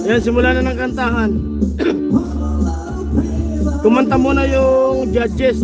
Yan, simula na ng kantahan. Kumanta muna yung judges.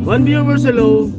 One viewers, hello.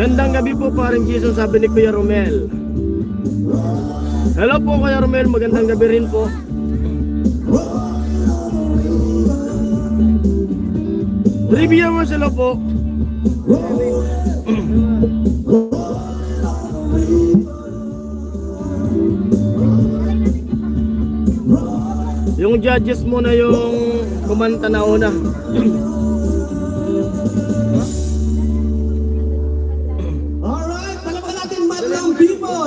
Gandang gabi po paring Jason, sabi ni Kuya Romel. Hello po Kuya Romel, magandang gabi rin po. Viewers, hello po. Yung judges muna yung kumanta na una.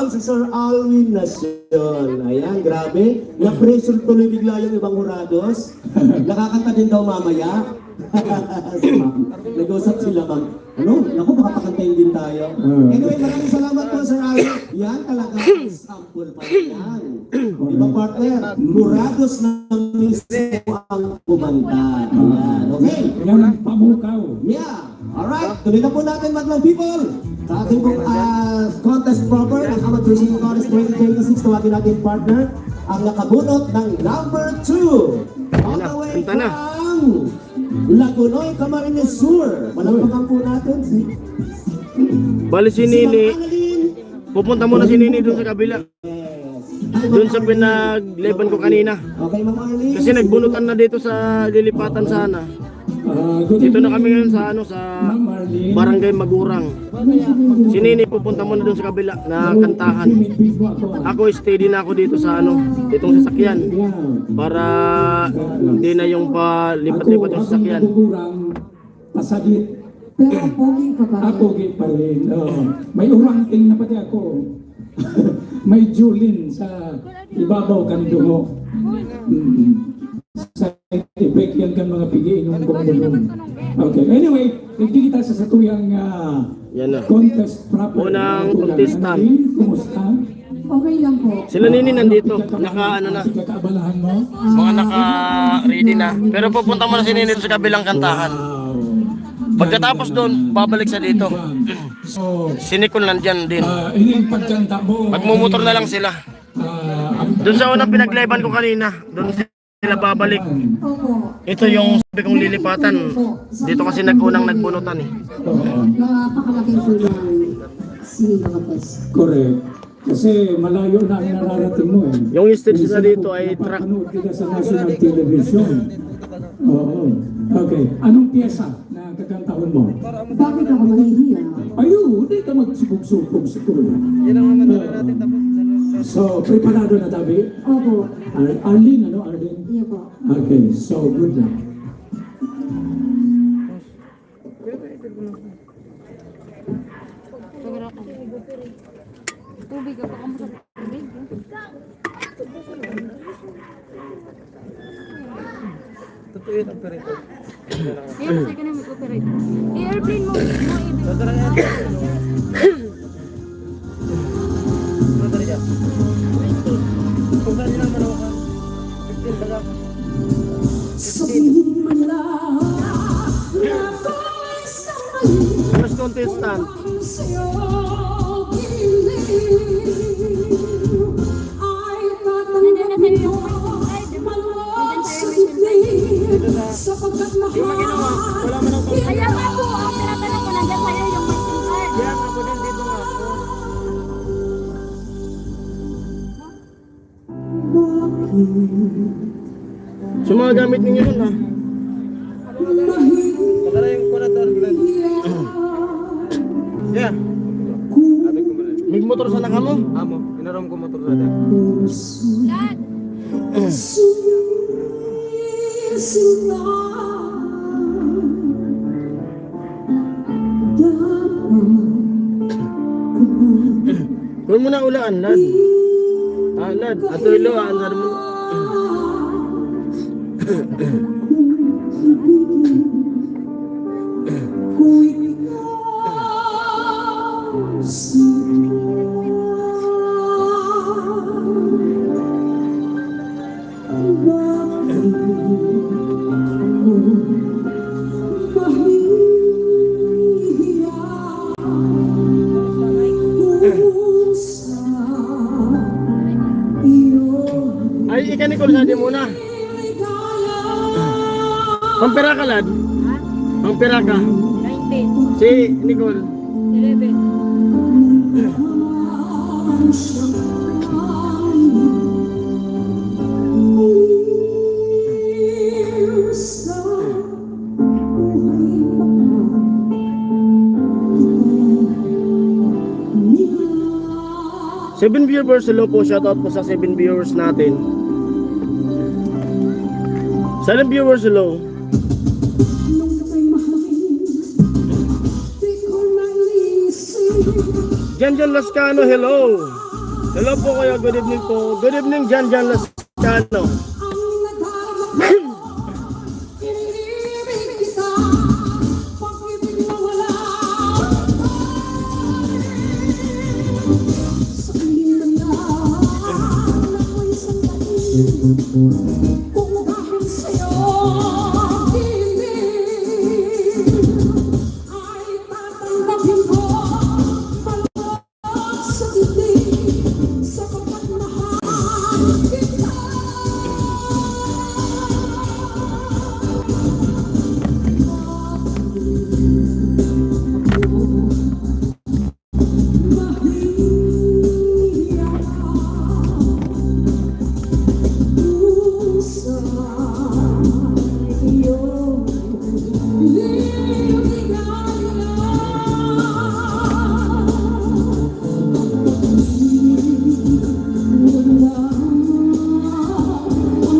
Si Sir Alwin Nacion. Ayan, grabe. Na-pressure tuloy bigla yung ibang hurados. Nakakanta din daw mamaya. Nag-usap sila bang, ano? Naku, makakakantayin din tayo. Anyway, maraming salamat po, Sir Alwin. Yan talaga, sample pa yan. Di ba, partner? Hurados na mismo ang kumanta. Ayan, okay? Yan ang pamukaw. Yeah. Alright, tuloy na po natin, madlang people. Sa ating pong contest proper, ang Amateur Singing Contest 2026, tawagin natin partner, ang nakabunot ng number 2. All the way from Lagunoy, Camarines Sur. Malampakan po natin si... Bali si Nini, pupunta muna si Nini doon sa kabila. Doon sa pinag-leban ko kanina. Okay, Ma'am Arlene. Kasi nagbunutan na dito sa lilipatan sana. Dito na kami ngayon sa sa Barangay Magurang. Si Nini pupunta muna doon sa kabila na kantahan. Ako steady na ako dito sa ditong sasakyan para hindi na yung palipat-lipat yung sasakyan. Pasagit. Pero pogi ka pa rin. Pogi pa rin. May urangting na pati ako. May julin sa ibabaw kan dumo. Sa effect yan kan mga pigiin ng kumulong. Okay, anyway, nagkikita sa satuyang contest proper. Unang contestant. Kumusta? Okay lang po. Sila Nini nandito, naka na. Kaabalahan mo? Mga naka-ready na. Pero pupunta muna si Nini sa kabilang kantahan. Pagkatapos doon, babalik sa dito. So, Si Nicole nandyan din. ini pagkanta mo. Magmumotor na lang sila. Doon sa unang pinagleban ko kanina, doon sila babalik. Opo. Ito yung sabi kong lilipatan. Dito kasi nagkunang nagbunutan eh. Napakalaking po ng singing contest. Correct. Kasi malayo na ang nararating mo eh. Yung stage na dito ay truck. Napapanood kita sa national television. Oo. Okay. Anong piyesa na kakantahon mo? Bakit ako mahihiya? Ayun, hindi ka magsubog-subog siguro. Yan ang naman natin tapos. So, preparado na tabi? Opo. Arlene, ano Arlene? Iya po. Okay, so good luck. Tubig ka pa kamo sa tubig. Ayun, kasi ka na mag-operate. I-airplane mo, First contestant. Nandiyan na sa'yo yung ay, di ba? Nandiyan sa'yo yung Yung mga ginawa, wala man ang pang- Kaya nga po, ang tinatanong ko, nandiyan sa'yo yung missing card. Kaya nga po din dito nga ako. So mga gamit ninyo nun ah. Baka yung kurator. Yeah. May motor sa naka mo? Amo, inaram ko motor natin. Lahat. Kung mo na ulaan, lad. Ah, lad. Ato ilo, ansar mo. Ay, ikan ni Kulsadi muna. Pampira ka, lad. Ha? Pampira ka. 19. Si Nicole. 11. Seven viewers, hello po, shoutout po sa 7 viewers natin. 7 viewers, hello. Janjan Lascano, hello. Hello po kayo, good evening po. Good evening, Janjan Lascano.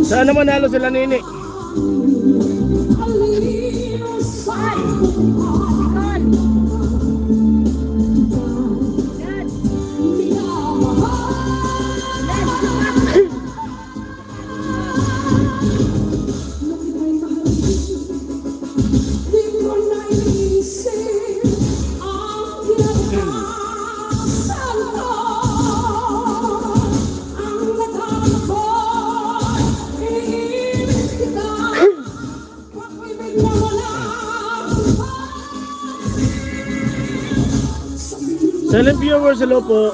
Sana manalo sila, Nini. Silent viewers, hello po.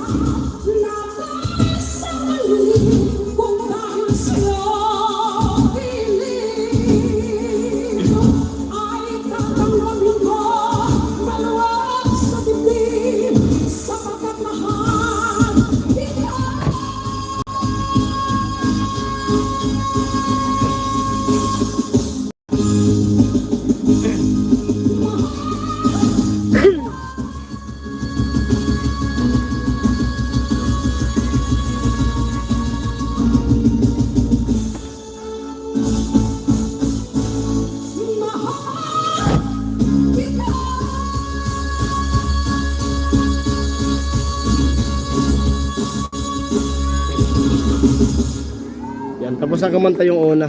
Tapos ang kumanta yung una.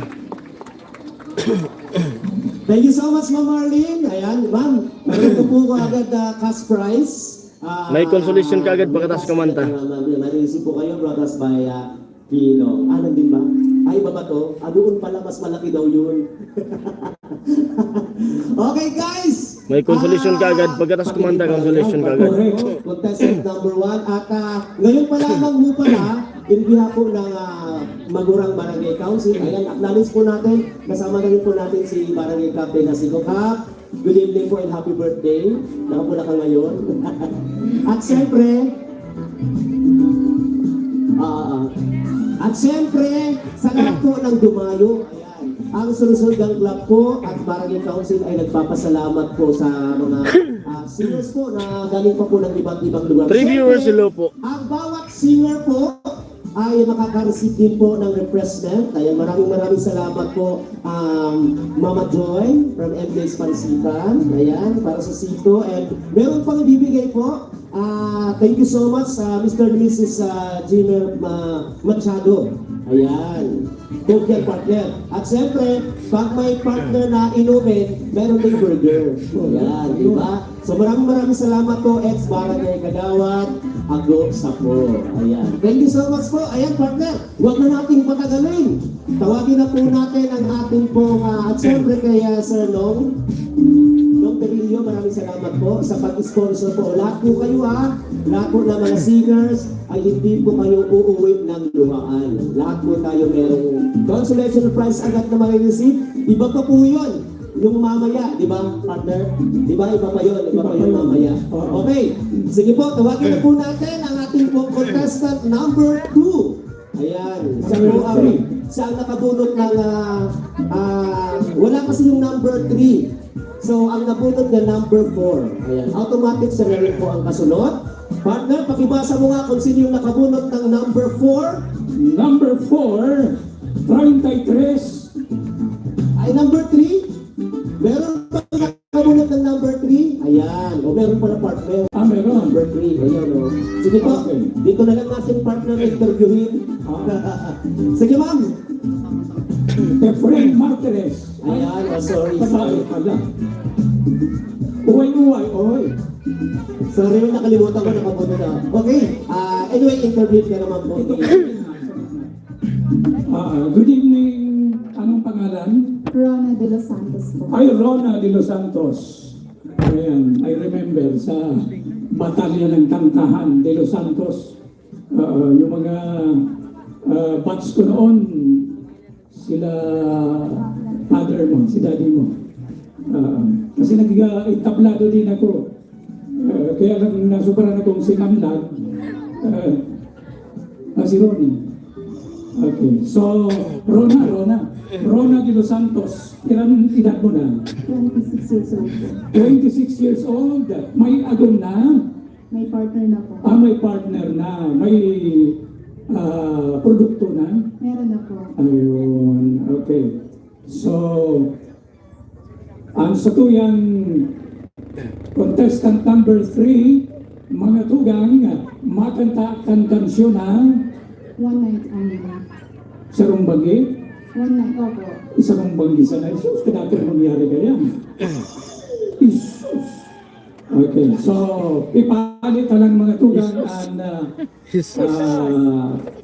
Thank you so much, Ma'am Marlene. Ayan, ma'am. Meron po ko agad cash prize. May consolation ka agad pagkatapos kumanta. May receive po kayo, brothers by Kino. Nandun ba? Ay, iba ba to? Doon pala, mas malaki daw yun. Okay, guys! May consolation ka agad pagkatapos kumanta, consolation ka agad. Contestant number 1. At ngayon pa lamang mo pala, inbiha po ng Magurang Barangay Council. Ayan, acknowledge po natin. Kasama na rin po natin si Barangay Captain na si Kokap. Good evening po and happy birthday. Nakapula ka ngayon. At siyempre, sa lahat po ng dumayo, ayan, ang sunod ng club po at Barangay Council ay nagpapasalamat po sa mga singers po na galing pa po ng iba't ibang lugar. 3 viewers, hello po. Ang bawat singer po ay makaka-receive din po ng refreshment. Ayan, maraming salamat po Mama Joy from MJ's Pansitan. Ayan, para sa Sito. And meron pang ibibigay po. Thank you so much Mr. and Mrs. Jimmer Machado. Ayan. Good partner. At siyempre, pag may partner na inumin, meron din burger. Ayan, di ba? So maraming salamat po, ex-Barangay Kagawad, Ago Sapo. Ayan. Thank you so much po. Ayan, partner. Huwag na natin patagalin. Tawagin na po natin ang ating pong, at siyempre kay Sir Long Perillo, maraming salamat po sa pag-sponsor po. Lahat po kayo lahat po ng mga singers ay hindi po kayo uuwi ng luhaan. Lahat po tayo merong consolation prize agad na marireceive. Iba pa po yun. Yung mamaya, di ba, partner? Di ba, iba pa yun mamaya. Okay, sige po, tawagin na po natin ang ating po contestant number 2. Ayan, siya ang nakabunot ng, wala kasi yung number 3. So, ang nabunod na number 4. Ayan, automatic sa rin po ang kasunod. Partner, pakibasa mo nga kung sino yung nakabunot ng number 4. Number 4, 33. Ay, number 3? Meron pa nakabunot ng number 3? Ayan, o meron pala partner. Meron. Number 3, ayan o. Sige po, dito na lang natin partner na interviewin. Sige ma'am. Efrain Martinez. Ayan, sorry. Pala. Uway. Sorry, nakalimutan ko nakabunot na. Okay, anyway, interview ka naman po. Good evening. Anong pangalan? Rona de los Santos po. Ay, Rona de los Santos. Ayan, I remember sa batalya ng Tantahan de los Santos. Yung mga batch ko noon, sila father mo, si daddy mo. Kasi nag-itablado din ako. Kaya lang nasuparan akong sinamlag. Si Ronnie. Okay, so Rona de los Santos, ilang edad mo na? 26 years old po. 26 years old. May agong na? May partner na po. May partner na. May produkto na? Meron na po. Ayun, okay. So, ang satuyang contestant number 3, mga tugang, makanta ang kansyon na One night only. sa Rumbagi. One night, opo. Isa kong banggi sa na, Isus, kadati mangyari kaya. Isus. Okay, so, ipalit na lang mga tugang ang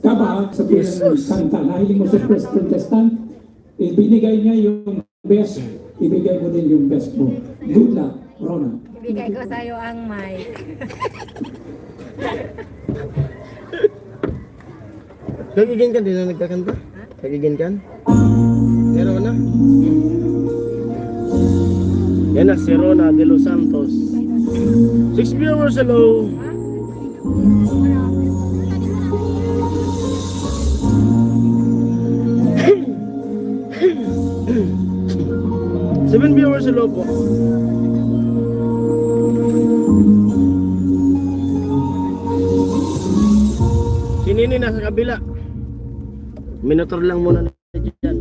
kaba sa tuyang kanta. Nahiling mo sa first contestant, ibinigay niya yung best, ibigay mo din yung best mo. Good luck, Rona. Ibigay ko sa'yo ang mic. Nagiging kan, di na nagkakanta? Nagiging kan? Meron na? Yan na, si Rona de los Santos. 6 viewers, hello! Seven viewers, hello po. Si Nini nasa kabila. Minotor lang muna dyan.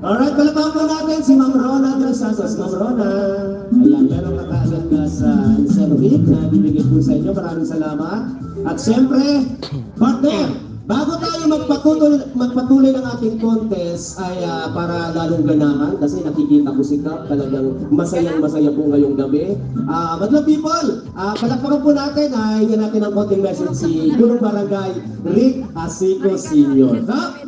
Alright, palapang po natin si Ma'am Rona de los Santos. Ma'am Rona, ayan, meron ka kaagad ka sa incentive na bibigay po sa inyo. Maraming salamat. At siyempre, partner, bago tayo magpatuloy ng ating contest ay para lalong ganahan kasi nakikita ko si Kap, talagang masayang-masaya po ngayong gabi. Madlang people, palakpakan po natin, hinggan natin ang konting message si Punong Barangay Rick Asico Sr. Kap?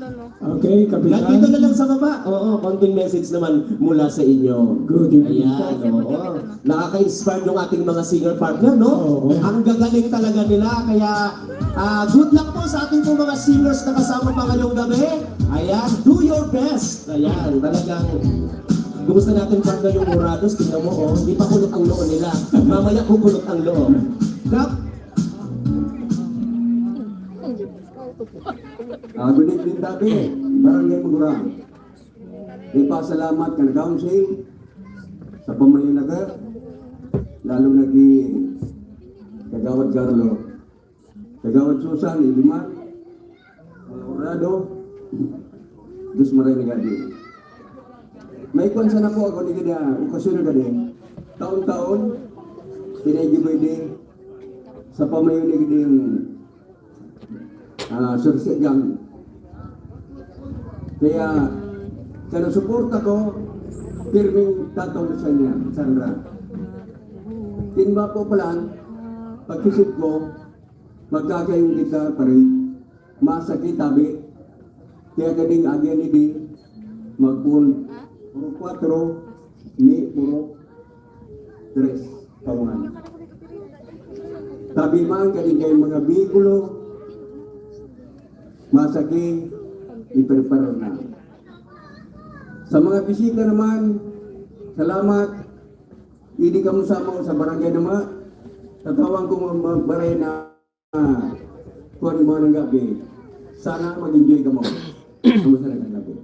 Okay, Kapitan. Nandito na lang sa baba. Oo, konting message naman mula sa inyo. Good evening. Ayan, oo. Nakaka-inspire yung ating mga singer partner, no? Oo. Ang gagaling talaga nila. Kaya, good luck po sa ating po mga singers na kasama pa ngayong gabi. Ayan, do your best. Ayan, talagang gusto natin partner yung Murados. Tingnan mo, oh, hindi pa kulot ang loo nila. Mamaya kukulot ang loo. Kap, Good evening, Tabi. Barangay Magurang. Ipasalamat ka na council sa pamalinaga, lalo na kay Kagawad Carlo, Kagawad Susan, Iliman, Orado, Diyos maray na gadi. May kwansa na po ako ni kada okasyon na gadi. Taon-taon, pinagibay din sa pamayinig din sursigang. Kaya suporta ko, pirming tatong sa niya, Sandra. Tinba po pala, pagkisip ko, magkakayong kita parit, masakit tabi, kaya kading agyan ni di, magpun, puro 4, ni puro 3, kawan. Tabi man kading kayo mga bikulo, masakit, i-prepare na. Sa mga bisita naman, salamat. Hindi ka mo sama sa barangay naman. Tatawang ko magbaray na kuwan mo ng gabi. Sana mag-enjoy ka mo. Kamusta na ng gabi?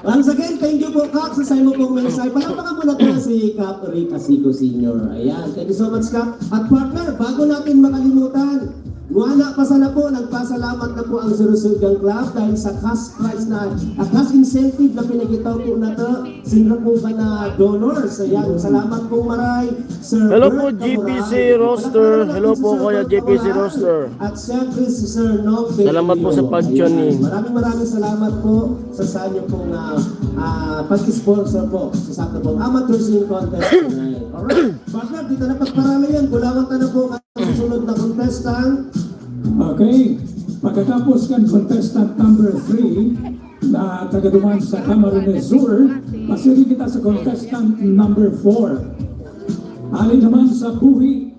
Once again, thank you po, Kap, sa mo pong mensahe. Palakpakan po natin si Kap Rita Sico Sr. Ayan, thank you so much, Kap. At partner, bago natin makalimutan, wala pa sana po, nagpasalamat na po ang Sinusugang Club dahil sa cash prize na, cash incentive na pinagitaw po na to, sinra po ka na donors. Ayan, salamat po maray, Sir Hello Bert po, GPC Camoray. Roster. Palakpakan Hello natin si po, Sir Kuya Bert GPC Camoray. Roster. At syempre si Sir Nob Salamat po sa Belio. pag-tune in. Ayan, maraming salamat po sa inyo pong pag-sponsor po sa sakto pong amateur singing contest tonight. Alright, partner, dito na pagparami yan. Kulangan ka na po ang susunod na contestant. Okay, pagkatapos kan contestant number 3 na tagaduman sa Camarines Sur, pasiri kita sa contestant number 4. Alin naman sa Buhi,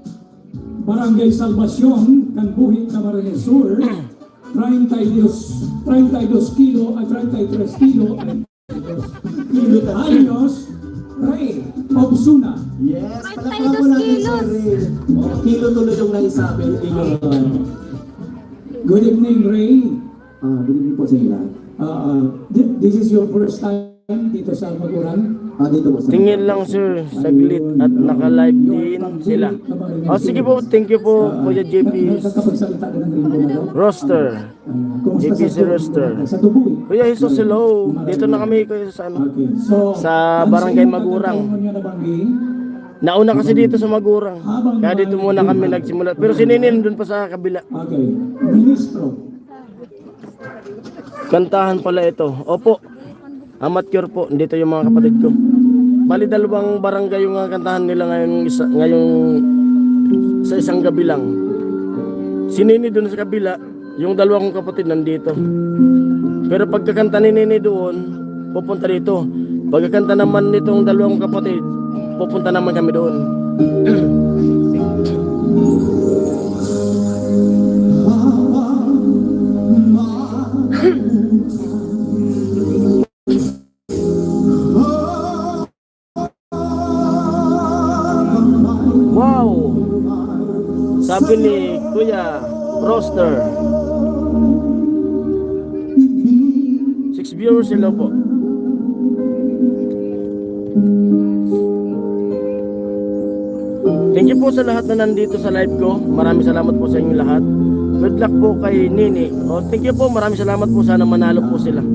Barangay Salvacion, kan Buhi, Camarines Sur, 32 kilo at 33 kilo años, Ray Obsuna. Yes, 32 palakpakan po natin kilos. Sir Ray. Oh, kilo tuloy yung naisabi. Kilo. Good evening, Ray. Good evening po sa inyo lahat. This is your first time dito sa Maguran. Dito po sa Tingin lang sir, saglit at naka-live din sila. O sige po, thank you po Kuya JP Nakakapagsalita ka ng ringo na daw. Roster. Kumusta JPC sa Roster. Sa Tubuy. Kuya Jesus, hello. Dito na kami kuya sa ano. Okay. So, Sa Barangay Magurang. Nauna kasi dito sa Magurang. Kaya dito muna kami nagsimula. Pero si Ninin dun pa sa kabila. Okay. Ministro. Kantahan pala ito. Opo. Amateur po. Dito yung mga kapatid ko. Bali dalawang barangay yung kantahan nila ngayong sa isang gabi lang. Si Nini dun sa kabila, yung dalawa kong kapatid nandito. Pero pagkakanta ni Nini doon, pupunta dito. Pagkakanta naman nitong dalawang kapatid, pupunta naman kami doon. Wow! Sabi ni Kuya Roster. 6 viewers sila po. Thank you po sa lahat na nandito sa live ko. Maraming salamat po sa inyo lahat. Good luck po kay Nini. Thank you po. Maraming salamat po. Sana manalo po sila.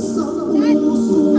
Sa puso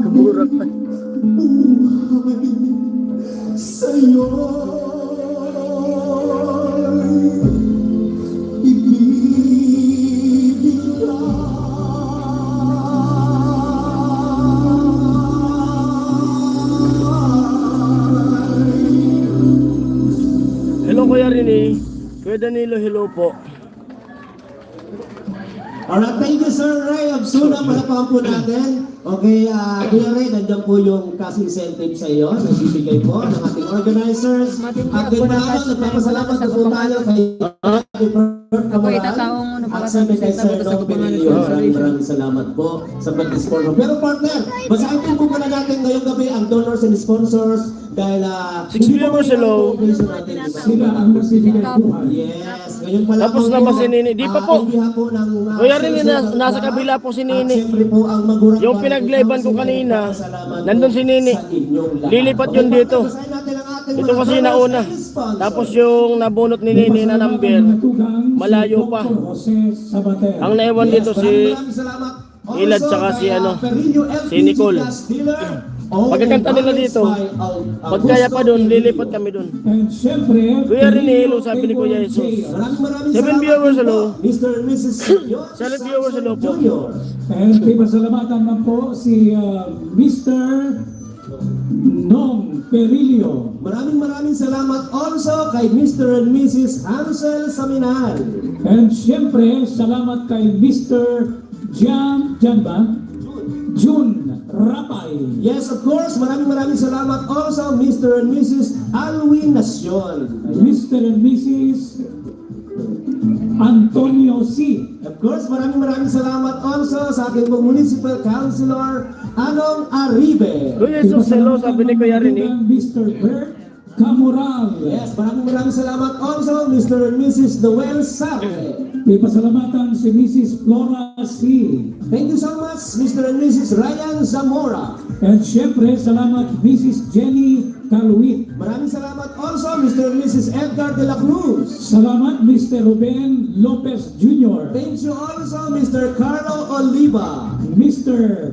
Kamurak pa. Sa'yo Hello Kuya Rini. Kuya Danilo, hello po. Alright, thank you Sir Ray Absuna. Palapakan po natin. Okay, Kuya Ray, nandiyan po yung cash incentive sa iyo. Nagbibigay po ng ating organizers. At din naman, nagpapasalamat na po tayo kay Ako itataong ano at pala sa sa kay Sir sa Dong Benilio. Maraming salamat po sa pag-sponsor. Pero partner, basahin din po muna natin ngayong gabi ang donors and sponsors dahil Six viewers, hello. Sila ang nasibigay buhay. Yes, ngayon pa lang. Tapos na ba si Nini? Di pa po. Kuya Rini, nasa kabila kabila po si Nini. Siyempre po ang magurang Yung pinag-livean ko kanina, nandun si Nini. Lilipat yun dito. Ito kasi nauna. Tapos yung nabunot ni Nini na number, malayo pa. Ang naiwan dito si Ilad tsaka si ano, si Nicole. Pagkakanta nila dito, pag kaya pa doon, lilipat kami doon. And syempre, Kuya Rini, hello, sabi ni Kuya Jesus. 7 viewers, hello. Mr. and Mrs. 7 viewers, hello po. and pasalamatan man po si Mr. Nong Perilio. Maraming salamat also kay Mr. and Mrs. Hansel Saminal. And syempre, salamat kay Mr. Jan ba? June Rapay. Yes, of course, maraming salamat also Mr. and Mrs. Alwin Nacion. Mr. and Mrs. Antonio C. Of course, maraming salamat also sa aking pong Municipal Councilor Anong Aribe. Kuya Jesus, hello, sabi ni Kuya Rini. Mr. Bert Camoral. Yes, maraming salamat also Mr. and Mrs. Noel Sarre. Pasalamatan si Mrs. Flora C. Thank you so much Mr. and Mrs. Ryan Zamora. And syempre, salamat Mrs. Jenny Calwit. Maraming salamat also Mr. and Mrs. Edgar de la Cruz. Salamat Mr. Ruben Lopez Jr. Thank you also Mr. Carlo Oliva. Mr.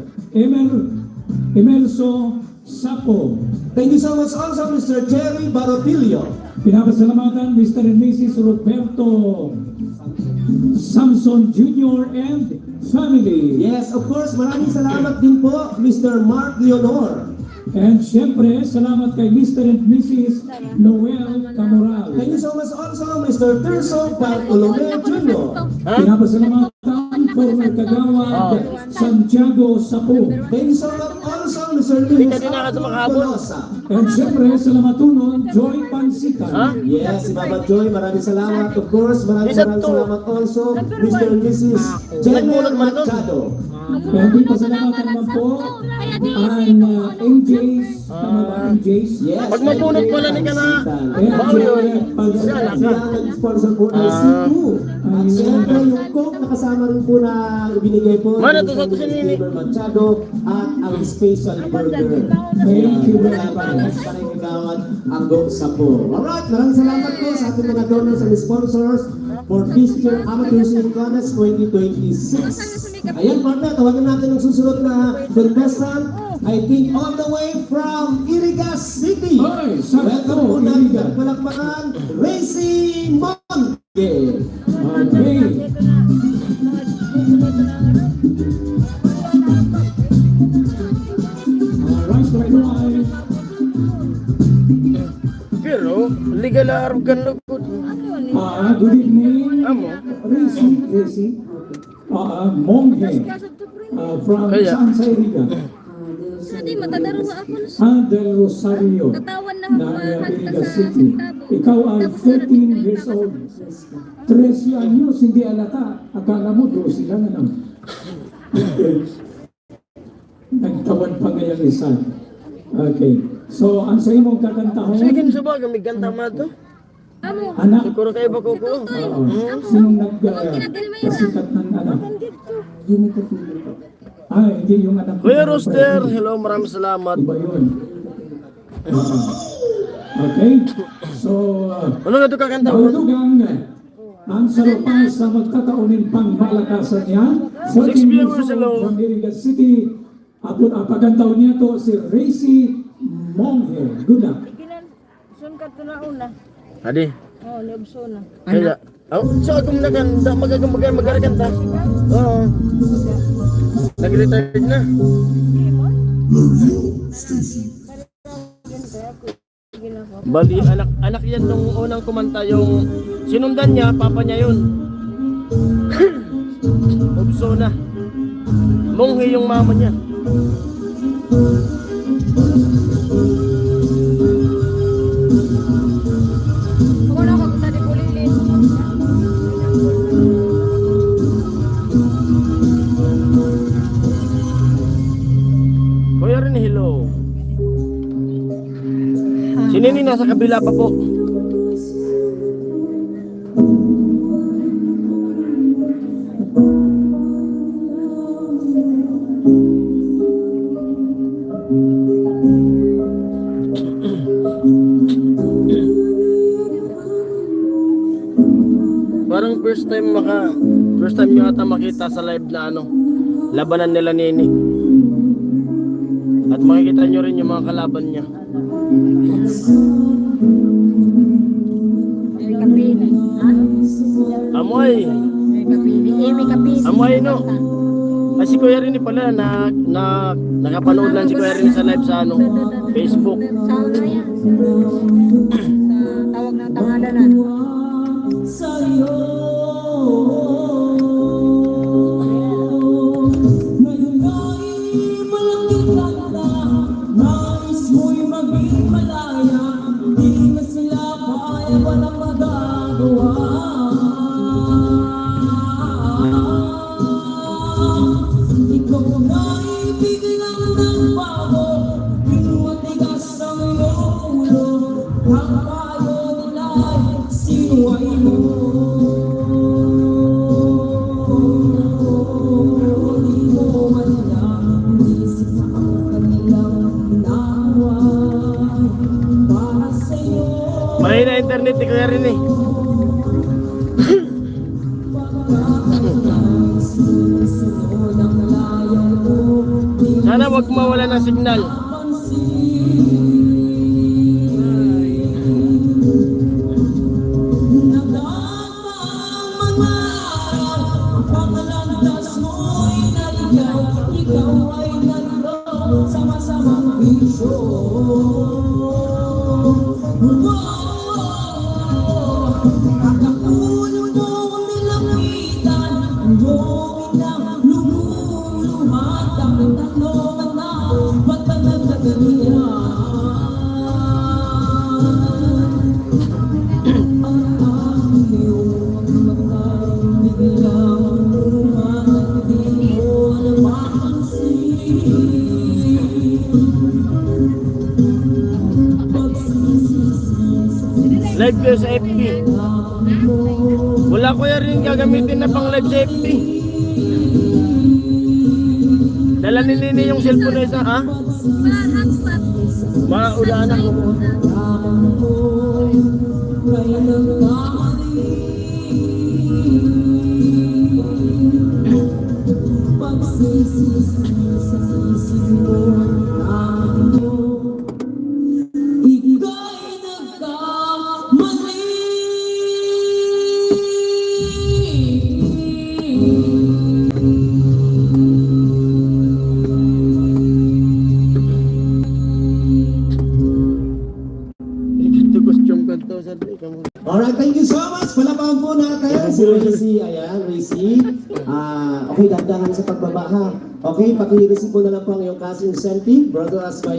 Emelso Sapo. Thank you so much also Mr. Jerry Barotilio. Pinapasalamatan Mr. and Mrs. Roberto Samson Jr. and family. Yes, of course, maraming salamat din po Mr. Mark Leonor. And syempre, salamat kay Mr. and Mrs. Noel Camoral. Thank you so much also Mr. Terso Bartolome Jr. Pinapasalamatan former Kagawad Santiago Sapo. Thank you so much also Mr. Hindi ka Luis din nakasumakahabol. Tolosa. And syempre, salamatunon Joy Pansikan. Ha? Yes, si Baba Joy, maraming salamat. Of course, maraming Isa to. salamat also Mr. and Mrs. Jenner Nagpulot man nun. Machado. And di pasalamatan naman po ang MJ's. Tama ba MJ's? Yes. Pag mapunot pala ni ka na, MJ Sila nag-sponsor po ng C2. At siyempre yung Coke nakasama rin po na ibinigay po Mana ni to sa Mr. Nini? Jenner Machado at ang special burger. Thank you very much. Parang ang Go Sapo. Alright, maraming salamat po sa ating mga donors and sponsors for Christian Amateur Singing Contest 2026. Ayan, partner, tawagan natin ang susunod na contestant. I think all the way from Irigas City. Ay, sakto, Welcome po natin Irigas. ang palakpakan, Racing Monge. Okay. Alright, right. pero legal arab kan lugod. Good evening. Amo. Racing. Monghe. From Kaya. San Sairiga. na di, matadaruha ako na. Del Rosario Katawan na na makakanta Iriga sa City. sintabo. Ikaw ay Tapos na 14 years old. 13 anyos, hindi alata. Akala mo, 12 lang ano. Nagtawan pa ngayong isa. Okay. So, ang sa imong kakantahon, Sige, subag, may ganda man to. Amo, anak, Siguro kayo ba kuko? oo. Sinong nagkasikat ng anak? Ah, hindi yung anak. Kuya Rooster, hello, maraming salamat. Iba yun. Okay. So, Ano na ito kakanta? Balugang ang salupay sa magtataunin pang malakasan niya. 6 viewers, hello. From Iriga City. At ang pagantaw niya to si Racy Monghe. Good luck. sun ka to na una. Adi. Oh, liobso na. Kaya, so akong naganda, magaganda. Oo. Nag-retired na. Bali, anak yan nung unang kumanta yung sinundan niya, papa niya yun. Ubso na. Monghe yung mama niya. Ako na ako sa di pulilin. Kuya rin, hello. Si Nini nasa kabila pa po. Parang first time nyo ata makita sa live na ano, labanan nila Nini. At makikita nyo rin yung mga kalaban niya. May kapili. Ha? Amoy! May kapili. May kapili. Amoy no! Ay si Kuya Rini pala nakapanood lang si Kuya Rini sa live sa ano, Facebook. Sa ano yan? Sa tawag ng tangalanan. Mahina internet ni Kuya Rini. Sana wag mawala ng signal. Live kayo sa FB. Wala Kuya Rini gagamitin na pang live sa FB. Dala ni Nini yung cellphone na isa, ha? Maulaan ako. Alright, thank you so much. Palapakan po natin si Racy. Ayan, Racy. Okay, dahan sa pagbaba ha. Okay, paki-receive po na lang po ang iyong cash incentive. Brought to us by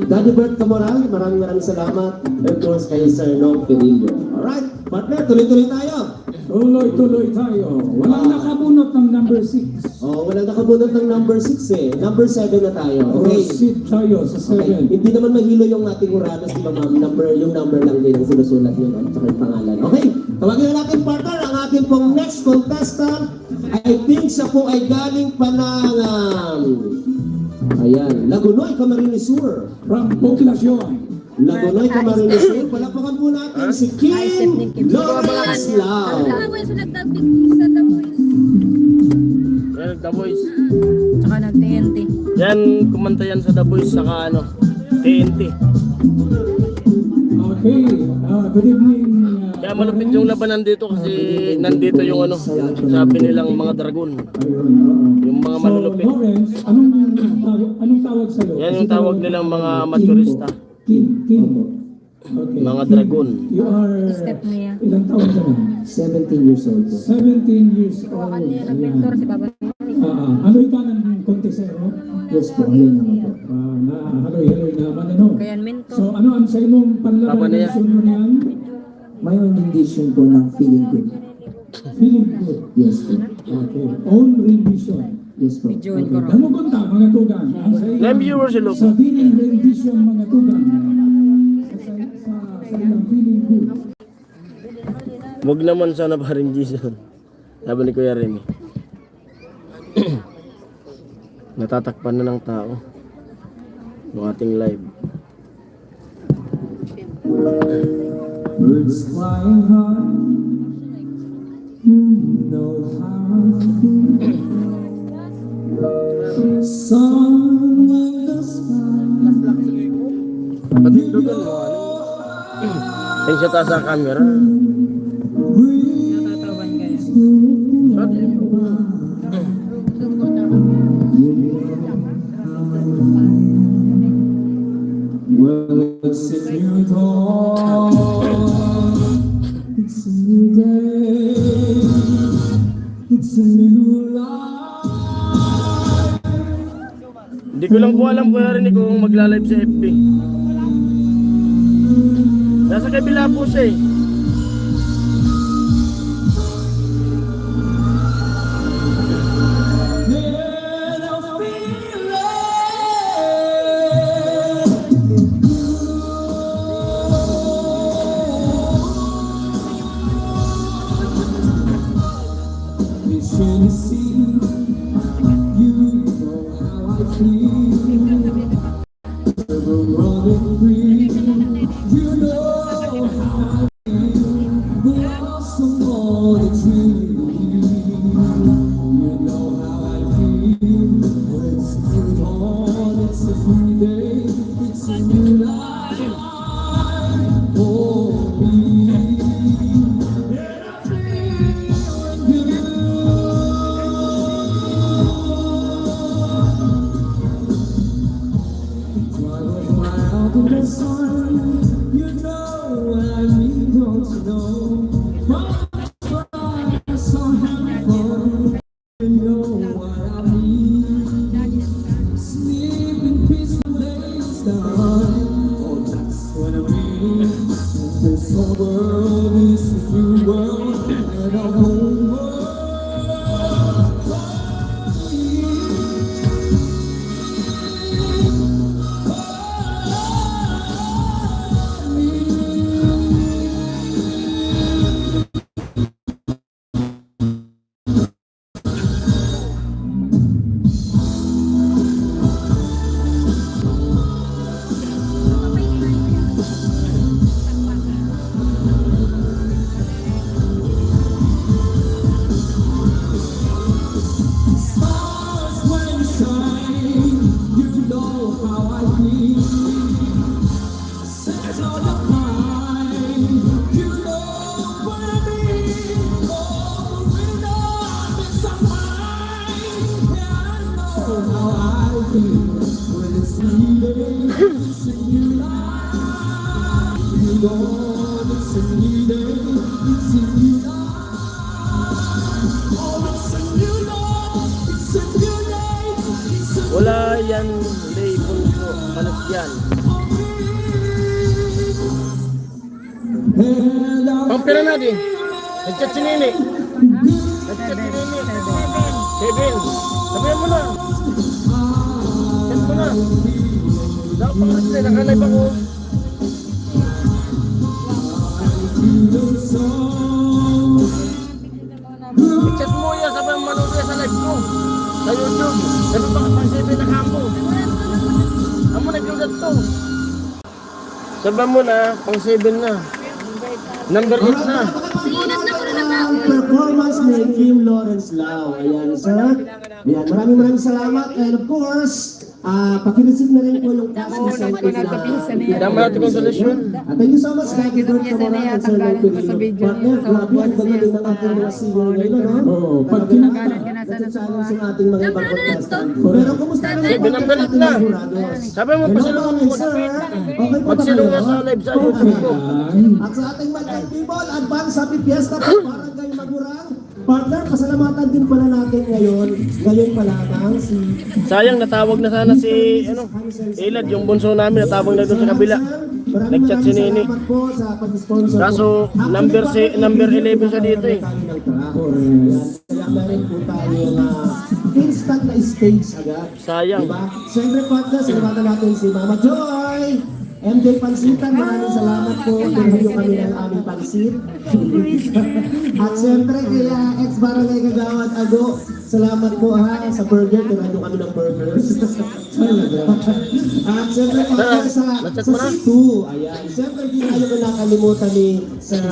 Daddy Bert Camoral. Maraming salamat. And of course, kay Sir Noel Pedillo. Alright, partner, tuloy-tuloy tayo. Tuloy-tuloy tayo. Walang nakabunot ng number 6. Oh, wala nakabunod ng number 6 eh. Number 7 na tayo. Okay. Proceed tayo sa Okay. 7. Hindi naman mahilo yung ating Uranos, di ba ma'am? Yung number lang din ang sinusulat yun, at saka yung pangalan. Okay, tawagin na natin partner, ang ating pong next contestant. I think siya po ay galing pa ng, Lagunoy, Camarines Sur. From Poblacion. Lagunoy, Camarines Sur. Palapakan po natin si Kim Lawrence Lau. Ang mga sa nagdabing sa The Voice. Yan, The Voice. Tsaka nag-TNT. Yan, kumanta yan sa The Voice, saka TNT. Okay, good evening. Kaya malupit yung labanan dito kasi nandito yung sabi nilang mga dragon. Ayun, Yung mga So, malulupit. Lawrence, anong tawag sa'yo? Yan yung tawag nilang mga maturista. Kim. Okay. Mga dragon. You are Step niya. ilang taon ka na? 17 years old. 17 years old. Hawakan niya ng Ayan. mentor si Baba. Ano ka ng kontesero? Yes po, ayun naman po. Haloy-haloy naman ano. Kaya mentor. So ano ang sa imong Tama na panlaban yan. ng sunod niyan? May rendition po ng Feeling Good. Feeling good. Yes po. Okay. Own rendition. Yes po. Join ko ron. Namugunta mga tugang. Ang sa iyong- Name viewers, hello po. Sa feeling rendition mga tugang. Sa ilang feeling good. Wag naman sana pa rin Jason. Sabi ni Kuya Remy. Natatakpan na ng tao yung ating live. Birds flying high, you know how I feel. Sun in the sky, Pati doon mo Tingin siya taas sa camera. Natatawan kaya. well, it's a new dawn, it's a new day, it's a new life. Hindi ko lang po alam Kuya Remy kung magla-live sa FB. Nasa kabila po siya eh. Yan. Pampira natin. Nag-chat si Nini. Nag-chat si Nini. 7. Sabihan mo na. Chat mo na. Dapat pa kasi nakalive ako. I-chat mo yan. Sabihan mo manood yan sa live ko. Sa YouTube. Sabi pa pang 7 na kampo. Amo nag-ulat to. Sabihan mo na, pang 7 na. Number 8 na. Performance ni Kim Lawrence Lau. Ayan, sir. Ayan, maraming salamat. And of course, pakinisip na rin po yung cash na sent ko sa... Dama natin konsolasyon. Thank you so much. Thank you for the sir. Partner, grabe ang galing ng ating mga singer ngayon, no? Oo, pag kinakalat Challenge yung ating mga ibang contestant. Pero kumusta naman po Number 8 na. Sabi mo, pasilungan mo. Okay po ba Magsilungan kayo? sa live sa YouTube ko. At sa ating mga people, advance happy fiesta po, Barangay Magurang. Partner, pasalamatan din pala natin ngayon. Ngayon pa lamang si... Sayang, natawag na sana si Elad, yung bunso namin, natawag na doon sa kabila. Nag-chat si Nini. Salamat po sa pag-sponsor. Kaso, number 11 siya dito eh. Kaya meron po tayo na instant na stage agad. Sayang. Diba? Siyempre partner, salamatan natin si Mama Joy. MJ Pansitan, maraming salamat po. Tinhayo kami ng aming pansit. At siyempre kaya ex-barangay Kagawad Ago, salamat po ha sa burger. Tinhayo kami ng burgers. At siyempre partner sa C2. Ayan. Siyempre di tayo nakalimutan ni Sir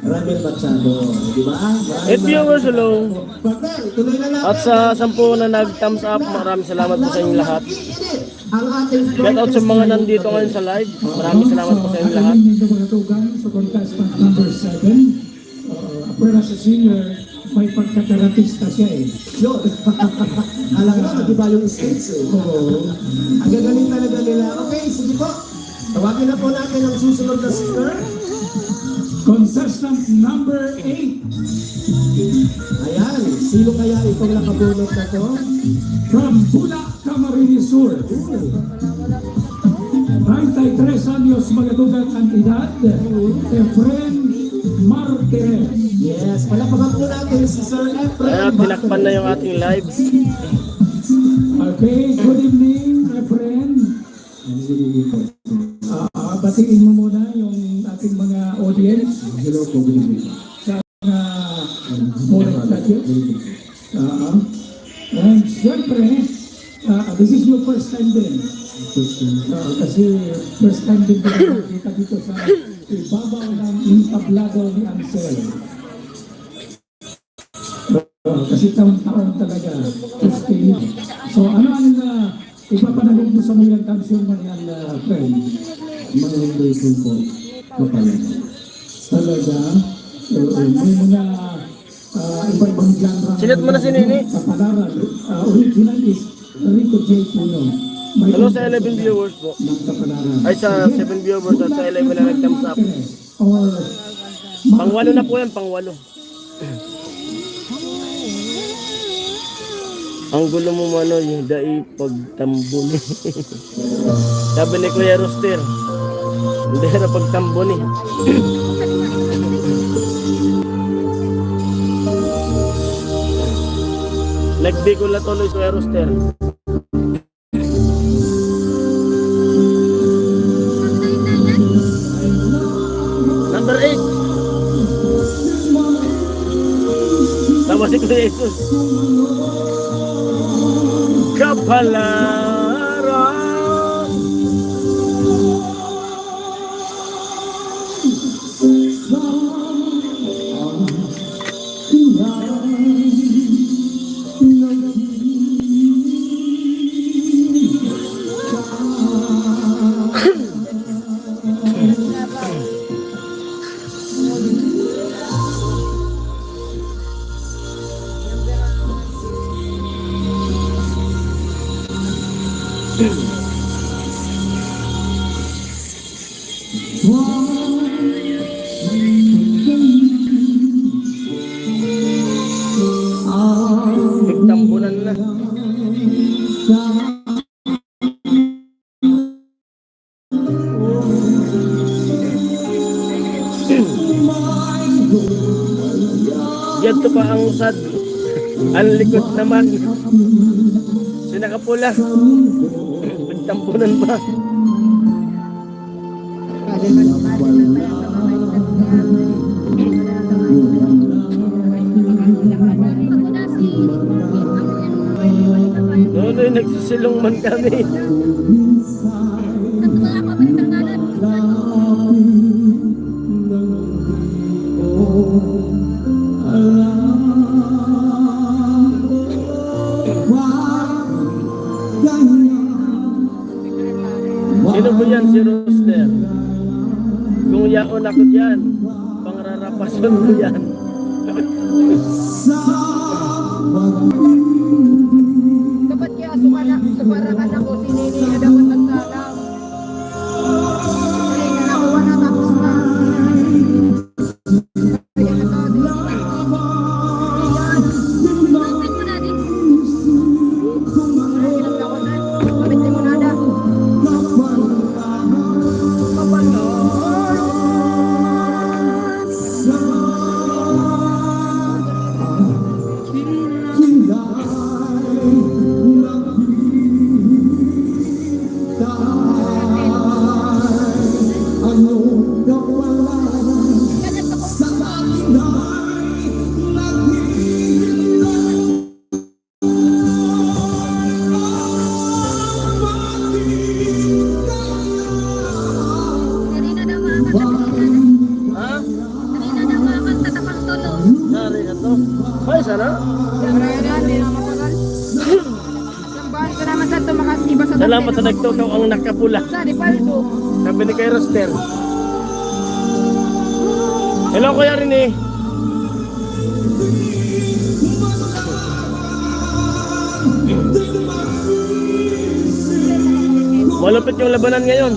Ramil Machado. Diba? 8 viewers alone. Partner, tuloy na natin. At sa 10 na nag-thumbs up, maraming salamat po sa inyong lahat. Ang ating Shout out sa mga nandito ngayon sa live. Maraming salamat po sa inyong lahat. Dito mga tugang sa contestant number 7. Apura sa singer, may pagkakaratista siya eh. Yun. Alam mo, di ba yung skates eh? Oo. Ang gagaling talaga nila. Okay, sige po. Tawagin na po natin ang susunod na singer. Contestant number 8. Ayan, sino kaya itong nakabunot na to? From Bula, Camarines Sur. 93 años magadugang ang edad. Efren Martirez. Yes, palapagan po natin si Sir Efren. Kaya tinakpan na yung ating live. Okay, good evening, Efren. Batiin mo muna yung ating mga audience. Hello po, good evening. Sa mga muna natin. And siyempre, this is your first time din. Kasi first time din kita dito sa ibabaw ng entablado ni Ansel. Kasi taon-taon talaga. So ano na ipapanahog mo sa mga tansyon mo yan, friend? Mga relation po, kapalan. Talaga, may mga iba-ibang genre. Sinet mo na si Nini. Kapalaran. Original is Rico J. Puno. Hello sa 11 viewers po. Ng kapalaran. Ay sa 7 viewers at sa 11 na nag-thumbs up. Or Pang-walo na po yan, pang-walo. Ang gulo mo mano yung dai pagtambon. Sabi ni Kuya Roster, hindi na pagtambon eh. Nagbigol na tuloy Kuya Roster. Number 8. Tama si Kuya Jesus. Kapalaran. Dito pa ang usad. Ang likod naman. Sinakapula. Pagtampunan pa. Noon ay nagsisilong man kami. Sino po yan si Roster? Kung yaon ako dyan, pangrarapason ko yan. Dapat kaya sumarangan ako si Nini na dapat nagsalang. Kaya nga nakuha na tapos na. Kaya nasabi. Kapit mo na din. Kapit mo na da. Kanina daw Ha? kanina daw makakanta tapang tulog. Nari na to. Ay, sana? Salamat sa tumakas iba sa Salamat na nagtukaw ang nakapula. Sa di paldo. Sabi ni kay Roster. Hello, Kuya Rene. Malupit yung labanan ngayon.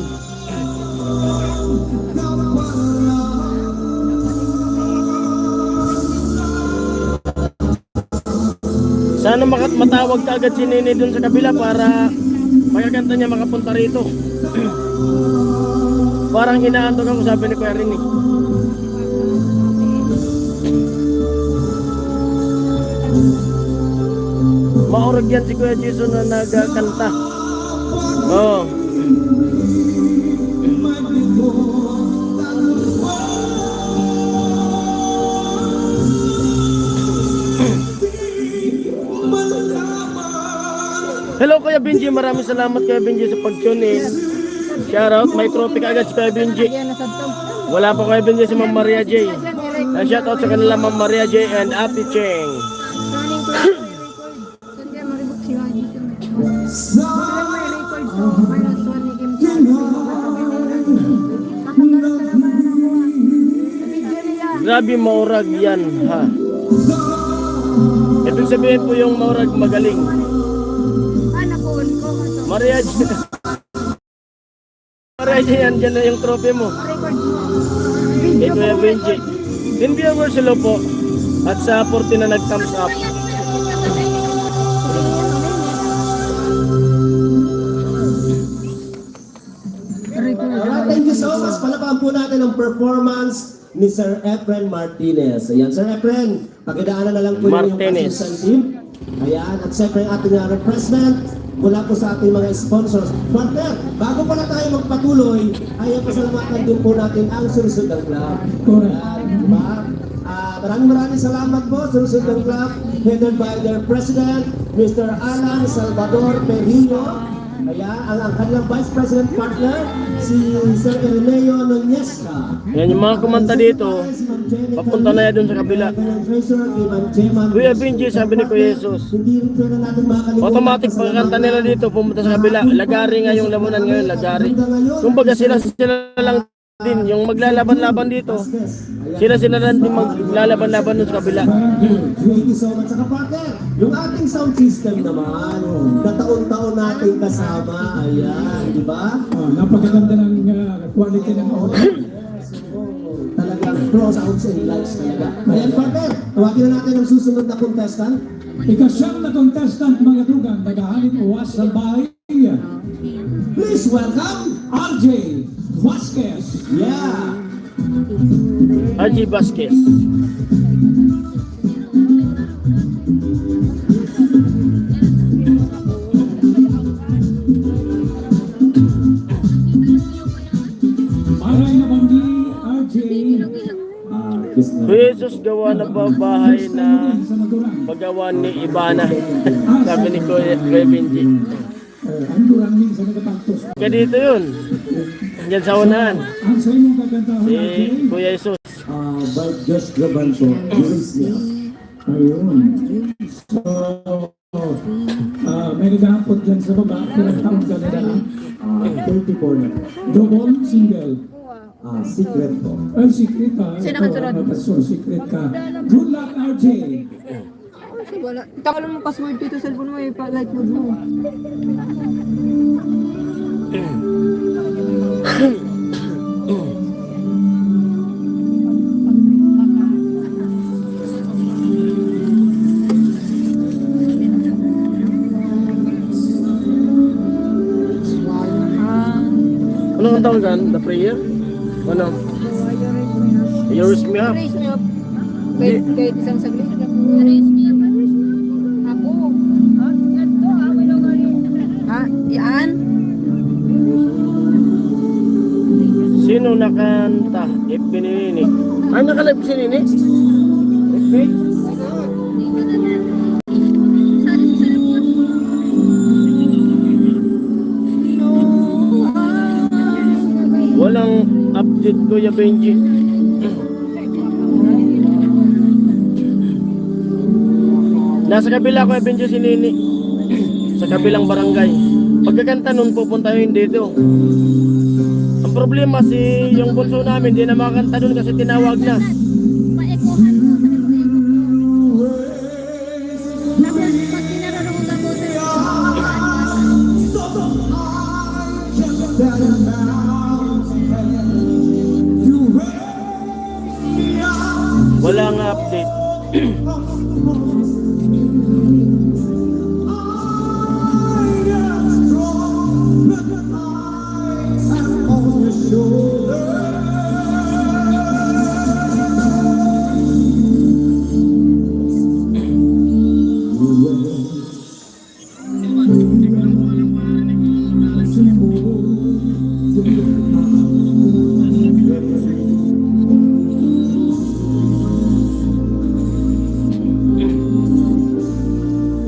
Sana matawag ka agad si Nene dun sa kabila para magaganda niya makapunta rito. Parang inaantok ako, sabi ni Kuya Rene. Maurag yan si Kuya Jason na nagkanta. Oh. Hello Kuya Benji, maraming salamat Kuya Benji sa pag-tune in. Shoutout, may trophy ka agad si Kuya Benji. Wala pa Kuya Benji si Ma'am Maria J. Shoutout sa kanila Ma'am Maria J and Ate Cheng. Running class may record. Saan maribok si Haji dito. Saan may record so minus 1 ni Kim Chan. Nakagalas sa laban na ako. Sa video nila. Grabe maurag yan ha. Ibig sabihin po yung maurag magaling. Nakuha ko. Maria J. Maria J, yan dyan na yung trophy mo. Record. Kay Kuya Benji. 10 viewers sila po. At sa 40 na nag-thumbs up. Alright, thank you so much. Palapakan po natin ang performance ni Sir Efren Martinez. Ayan, Sir Efren, pakidaanan na lang po yung Martinez. assistant team. Ayan, at siyempre ang ating replacement mula po sa ating mga sponsors. Partner, bago pala tayo magpatuloy, ay pasalamatan din po natin ang Susunod ng Club. Ayan, diba? Maraming salamat po sa Susunod ng Club, headed by their President, Mr. Alan Salvador Perillo. Ayan, ang kanilang Vice President partner, si Sir Ireneo Nunezca. Yan yung mga kumanta dito. Papunta na yan dun sa kabila. Kuya Benji, sabi ni Kuya Jesus. Automatic pagkakanta nila dito, pumunta sa kabila. Lagari nga yung lamunan ngayon, lagari. Kumbaga sila lang din, yung maglalaban-laban dito. Sila lang din maglalaban-laban dun sa kabila. Thank you so much. Saka partner, yung ating sound system naman, na taon-taon natin kasama. Ayan, di ba? Napakaganda ng quality ng audio. Talagang pro sounds and lights talaga. Ayan partner, tawagin na natin ang susunod na contestant. Ikasyam na contestant mga dugang, naghahanip uwas sa bahay. Please welcome RJ Vasquez. Yeah. Haji Vasquez. Maray na banggi, RJ. Jesus gawa na ba bahay na Sa Maguran. paggawa ni Ibana? Sabi ni Kuya Benji. Ang Duran din sa Nagatantos. Kaya dito yun. Diyan sa unahan. Ang sa inyong kagandahan, Si RJ. Kuya Jesus. By Josh Gabanso, Eurisnia. Ayun. So, may nagahapot dyan sa baba. Kailang taon ka na daan. 34 na. Double, single. Secret po. Ay, secret ha. Sino nakasunod? So, secret ka. Good luck, RJ. Wala. Taka lang mo password dito sa cellphone mo eh. Pa-light mode mo. Ano ang tawag dyan? The prayer? Ano? You raise me up. Raise me up. Kahit isang saglit. Raise me up. Ako. Ha? Yan to ha. Ha? Yan? Sino nakanta? FB ni Nini. Ay, nakalive si Nini? FB? Walang update Kuya Benji. Nasa kabila Kuya Benji si Nini. Sa kabilang barangay. Pagkakanta nun pupunta yun dito. Ang problema si yung bunso namin di na makakanta doon kasi tinawag na. Paekuhan mo. Tapos pag kinararungan mo sa Wala nga update.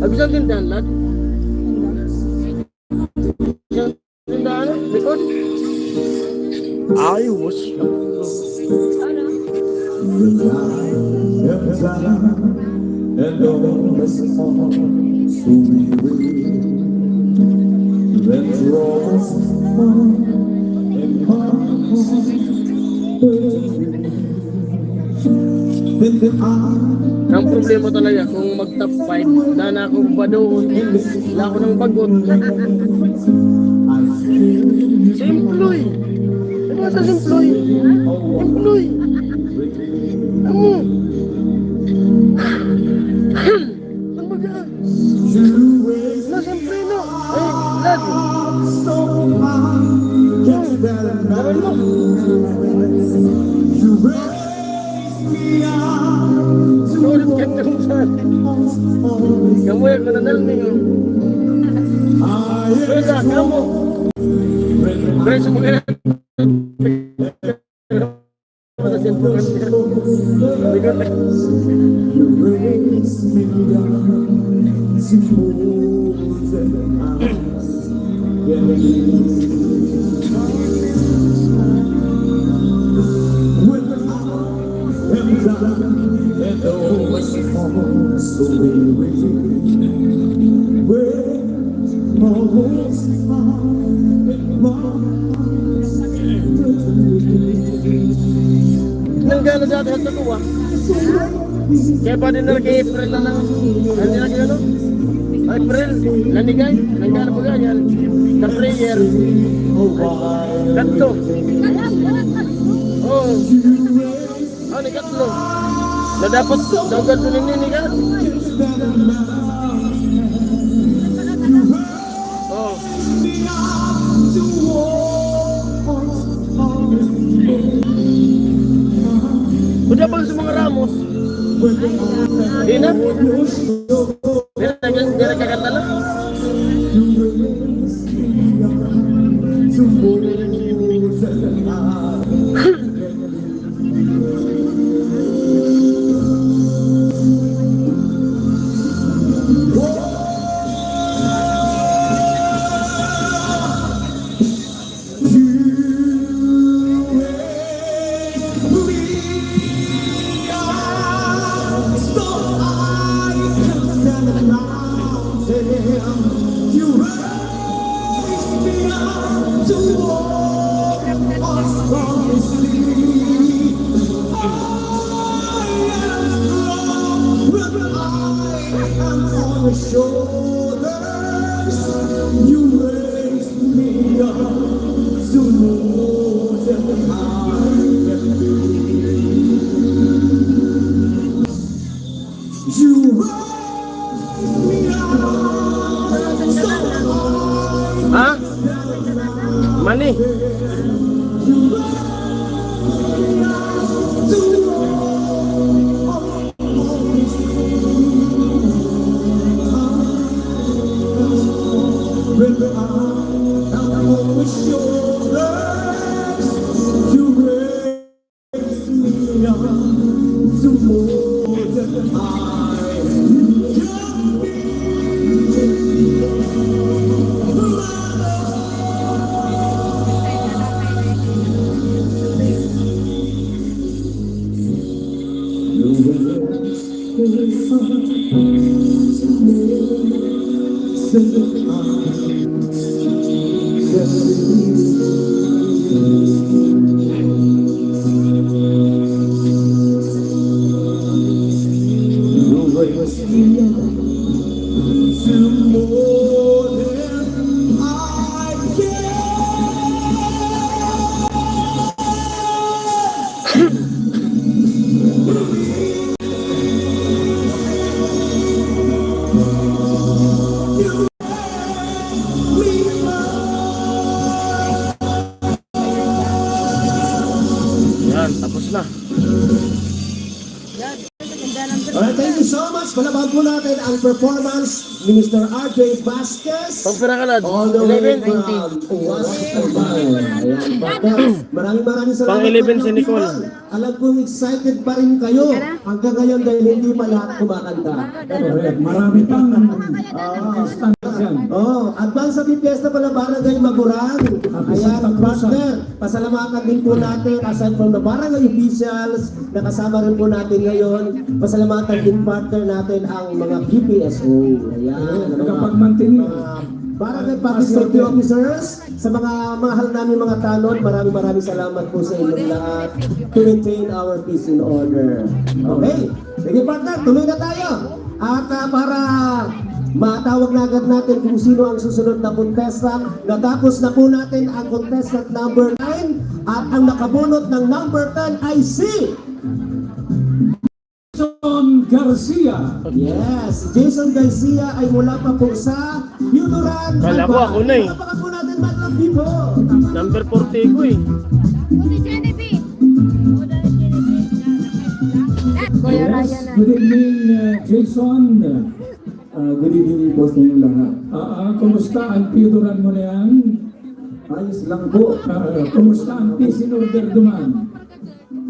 Abisang tindahan lad? Abisang tindahan na? Likod? Ay, was And all the songs so weary that draws and my ang problema talaga kung mag-top 5 na akong ba doon, wala ako ng bagot. Simploy! Ano ba sa Simploy? Simploy! Amo! Ano ba ka? Na Simploy no? Ay, lad! Gawin mo! Sulit ka na kung saan. Kamuya ko na nalming. Pwede, kamo. Pwede sa mga sa sentro ka. Nanggano dati at natuwa. Kaya pa din na nag-April na lang. Ano nila gano? April, nanigay. Nanggano pa ganyan. The prayer. Kanto. Oh. Ano katlo? Na dapat daw ganto ninigan. Oh. Di na? Di na kakanta na? Ha? Mani? Yan, tapos na. Alright, thank you so much. Palabag po natin ang performance ni Mr. RJ Vasquez. Pampira ka lad. All the way 11. from Washington. Ayan, partners. Maraming salamat. Pang 11 si Nicole. Alam kong excited pa rin kayo hanggang ngayon dahil hindi pa lahat kumakanta. Correct. Marami pang standards yan. Oh, advance happy fiesta pala Barangay Magurang. Ayan, partner. Pasalamatan din po natin aside from the barangay officials na kasama rin po natin ngayon. Pasalamatan din partner natin ang mga PPSO. Ayan, Nagkapagmantini. barangay public safety officers, sa mga mahal namin mga tanod, maraming salamat po sa inyong lahat to maintain our peace and order. Okay, sige partner, tuloy na tayo. At para matawag na agad natin kung sino ang susunod na contestant, natapos na po natin ang contestant number 9 at ang nakabunot ng number 10 ay si Jason Garcia. Yes, Jason Garcia ay mula pa po sa Yuduran. Kala ko ako na eh. Napakan po natin Madlang Vivo. Number 40 ko eh. Kuya Ryan Yes. na. Good evening, Jason. Good evening po sa inyo lahat. Kumusta ang piuduran mo na yan? Ayos lang po. Kumusta ang peace in order duman?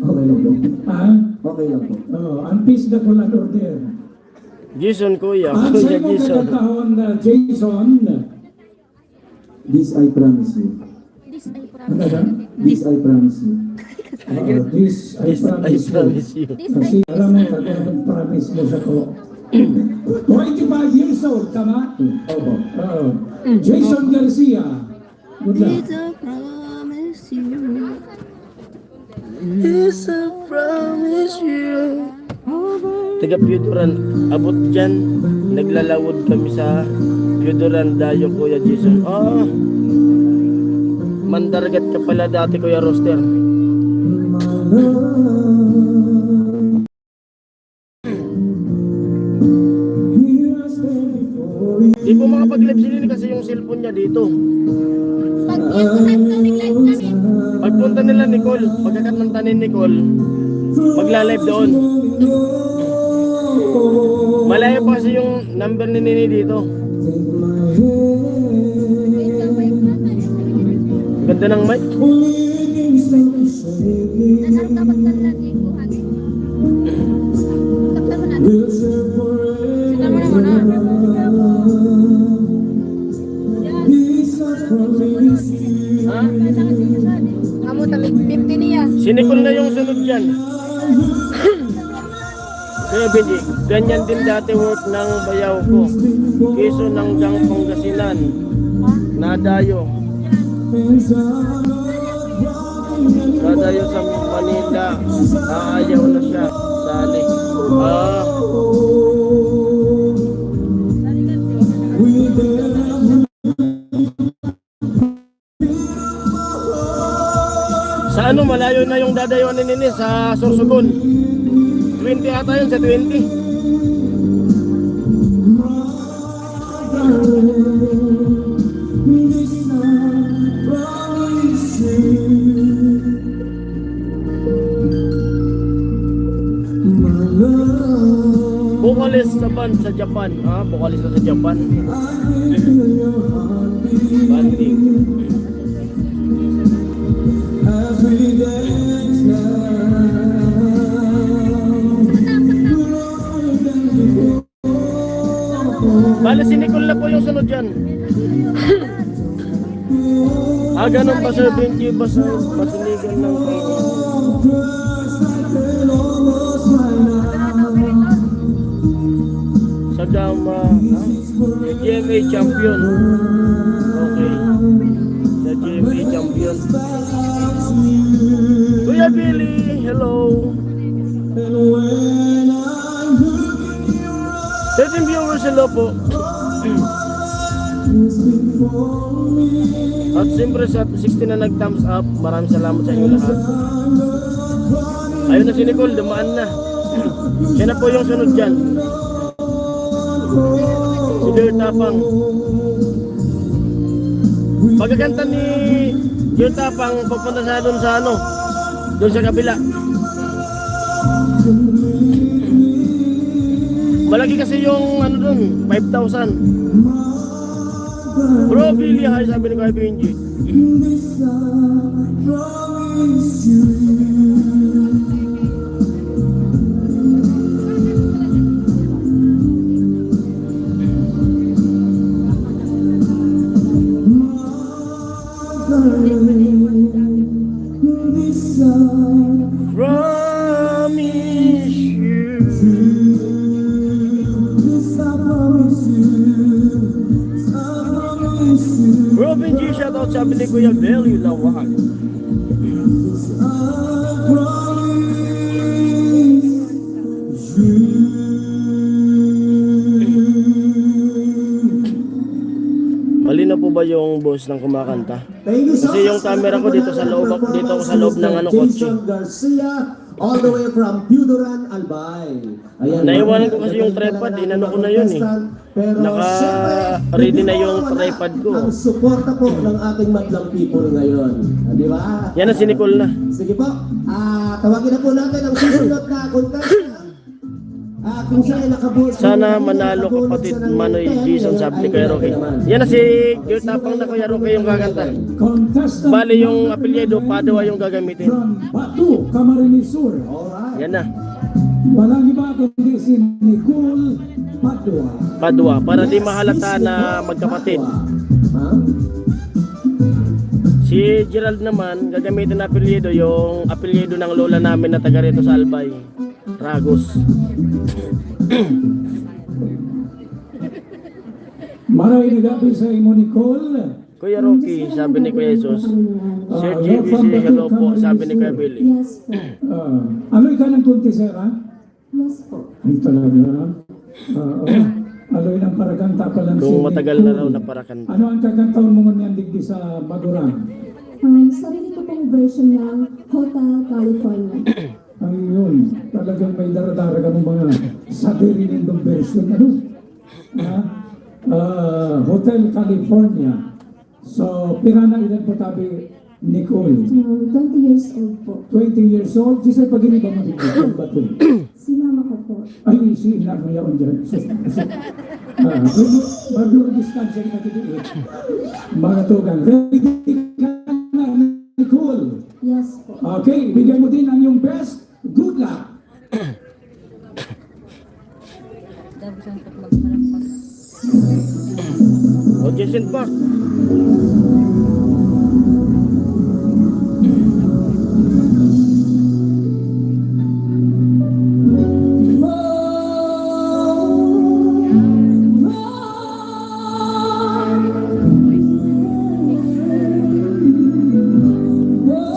Okay lang po. Okay lang po. Ang peace na kulang order. Jason kuya. Ang Kuya sa'yo mo Jason. pagkatahon na Jason. This I promise you. Ano yan? This I promise you. This I Yes, I promise you. promise you. Kasi alam mo, nag-promise mo sa ko. 25 years old, tama? Opo. Jason Garcia. Good luck. It's a promise you. It's a promise you. Taga Piuduran, abot dyan. Naglalawod kami sa Piuduran Dayo, Kuya Jason. Oh, Mandargat ka pala dati, Kuya Roster. Di po makapag-live si Lily kasi yung cellphone niya dito. Pagpunta nila Nicole, pagkakat ng tanin Nicole, magla-live doon. Malayo pa kasi yung number ni Nini dito. Ganda ng mic. Amo tamig 50 niya. Sinikol na yung sunod dyan. Kaya Benji, ganyan din dati work ng bayaw ko. Quezon hanggang Pangasinan. Nadayo. Nadayo sa Manila. Aayaw na siya. Sali. Sa ano, malayo na yung dadayuan ni Nini sa Sorsogon. 20 ata yun, sa 20. Vocalist sa band sa Japan. Vocalist sa Japan. Banding. Bale, si Nicole na po yung sunod dyan. Ganun ba Sir Benji? Basiligan ng sa Gama. Sa GMA champion. Okay. Sa GMA champion. Kuya Billy, hello. 13 viewers, hello po. At siyempre sa 16 na nag-thumbs up, maraming salamat sa inyo lahat. Ayun na si Nicole, dumaan na. Siya na po yung sunod dyan. Si Dirt Tapang. Pagkakanta ni Dirt Tapang, pupunta sa doon sa ano, doon sa kabila. Malaki kasi yung ano doon, 5,000. Bro, Billy, hay, sabi ni Kuya Benji. Promise you. Bro, Benji, shoutout sabi ni Kuya Belly Lawag. Malinaw po ba yung boss ng kumakanta? Thank you so Kasi yung much. camera ko dito sa loob, dito ako sa loob ng ano, kotse. Jason Garcia, all the way from Budoran, Albay. Ayan, Naiwanan ko kasi yung tripod, inano ko na yun eh. Pero Naka-ready na yung tripod ko. Ang suporta po ng ating madlang people ngayon. Di ba? Yan na si Nicole na. Sige po. Tawagin na po natin ang susunod na contestant. Kung siya ay nakabuo. Sana manalo kapatid Manoy Jason, sabi ni Kuya Roque. Yan na si Dirt Tapang na Kuya Roque yung kakanta. Contestant Bali yung apelyido, Padua yung gagamitin. from Batu, Camarines Sur. Alright. Yan na, Walang iba kundi si Nicole Padua. Padua. Para di mahalata na magkapatid. Si Gerald naman, gagamitin na apelyido yung apelyido ng lola namin na taga rito sa Albay. Ragos. Maray na gabi sa imo Nicole. Kuya Rocky, sabi ni Kuya Jesus. Sir GBC, hello po, sabi ni Kuya Billy. Yes po. Aloy ka ng kontisera? Yes po. Ay talaga. Aloy ng paraganta pa lang Kung matagal na raw na para kanta. Ano ang kakantaon mo ngan digdi sa Bagurang? Sarili ko pong version ng Hotel California. Ayun, talagang may daradara ka ng mga sadiri nindong version. Ano? Hotel California. So, pirana edad po tabi Nicole. 20 years old po. 20 years old. Gisay pag-iniba mo dito. Bato. Si Si mama ko po. Ay, sila mo yun dyan. Mag-distansya na dito. Mga tugang. Ready ka na, Nicole? Yes po. Okay, bigyan mo din ang iyong best. Good luck. Dabi siyang magmarapag. O, Jason Park.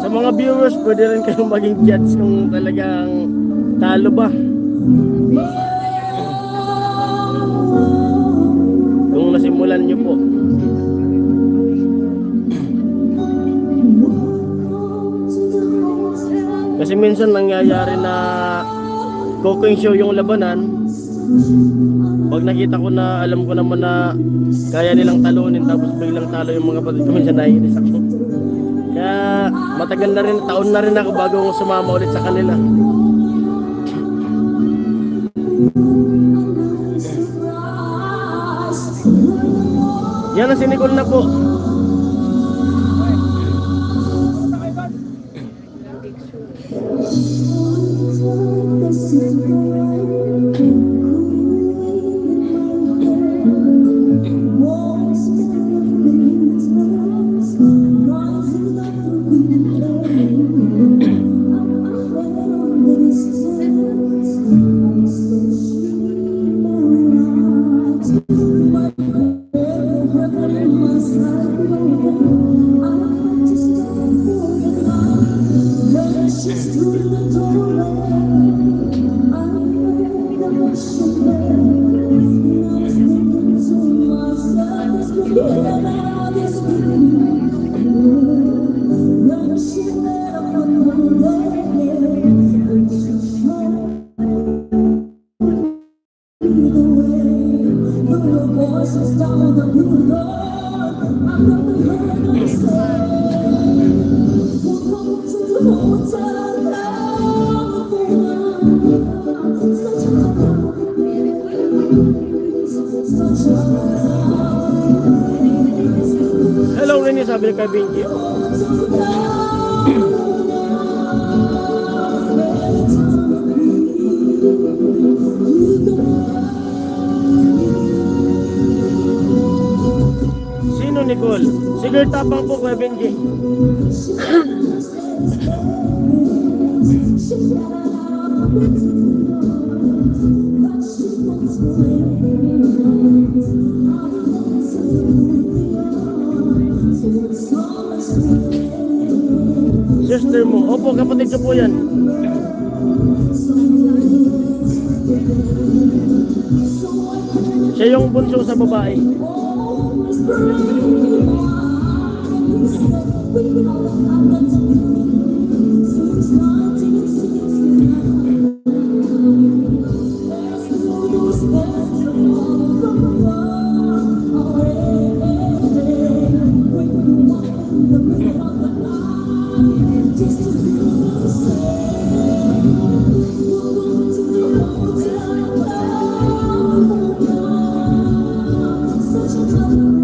Sa mga viewers, pwede rin kayong maging judge kung talagang talo ba. Kung nasimulan nyo po. Kasi minsan nangyayari na cooking show yung labanan. Pag nakita ko na, alam ko naman na kaya nilang talunin, tapos biglang talo yung mga kapatid ko, minsan naiinis ako. Kaya matagal na rin, taon na rin ako bago ako sumama ulit sa kanila. Yan ang si Nicole na po. Hello Rene, sabi ni kay Benji. Sino Nicole? Sige, tapang po kay Benji. Sister mo. Opo, kapatid ko po yan. Siya yung bunso sa babae.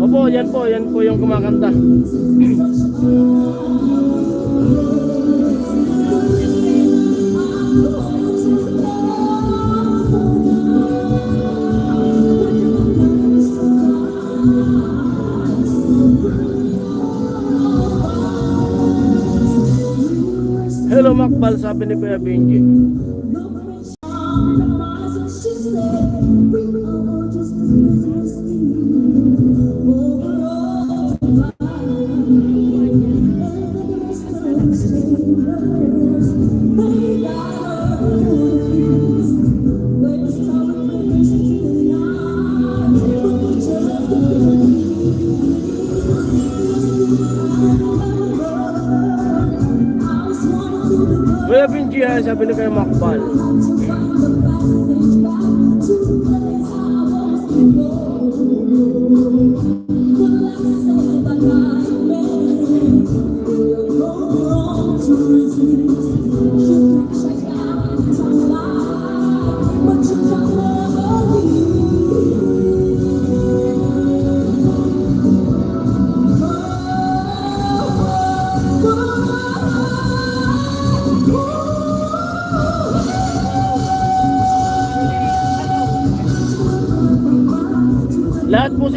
Opo, yan po yung kumakanta. Hello Makbal, sabi ni Kuya Benji. Kuya Benji, sabi ni Kuya Makbal.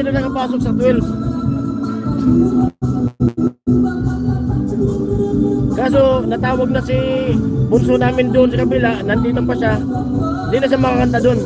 sila nakapasok sa 12. Kaso natawag na si bunso namin doon sa kabila, nandito pa siya. Hindi na siya makakanta doon.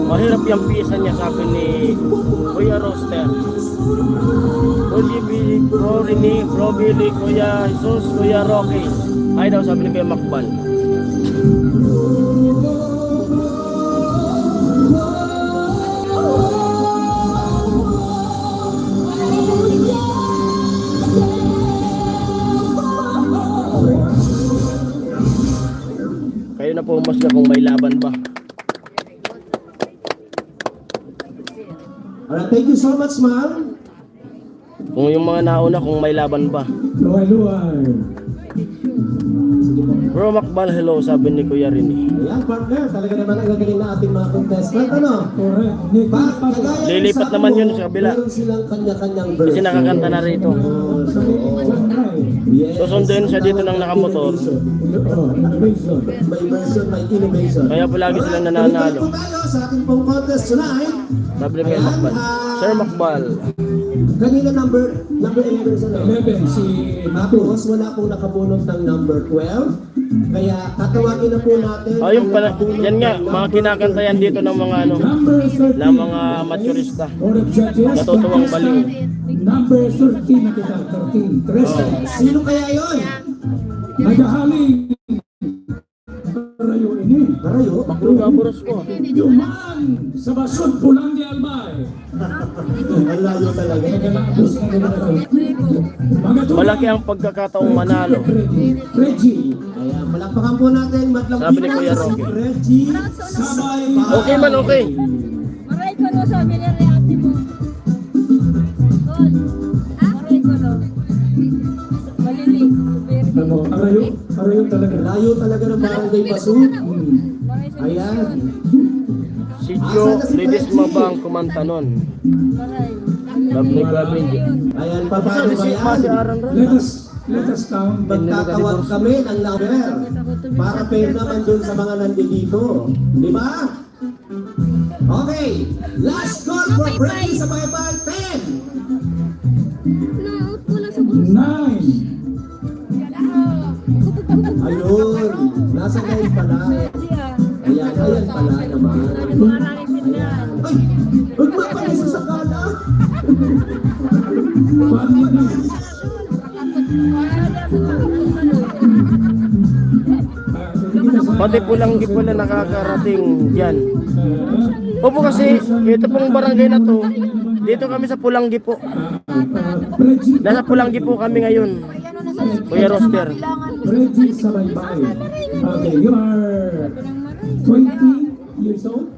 Mahirap yung piyesa niya, sabi ni Kuya Roster. Bro Rini, Bro Billy, Kuya Jesus, Kuya Rocky. Ay daw, sabi ni Kuya Makban. Kayo na po mas na kung may laban ba. Alright, thank you so much, ma'am. Kung yung mga nauna kung may laban ba. Luway-luway. Bro Makban, hello, sabi ni Kuya Rini. Ayan, partner, talaga naman ang gagaling na ating mga contestant, ano? Correct. Kagaya Lilipat ng naman sabi yun mo, sa kabila. Meron silang kanya-kanyang Kasi version. nakakanta na rito. Yes. Susunduin siya dito ng nakamotor. Innovation. May version, may innovation. Kaya palagi silang Alright, nananalo. tuloy po tayo sa ating pong contest tonight. Sabi ni Kuya Makban. Sir Makbal, Kanina number 11 sa 11 si Tapos wala pong nakabunot ng number 12. Kaya tatawagin na po natin. ayun ang pala, nakabunot yan nga, ng mga number kinakantayan dito ng mga ano, number 13. ng mga maturista. Board of Judges. Natutuwang baliw. Number 13 na kita. 13. 13. Sino kaya yun? Nagahaling. Parayo ini. Karayo? Baklo kaburos ko. Yuman sa Basod, Pulang di Albay. Ang layo talaga. Nagalabos na nila. Malaki ang pagkakataong manalo. Reggie. Ayan, palakpakan po natin. Madlang Sabi ni Kuya Rocky. Reggie. Sabay. Okay man, okay. Maray ko no sabi ni ate mo. Gol. Maray ko no. Malili. Super. Ano, arayo talaga. Layo talaga ng barangay Basud. Maray sa Ayan. Si Joe Ledesma ba ang kumanta nun? Maray. Sabi ni Kuya Benji. Ayan, paano Saan ba si Masi yan? Aran rin? Let us count. Magtatawag kami ng number para fair naman dun sa mga nandito. Di ba? Okay. Last call for Brady sa Baybay 10. 9. Ayun. Nasa 9 pala. Ayan pala naman. Ayan. Ay! Huwag mo pala sa sakala. Paano na? Pati pulang pala nakakarating dyan. Opo kasi, ito pong barangay na to, dito kami sa Pulanggi po. Reggie. Nasa Pulanggi po kami ngayon. Kuya Roster. Reggie Sabaybay. Okay, you are 20 years old?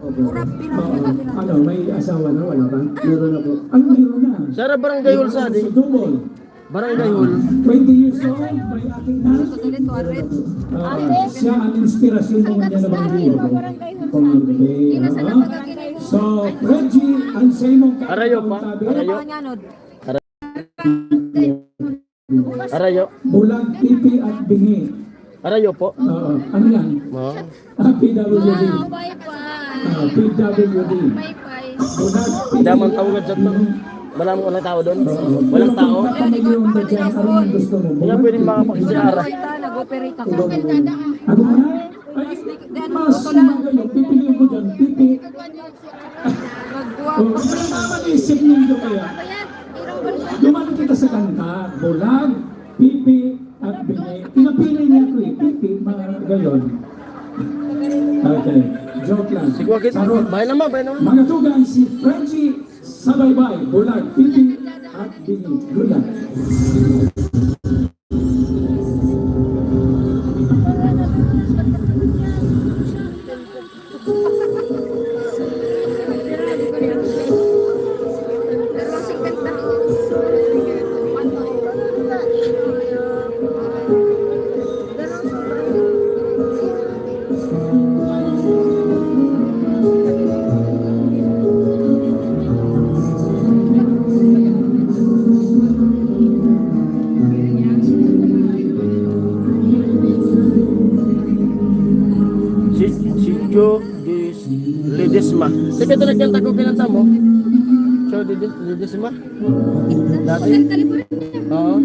Ano, may asawa na? Wala ka? Meron na po. Ano, meron na? Sara Barangay Hall sa So, double. Barangay Hall. 20 years old, may ating na. Siya ang inspirasyon mo niya na bang buhay. So, Reggie, ang sa imong Arayo pa? Arayo? Arayo? Bulag, pipi at bingi. Arayo po? Ano yan? Oh. PWD. PWD. Bulag, pipi Daman tawagad sa to. walang tao doon? Walang tao? Kapag-iunta dyan, ano ang gusto mo? Kaya pwede makapag-siara. Nag-operate ako. Ako na? Ay, mas magaling. Pipiliin ko dyan. Pipi. Magbuwag. Oh, ano naman isip ninyo kaya? Dumami kita sa kanta, bulag, pipi, at bingi. Pinapili niya ko eh, pipi, mga gayon. Okay, joke lang. Sige, wakit. Sarot. Bahay naman. Mga tugang si Frenchie sa baybay, bulag, pipi, at bingi. Good luck. Si Joe Ledesma. Sige, ito nagkanta ko kinanta mo. Joe Ledesma? Dati? Oo.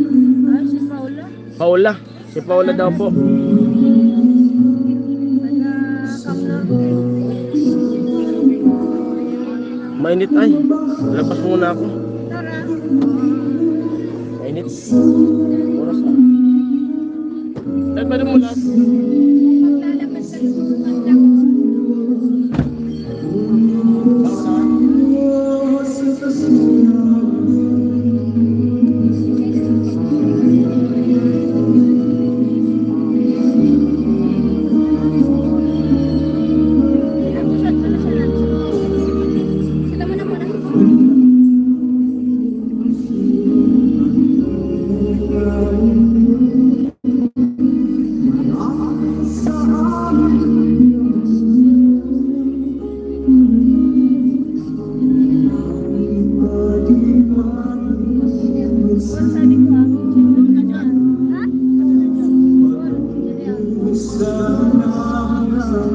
Ah, si Paula. Paula. Si Paula daw po. Mainit ay. Labas muna ako. Mainit. Oras ah. Ay, pwede mo lahat.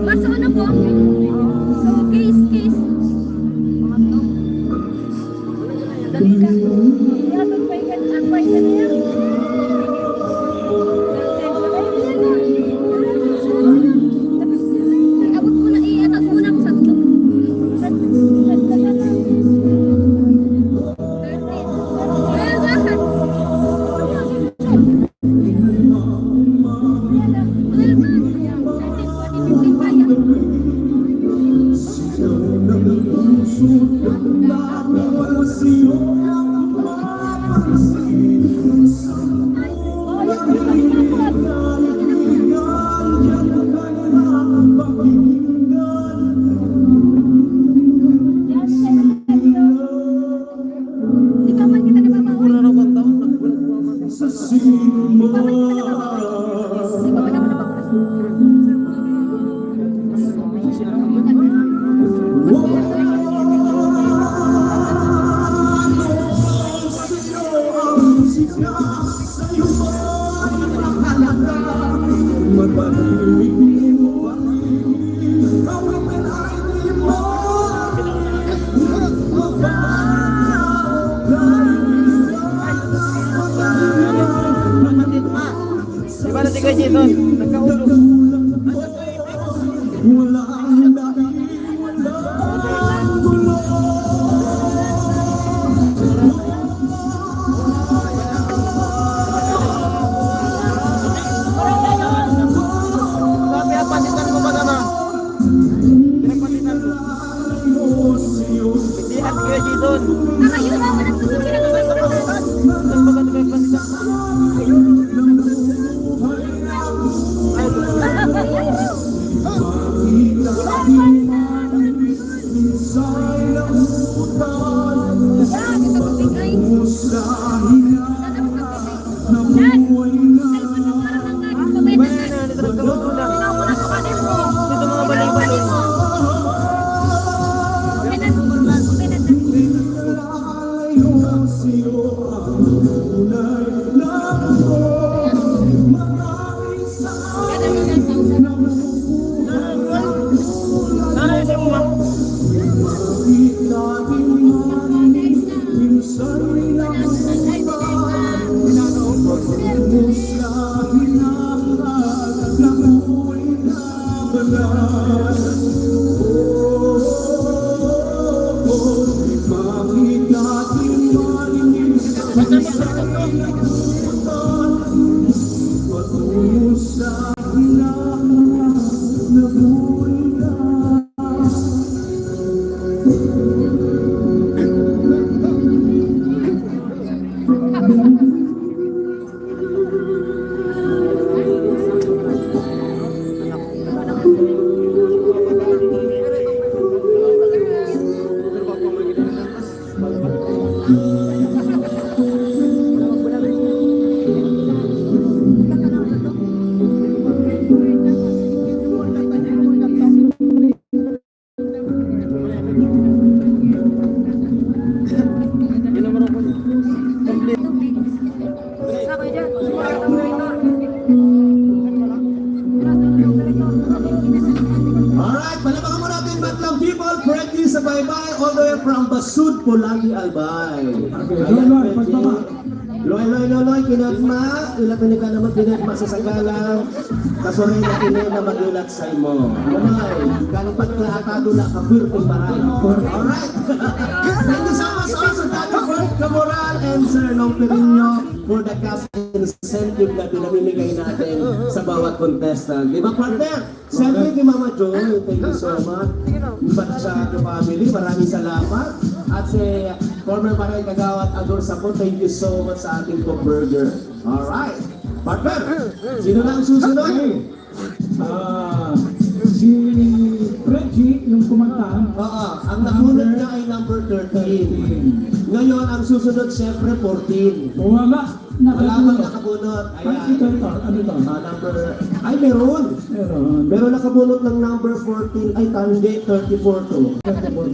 Basta ano po? So, case. Dali ka. Yatod pa ikan. Ang pa ikan niya. Abot mo na. Iatod mo na ako sa ito. Sa sana. Ikaw man kita nababawal. Diba na si Kuya Jason? Nagkaulog. Pinapatitan mo ba naman? Pinapatitan mo. Hindi na si Kuya Jason. Ayun na, walang gusto pinagawa. Saan ba ka pinapatitan? Sana Alright, palakpakan mo natin Batlang people, Freddy sa Baybay, all the way from Basud, Pulangi, Albay. Loy, pagbaba. Loy, kinatma, ilatin ka naman kinatma sa sagalang, kasuray na kinay na magulat sa imo. Loy, kalipat ka atado na kapirting bahay. Alright, thank you so much also Dr. Fred Camoral and Sir Long Perino for the cash incentive na pinamimigay natin sa bawat contestant. Di ba partner? Siyempre kay Mama Joy, thank you so much. Ibat sa family, maraming salamat. At si former Barangay Kagawad Ador Sapo, thank you so much sa ating burger. Alright. Partner, sino na ang susunod? Si Reggie, yung kumanta, Oo, ang nakunod niya ay number 13. Ngayon, ang susunod siyempre 14. wala Wala bang nakabunot. nakabunot? Ay, Ayan. ito, ano to? Number, ay meron. Meron. Pero nakabunot ng number 14, ay hindi, 34 to.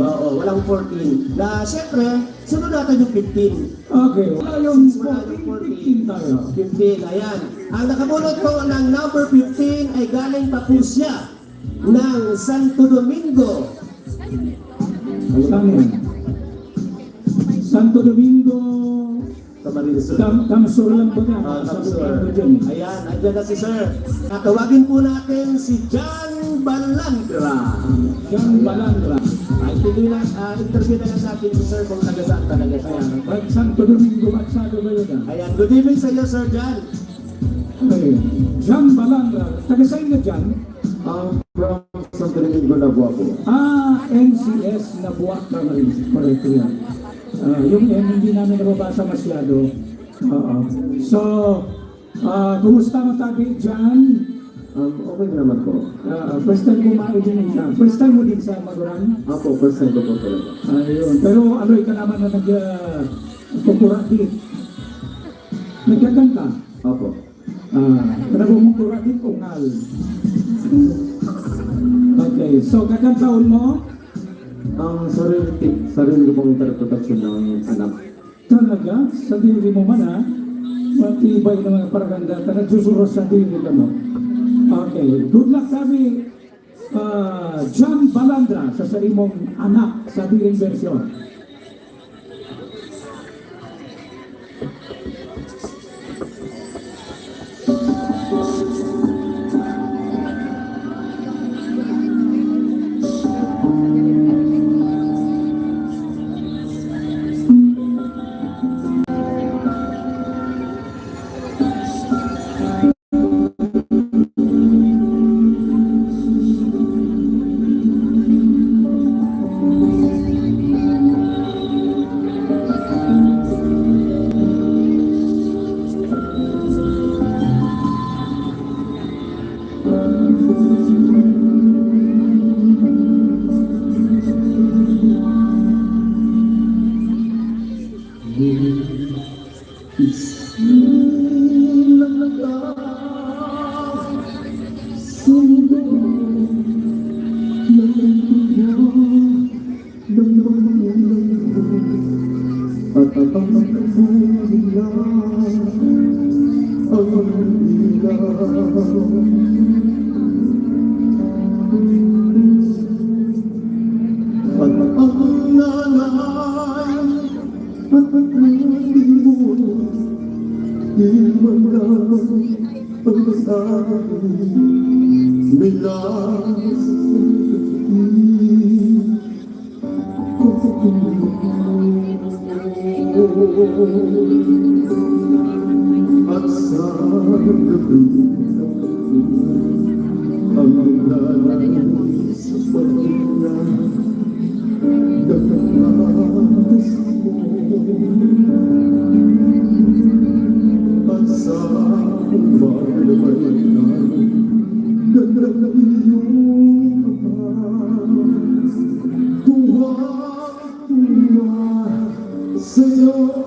Oo, walang 14. Na siyempre, sunod natin yung 15. Okay, wala yung 14, 15 tayo. 15, ayan. Ang nakabunot po ng number 15 ay galing pa po siya ng Santo Domingo. Saan yan? Santo Domingo, Camarines Sur. Kamsur lang ba yan? Kamsur. Ayan, andyan na si Sir. Tawagin po natin si John Balandra. John Balandra. Ay, tuloy na, interview na lang natin si Sir kung taga saan talaga siya. Right, Santo Domingo, Magsado ba yun? Ayan, good evening sa iyo, Sir John. Okay. John Balandra. Taga saan ka dyan? From Santo Domingo na po. NCS na buwak ka rin. Correct yan. Yung N hindi namin nababasa masyado. So, kumusta mo tabi dyan? Okay naman po. First time kumain din ka. First time mo din sa Maguran? Ako, first time ko po talaga. Ayun. Pero aloy ka naman na nag-kukurati. Nagkakanta? Ako. Pero kumukurati ungal. Okay. So, kakantaon mo? Ang sarili ko pong interpretasyon ng anak. Talaga? Sa dili mo man ha? Matibay ng mga paraganda. Nagsusuros sa dili ka mo. Okay. Good luck kami. John Balandra sa sarili mong anak sa diling version. Pag ang nanay at At sa gabi ang naglalay sa pagkina nagkakatas mo at sa marlamay na naglalay tuwa-tuwa sa'yo.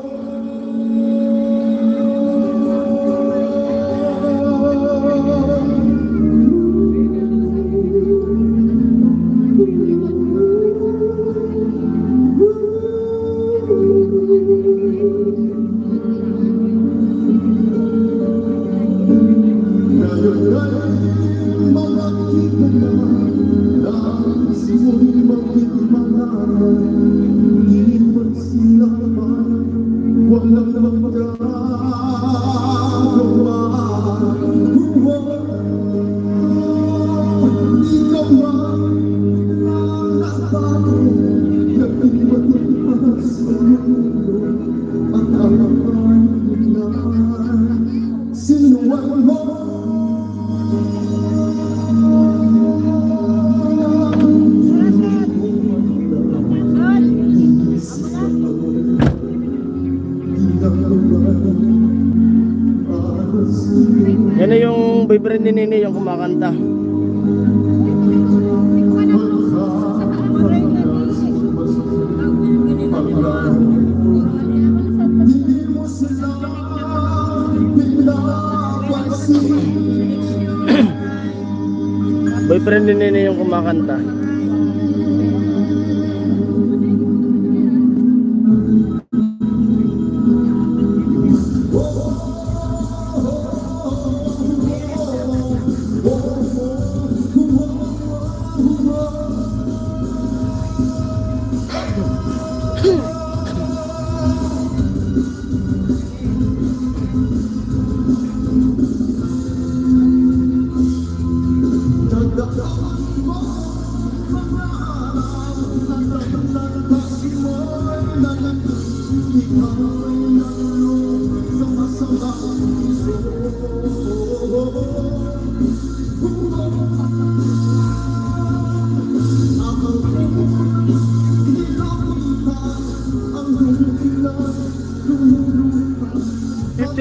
Sinuwan mo Yan na yung boyfriend ni Nini, yung kumakanta. Boyfriend ni Nini yung kumakanta.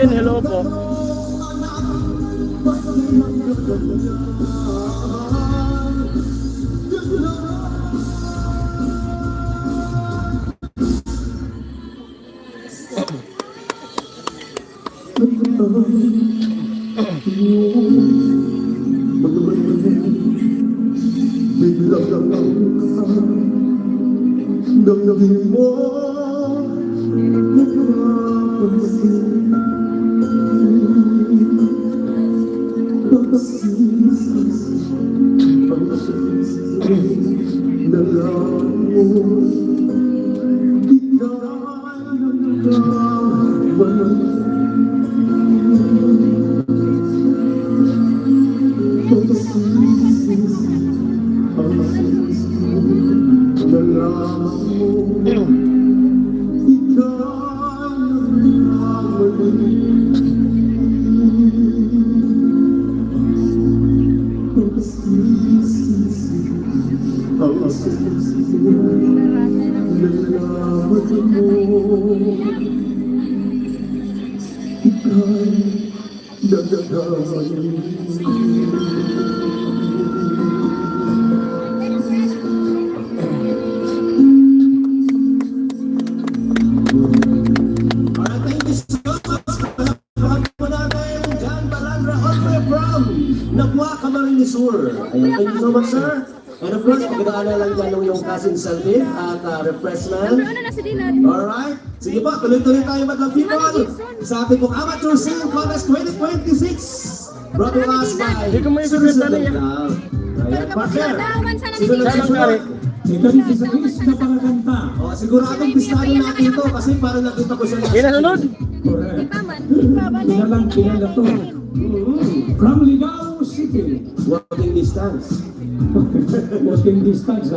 Hello po. Thank you so much, sir. And of course, pagdaan na lang dyan yung cousin Selvin at refreshment. Alright. Sige po, tuloy-tuloy tayo madlang people. Sa ating pong Amateur Singing Contest 2026. Brought to us by Susan Lagdal. Ayan, partner. Sino nagsusunod? Ito rin sa is na pangaganta. Siguradong pistado natin ito kasi para nakita ko siya. Sino sunod? Correct. Kinalang to. From Ligao City. Walking distance. Walking distance,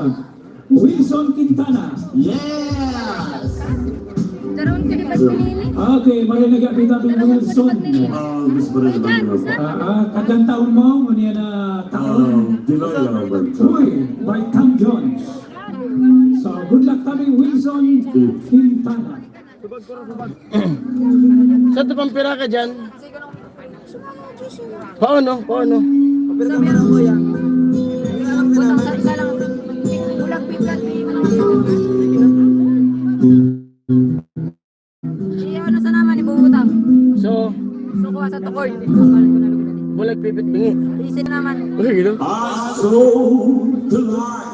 Wilson Quintana. Yes! Daroon ka di ba pinili? Okay, marinig kita ng Wilson. Gusto ko rin naman. Kadang taon mo, muna na taon. July lang ba? Uy, by Cam Jones. So, good luck kami, Wilson Quintana. Sa ito pang pira ka dyan? Paano? Paano? Butang sa isa lang. Ulang piplat. Siya ano sa naman ibubutang. So, So kuha sa tukod. Pagkalit ko na lugar natin. bulag pipit bingi. Isin naman. Uy, gino? I saw the light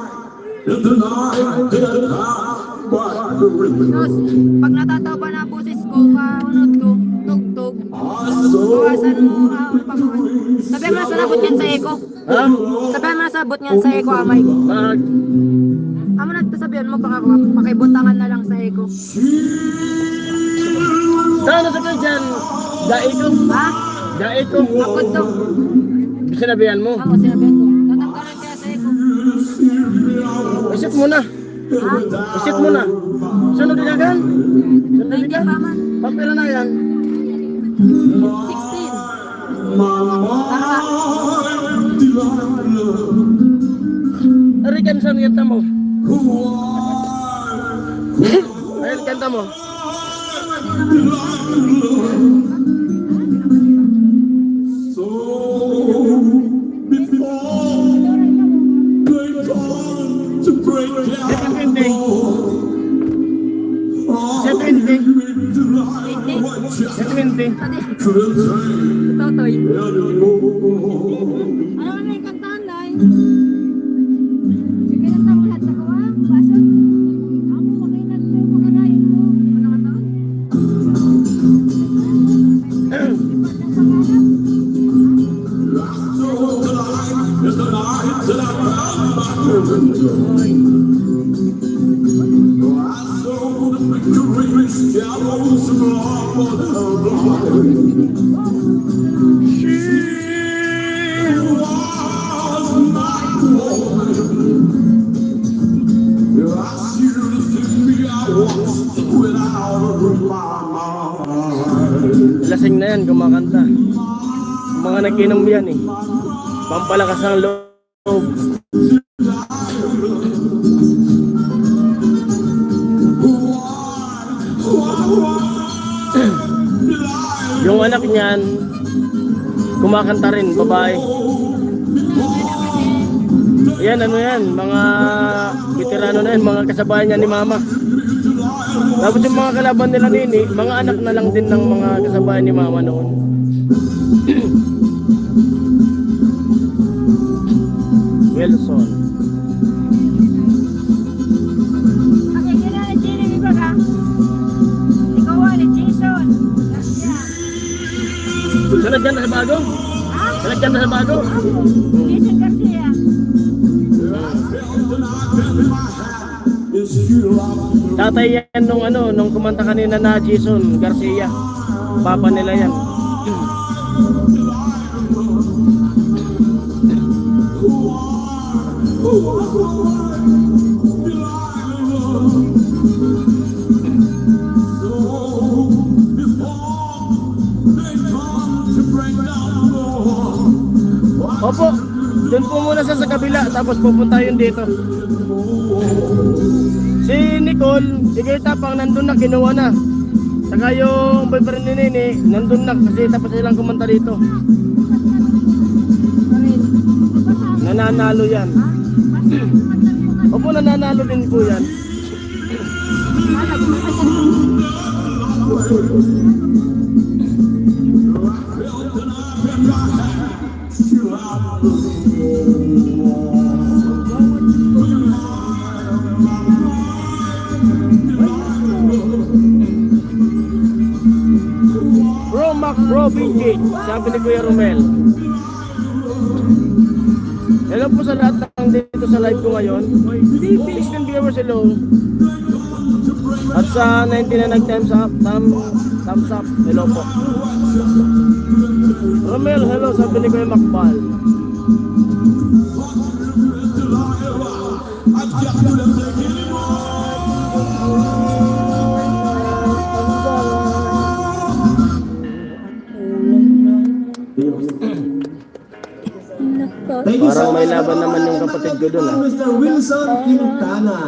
in the night that I by the river. Tapos, pag natataw pa na pusis ko, kaunod ko, tugtog. I saw Bawasan mo, pagbawasan. Sabi mo na sabot niyan sa eko. Ha? Sabi mo na sabot niyan sa eko, amay. Pag, Amo na sabihan mo, baka pakibutangan na lang sa eko. saan na sa kayo dyan? Dai ko. Ha? Dai ko. Akot to. Sinabihan mo. Amo, sinabihan ko. Tatanggalan kaya sa eko. Isip mo na. Ha? Isip mo na. Sunod din agad. Sunod din Hindi agad. pa man. Pampira na yan. 16. Tara. Arikan saan kanta mo? Ayun kanta mo. so before they come to break down the wall. Sa 20. What Sa 20. could say Totoy. anymore? Ano man may kantaan, Day? Sige lang tamo lahat sa kawa. Baso. Amo, makinag mo yung mga lain mo. Ano ka taon? It's the night that I found my purpose. I saw the victory shallows from She was my woman. I used me I was without my mind. Lasing na yan, kumakanta. Mga nag-inom yan eh. Pampalakas ng loob. Yung anak niyan, kumakanta rin, babae. Yan, ano yan, mga veterano na yan, mga kasabayan niya ni mama. Tapos yung mga kalaban nila nini, mga anak na lang din ng mga kasabayan ni mama noon. Wilson. Okay, kaya na Jenny, di ba ka? Ikaw ni Jason. Sunod ka na sa bago? Sunod ka na sa bago? Jason Garcia. Tatay yan nung ano, nung kumanta kanina na Jason Garcia. Papa nila yan. Opo, doon po muna sa kabila, tapos pupunta yun dito. Si Nicole, si Tapang nandun na, kinuha na. Saka yung boyfriend ni Nini, nandun na kasi tapos silang kumanta dito. Nananalo yan. Opo, nananalo din po yan. Bro Mac Bro Vintage, sabi ni Kuya Romel. Hello po sa lahat ng dito sa live ko ngayon. 16 viewers, hello. At sa 19 na nag-thumbs up, thumbs up, hello po. Romel, hello, sabi ni Kuya Makbal. Thank you Parang so may much. laban naman yung kapatid ko dun, ah. Mr. Wilson Quintana.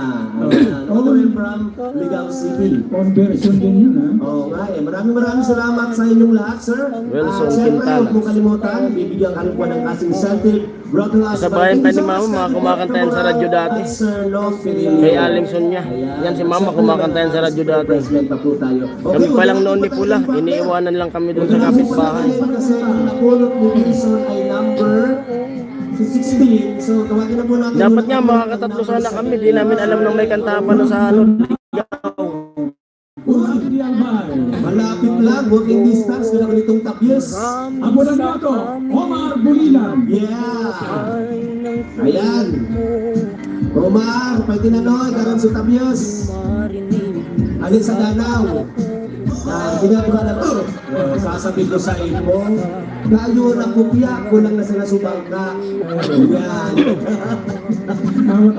All the way from Ligaw City. Conversion din yun, ha? Oo nga eh. Maraming salamat sa inyong lahat, sir. Wilson Siyempre, Quintana. huwag mong kalimutan, bibigyan ka rin po ng kasing incentive. Brought to us Sa by bayan pa ni Vincent Mama, mga kumakanta yan sa radyo dati. at Sir Los Pinilio. Kay Aling Sonia. Yan si Mama, kumakanta yan sa radyo dati. President pa po tayo. Kami pa lang noon ni Pula, iniiwanan lang kami doon sa kapitbahay. Kasi ang napulot ni Wilson ay number 16. So, tawagin na po natin. Dapat nga makakatatlo sana kami, di namin alam na may kantahan pa sa ano. Hindi ang bahay. Malapit lang, walking distance, kaya ganitong tabyos. Ako na dato, Omar Bulilan. Yeah! Ayan. Omar, pwede na noy, karon sa tabyos. Alin sa Danau. Ginagawa na ko. Sasabihin ko sa inyo, kayo na kupya, kulang na sila subangka. Ayan. Ano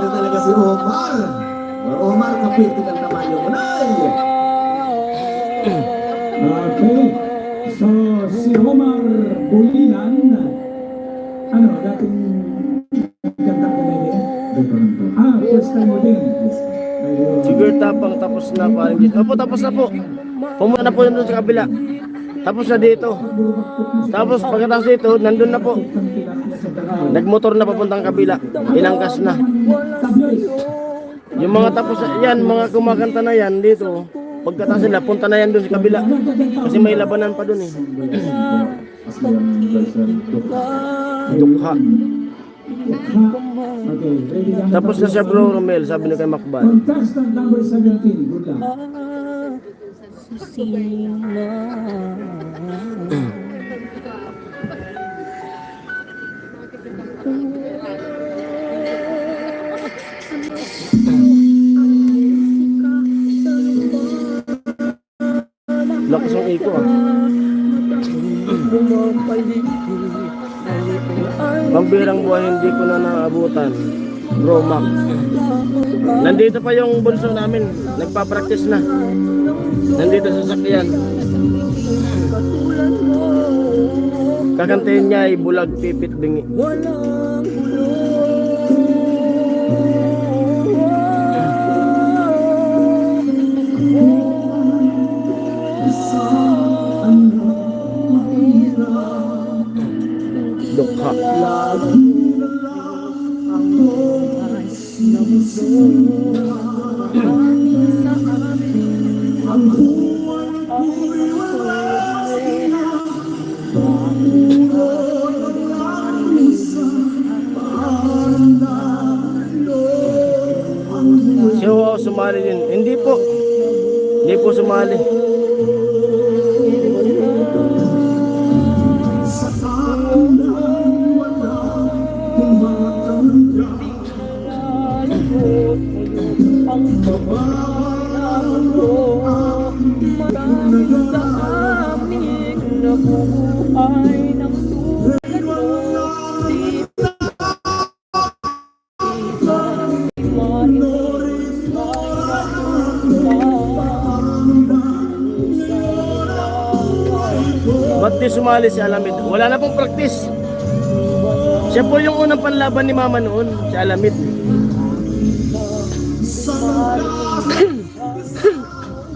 talaga si Omar? Omar, kapit ka naman yung unay. Okay. So, si Omar Bulilan, ano, dating kantang ka na din? First time mo din. Ayun. Siguro tapang tapos na parang dito. Opo, tapos na po. Pumunta na po doon sa kabila. Tapos na dito. Tapos pagkatapos dito, nandun na po. Nagmotor na papuntang kabila. Inangkas na. Yung mga tapos, yan, mga kumakanta na yan dito. Pagkatapos nila, punta na yan doon sa kabila. Kasi may labanan pa doon eh. Dukha. Okay, ready lang. Tapos na siya bro Romel, sabi ni kay Makbal. Contestant number 17, good luck. Lakas ng iko ah. Pambirang buhay hindi ko na naabutan. Bro Mac. Nandito pa yung bunso namin. Nagpa-practice na. Nandito sa sakyan. Kakantayin niya ay bulag pipit bingi. Dukha. Siya wow, sumali din. Hindi po. Hindi po sumali. Ba't di sumali si Alamid? Wala na pong practice. Siya po yung unang panlaban ni Mama noon, si Alamid.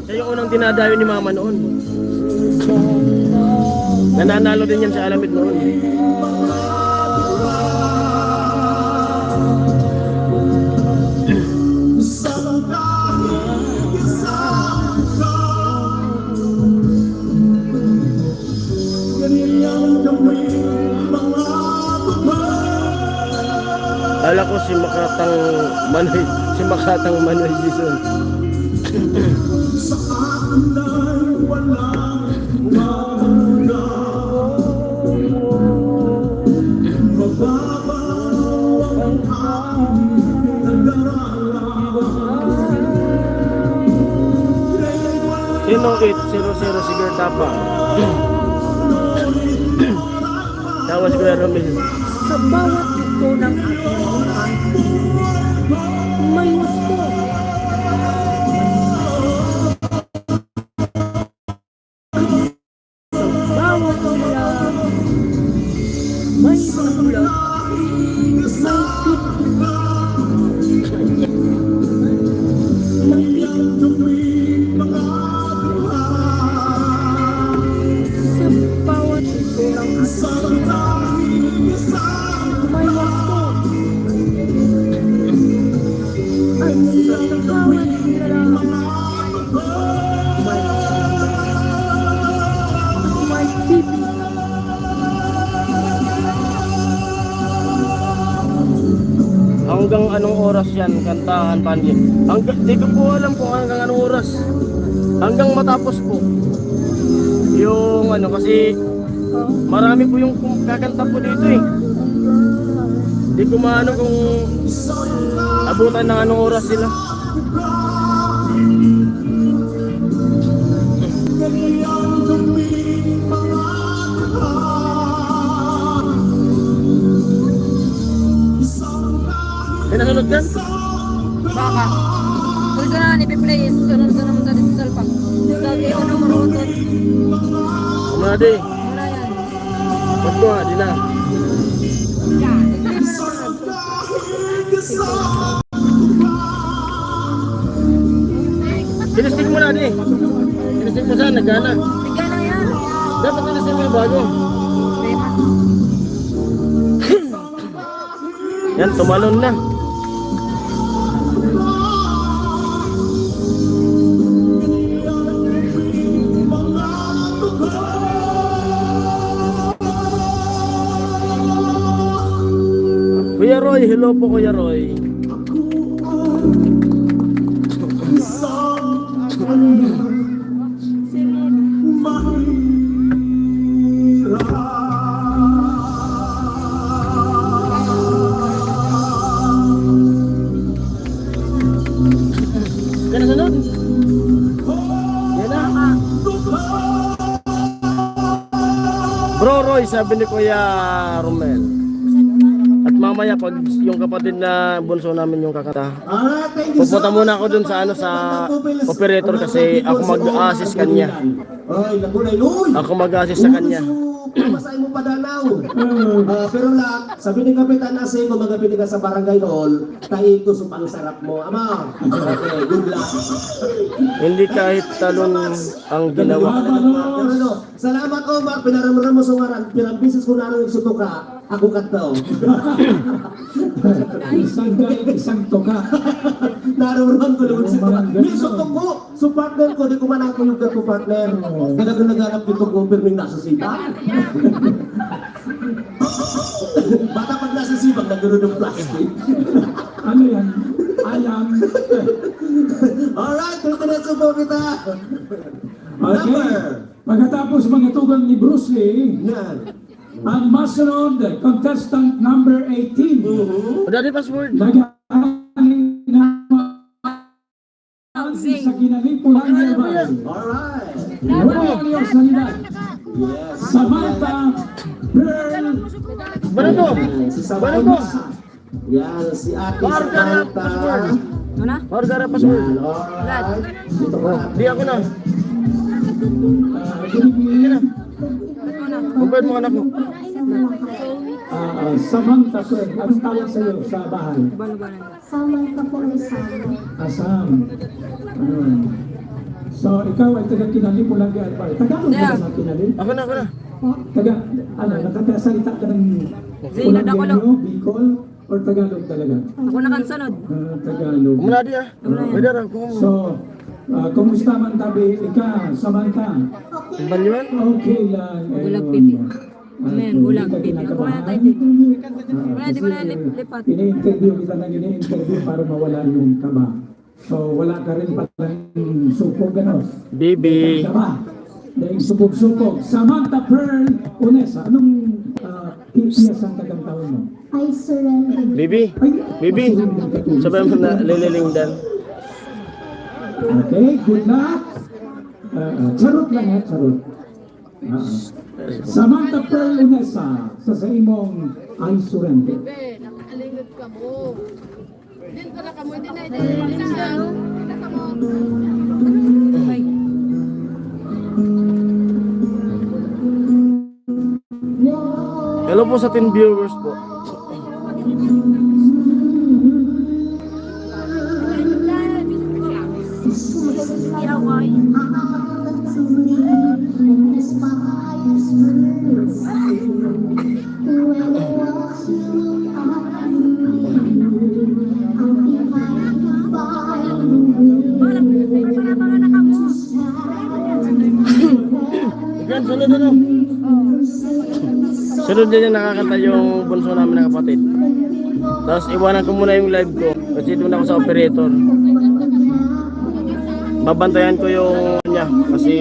Siya yung unang dinadayo ni Mama noon. Nananalo din yan si Alamid noon. Kala ko si Makatang Manoy Jason. Tino 800 Sigurd Tapa. Tawa si Kuya Romel. Sa bawat ito ng ating buhay, may gusto. Sa bawat ulan, may sulat, may sa bawat ito ng ating may gusto. At sa bawat ulan, may may pipi. Hanggang anong oras yan, kantahan, Panji? Di ko po alam kung hanggang anong oras. Hanggang matapos po. Yung ano, kasi marami po yung kakanta po dito eh. Di ko maano kung abutan ng anong oras sila. May nasunod ka? Baka. Kung saan na ipi-play is sunod sa naman sa salpak. Sabi ano marutot. Kumadi, Wala yan. ba't ko nga, di na. Tinistig mo na, di. Tinistig mo saan, nagana. Bigyan na yan. Dapat tinistig mo yung bago. Yan, tumalon na. Kuya Roy, hello po Kuya Roy. Kaya sunod? Yan na. Bro Roy, sabi ni Kuya Romel. At mamaya pag yung kapatid na bunso namin yung kakanta, Alright, thank you so pupunta much. muna ako dun sa ano sa operator kasi ako mag-assist kanya. Ay, nakulay. Uy! Ako mag-assist sa kanya. Masay mo padanaw. Pero lang, sabi ni Kapitan Asay, kung magapili ka sa barangay hall, kaito sa pangsarap mo. Ama, okay, good luck. Hindi kahit talon ang ginawa. Salamat Omar, pinaramram mo sa ngaran, pinambisis ko na rin sutuka, ako kataw. Isang guy, isang toka. Naramram ko naman si Tuka. May sutok ko, so partner ko, di ko man ako yung ko partner. Kaya naghanap dito ko, pero may nasa sibak. Bata pag nasa sibak, nagkaroon ng plastic. Ano yan? Alam. Alright, tuloy-tuloy po kita. Okay. Pagkatapos mga tugang ni Bruce Lee, Yan. ang masunod, contestant number 18. O daddy password. Nag-aaling sa kinalipunan niya ba? Alright. Wala niyong salita. Yes. Samantha Pearl Bano to? Si Bano to? Yan, si Ate Margarita Samantha. password. Ano na? Margarita password. Yan, alright. Dito ka. Di ako na. good evening. Kumpad mo anak mo. Samantha Pearl, anong tawag sa iyo sa bahay? Samantha po ni Sam. Asam. So, ikaw ay taga-Kinalipunan di Alpar. Tagalog ka Yeah. sa Kinali? Ako na, ako na. Nakatasalita ka ng Zinad ako lang. Pulangenyo, Bicol, or Tagalog talaga? Ako na kansunod. Tagalog. Kumunadi ah. Pwede rin. So, kumusta man tabi ika, Samantha? Balyuan? Okay lang. Bulag ayun. pipi. Ah, Amen, hindi bulag ka pipi. Ako kinakabahan? na tayo din. Ah, Di ba na kasi lipat? ini-interview kita ng ini-interview para mawala yung kaba. So, wala ka rin palang supog, gano'n. Bibi. Kaba. Dahil supog-supog. Samantha Pearl Unesa, anong PPS ang tagang taon mo? I surrender. Bibi. Ay, Bibi. masunod ka to. Sabay mo na lililingdan. Okay, good luck. Charot lang ha, charot. Samantha Pearl Unesa sa imong I surrender. Nakalingod ka mo. Din ka na ka mo. Din ka mo. Hello po sa 10 viewers po. Yan, sunod na. Sunod din yung nakakanta yung bunso namin na kapatid. Tapos iwanan ko muna yung live ko kasi doon ako sa operator. Babantayan ko yung niya kasi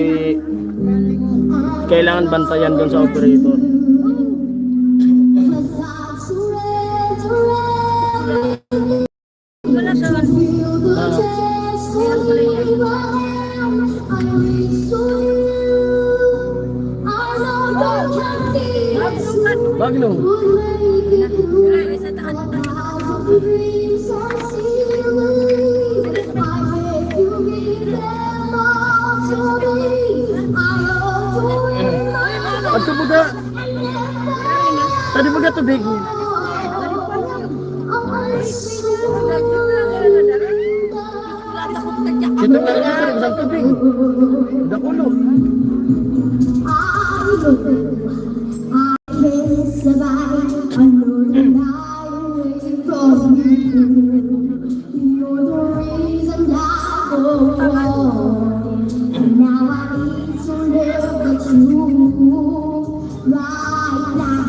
kailangan bantayan doon sa operator. Bagno. At baga, tadi baga tubig. Kita na rin sa tubig. Dakulo.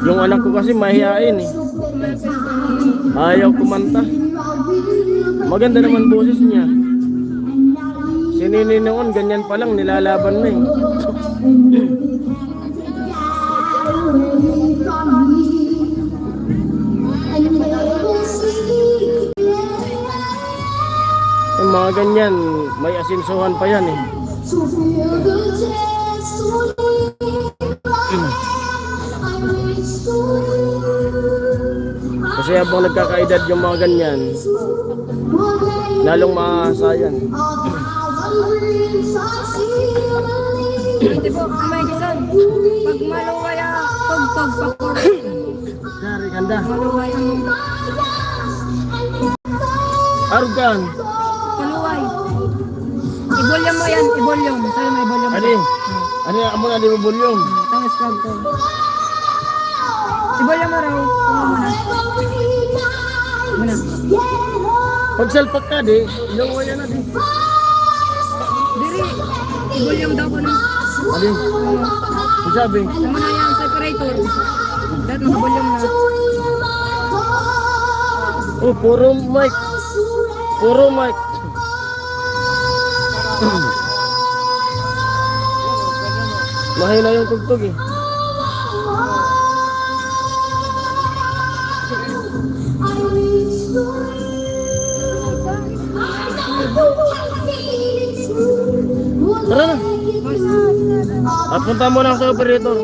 Yung anak ko kasi mahihain eh. Ayaw kumanta. Maganda naman boses niya. Si Nini noon, ganyan pa lang, nilalaban na eh. Yung mga ganyan, may asinsuhan pa yan eh. Kasi habang nagkakaedad yung mga ganyan, lalong maasayan. Di po, may gisan. Pag maluwaya, pag Dari ganda. maluwaya. Argan. Kaluway. Ibolyom mo yan, ibolyom. Sa'yo may ibolyom. Ano yung amo na di mo bulyong? Tapos wag ko. Ibolyom mo raw. Ano mo na? Muna. Pag salpak ka di, ilawayan na di. Diri, ibolyom daw ko na. Ano? Ang sabi? Ano na yan, separator. Dahil makabolyom na. Oh, puro mic. Puro mic. Mahina yung tugtog eh. Tara na. At punta mo lang sa operator.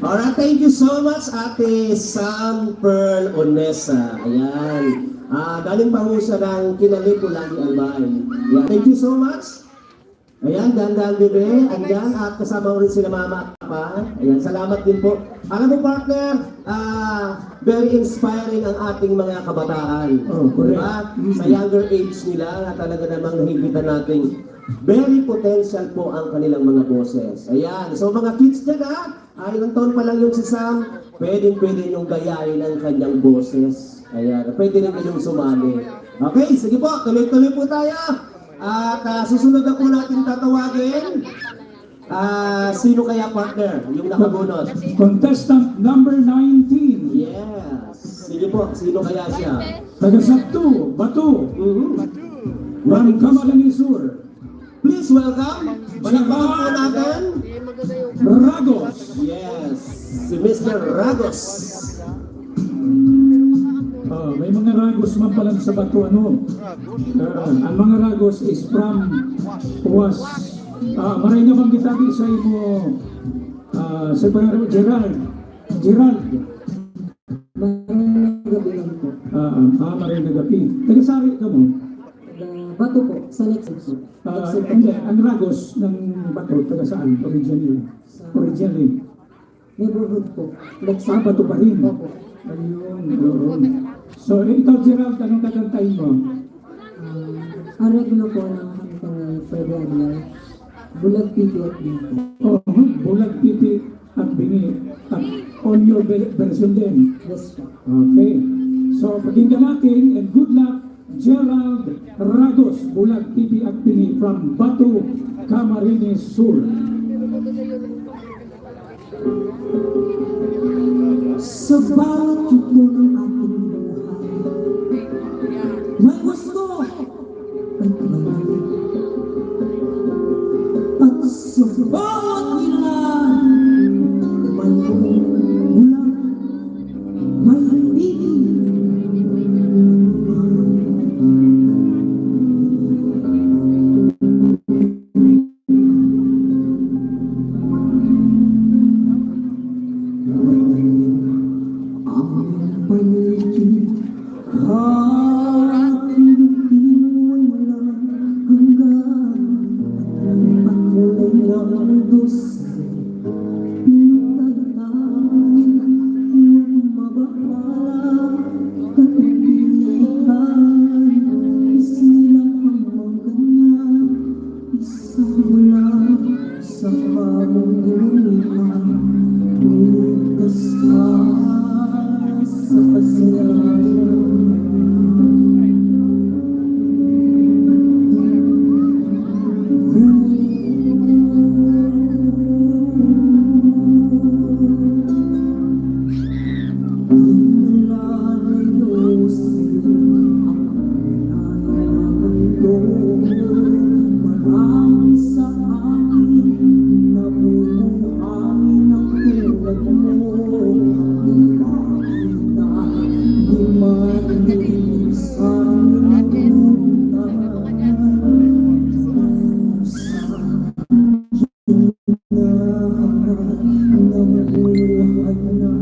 Alright, thank you so much, Ate Sam Pearl Unesa. Ayan. Galing pa mo siya ng Kinalip ko lagi albay. Yeah, thank you so much. Ayan, dahan-dahan bebe, andyan, at kasama ko rin sila mama at papa. Ayan, salamat din po. Alam mo partner, very inspiring ang ating mga kabataan. Oh, correct. Diba? Sa younger age nila, na talaga namang nahigitan natin, very potential po ang kanilang mga boses. Ayan, so mga kids dyan ilang taon pa lang yung si Sam, pwede yung gayahin ang kanyang boses. Ayan, pwede rin kayong sumali. Okay, sige po, tuloy-tuloy po tayo. At susunod na po natin tatawagin. Sino kaya partner? Yung nakabunot. Contestant number 19. Yes. Sige po, sino kaya siya? Taga-Sakto, Bato, from Camarines Sur. Please welcome. Palakpakan po natin. Ragos. Yes. Si Mr. Ragos. May mga Ragos man pala sa Bato, ano? Ang mga Ragos is from was maray na bang kita di sa imo sa pangalan Gerald. Maray na gabi. Taga-Sari ka mo? Bato po, sa next po. Hindi, ang Ragos ng Bato, taga saan? Originally. Neighborhood po. Bato pa rin. Opo. Ayun, oo. So, ikaw Gerald, anong kakantahin mo? Ang regular po ng kanta ni Freddy Aguilar, Bulag Pipi at Binti. Oh, Bulag Pipi at Bingi. At on your version din. Yes po. Okay. So, pakinggan natin and good luck, Gerald Ragos, Bulag Pipi at Bingi from Bato, Camarines Sur. Sa bawat yugto ng ating buhay, may gusto at marami. At sa bawat ilan, may umulan, may hibigin. Sa pamumulihan, umigas ka sa kasalanan. Nilalayo sa'yo ang nalaman ko. Marami sa akin nabubuhayin ang tulad mo. Di makita, di marinig sa minutan. Sa hinahanap ng buhay na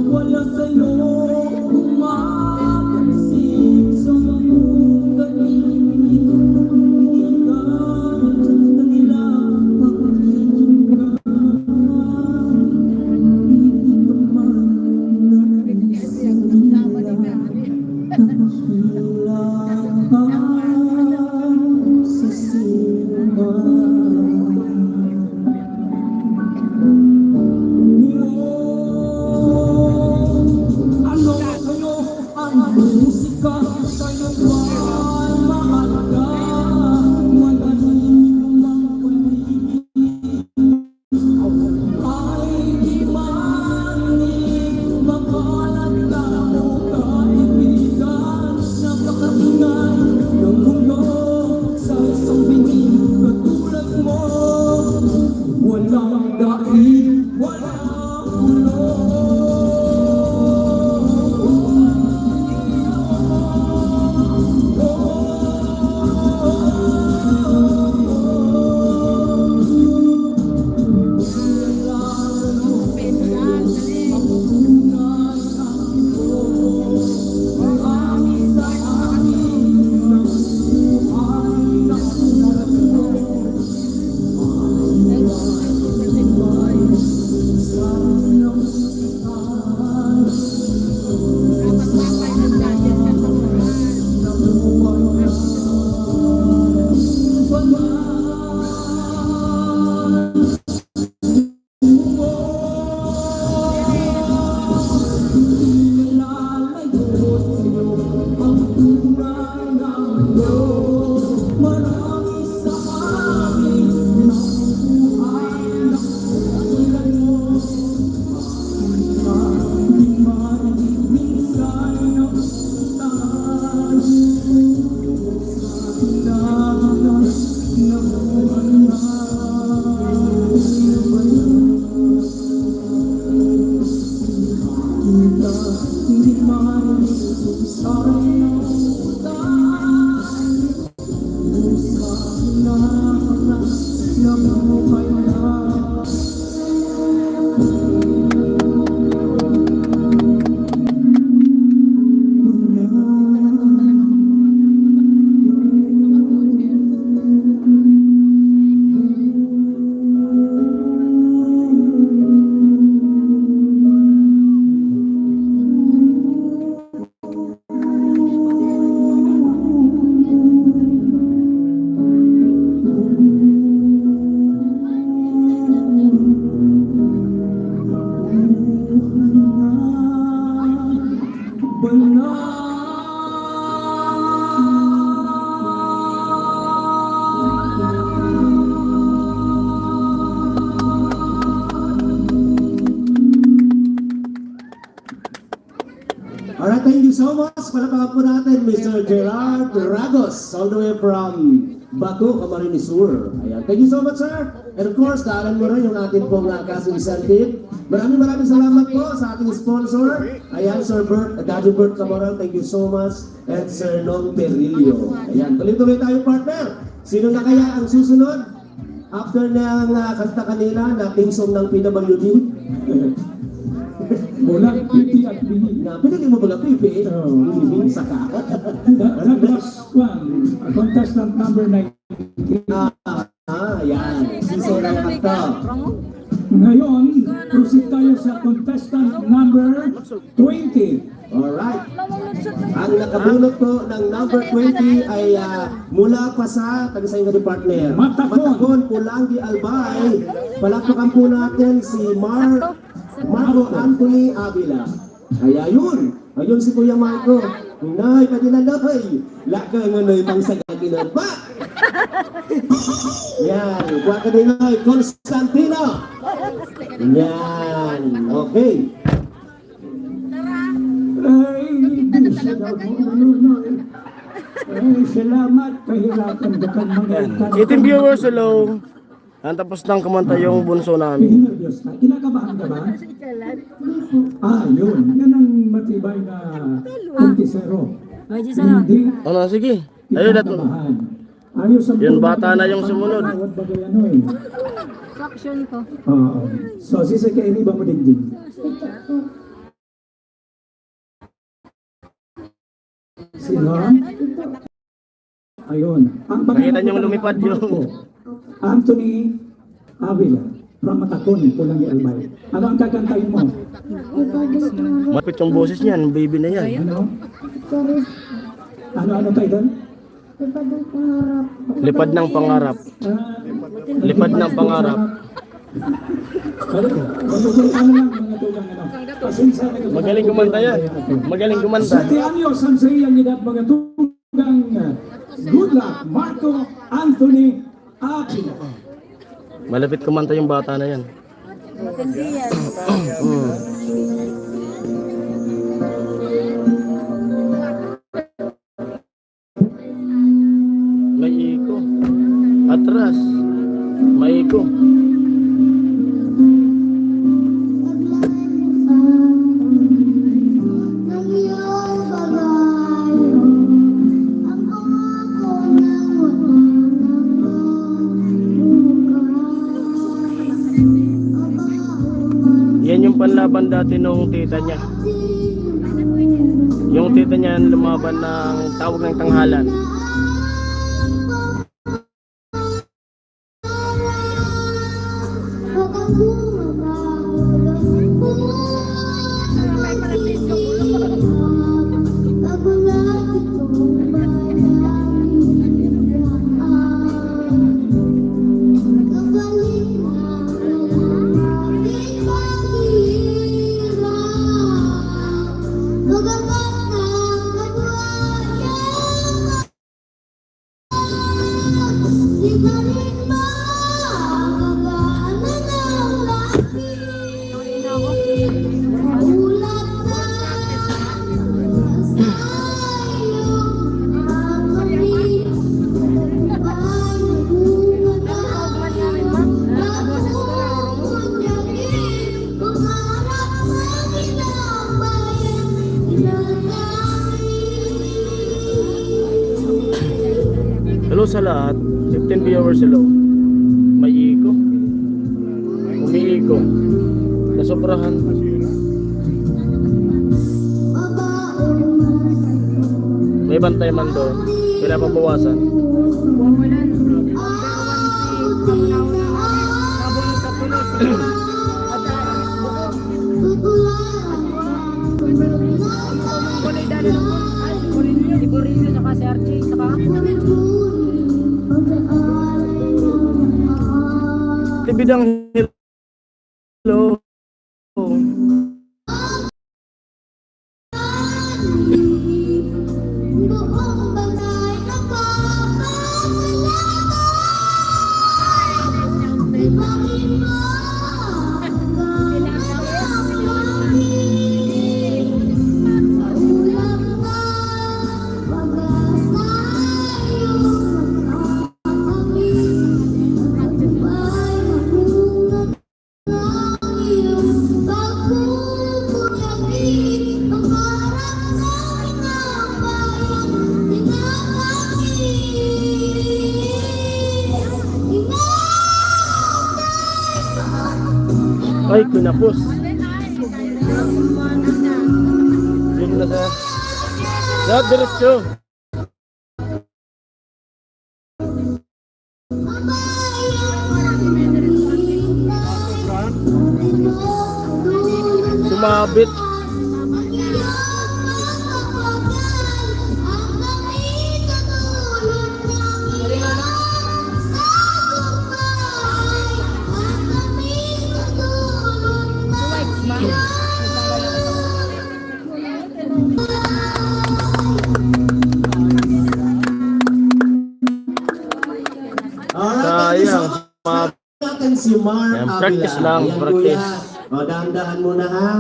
wala sa'yo umapansin sa mga kanila pagkakita hindi ka man naisin nila nakahila ka sa simbahan. Ano sa'yo ang musika sa'yo ay mahalaga. Madaling ang pag-ibig ay di manig makalat mo kaibigan. Napakaingay ng mundo sa isang bingin Alright, thank you so much. Palakpakan po natin Mr. Gerard Ragos, all the way from Bato, Camarines Sur. Ayan, thank you so much, sir. And of course, daanan mo rin yung ating pong cousin incentive. Maraming salamat po sa ating sponsor. Ayan, Sir Bert, Daddy Bert Camoral, thank you so much. And Sir Non Perillo. Ayan, tuloy-tuloy tayo, partner. Sino na kaya ang susunod? After ng kanta kanila na theme song ng PWD. Mula PP at BD. Na, pinili mo ba na pipi? Oo. Saka. That was one, contestant number 19. Ayan. Sisi ng kanta. Ngayon, proceed tayo sa contestant number 20. Alright. Ang nakabunot po ng number 20 ay mula pa sa taga-saing na partner. Matakon. Pulangi Albay. Palakpakan po natin si Marco Anthony Avila. Kaya yun. Ayun si Kuya Marco. Nay, pwede na nay. Laka nga nay pang sagaginan pa. Yan. Kuha ka din nay. Constantino. Yan. Okay. Salamat. Kahirapan ka kang mga Itim viewers, hello. Tapos nang kumanta yung bunso namin. Nervyos ka? Kinakabahan ka ba? Yun. Yan ang matibay na antisero. Hindi Ano, sige. Ayun, kinakabahan. Ayos ang Yun, bata na yung sumunod. Bawat bagay ano eh. Fraction ko. Oo. So, sisi ka ini ba mo digdig? Sino? Ayun. Ang Nakita niyo lumipad yung- Anthony Avila from Matakon, Pulangi Albay. Ano ang kakantahin mo? Mapit yung boses niyan, baby na yan. Ano? Ano title? Lipad ng pangarap. Lipad ng pangarap. Ano lang mga tulang ano? Pasensya na ka- Magaling kumanta yan. Magaling kumanta. Sa Tianyo, Sansay, ang edad mga tulang. Good luck, Marco Anthony Avila. Malapit kumanta yung bata na yan. May iko. Atras. May iko. Yan yung panlaban dati nung tita niya. Yung tita niya lumaban ng tawag ng tanghalan. Hello sa lahat. 15 viewers, hello. May iko. Umiiko. Nasobrahan. May bantay man doon. Pinapabawasan. Buwan mo na. Number 1 si Kamunauna. Nabulong sa pulis. At kulay dali ng si Borillo, saka si Archie, saka Tibidang hello. Ay, kunapos. Yun na sa... Lahat diretso. Sumabit. Sayang. Natin si Mar Yan, Avila. practice lang, Ayan, practice. kuya. O, dahan-dahan muna ha.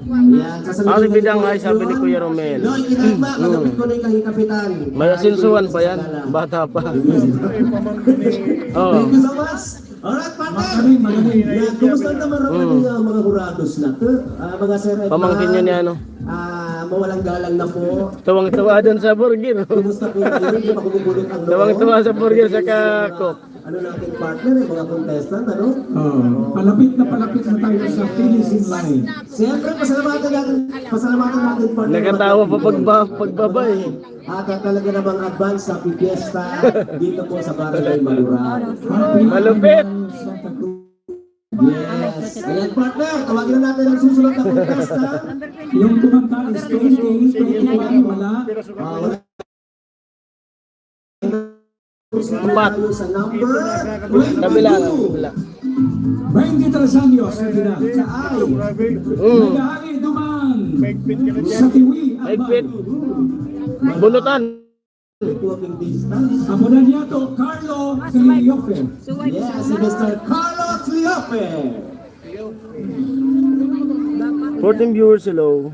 Ayan, sasabihin Ari ko bidang po ay sabi ni yun. Kuya Romel. Loy, kinagma, kalapit ko na yung kahikapitan. May asinsuan pa yan. Bata pa. Oh. Thank you so much. Alright, partner. Magaling. Yan, kumusta naman ang mga hurados na to? Mga sir, Pamangkin niya ni ano. mawalang galang na po. Tuwang-tuwa doon sa burger. Kumusta po kayo? Hindi pa kumupulot ang loob. Tuwang-tuwa sa burger sa kakop. Ano nating partner, mga contestant, ano? Palapit na tayo sa finishing line. Siyempre, pasalamatan natin partner. Nakatawa pa pagbaba eh. At talaga namang advance sa fiesta dito po sa Barangay Malura. Malupit. Yes. Ayan partner, tawagin na natin ang susunod na contestant. Yung kumanta is 21, wala. Wala. Empat. Tayo sa number Kabila 22. lang. Kabila. 23 anyos na gina. Sa ay. Nag-aari duman sa Tiwi, Maigpit. Albay. Bunutan. Walking distance. Apo na niya to, Carlo Cliofe. Yes, si Mr. Carlos Leope. 14 viewers, hello.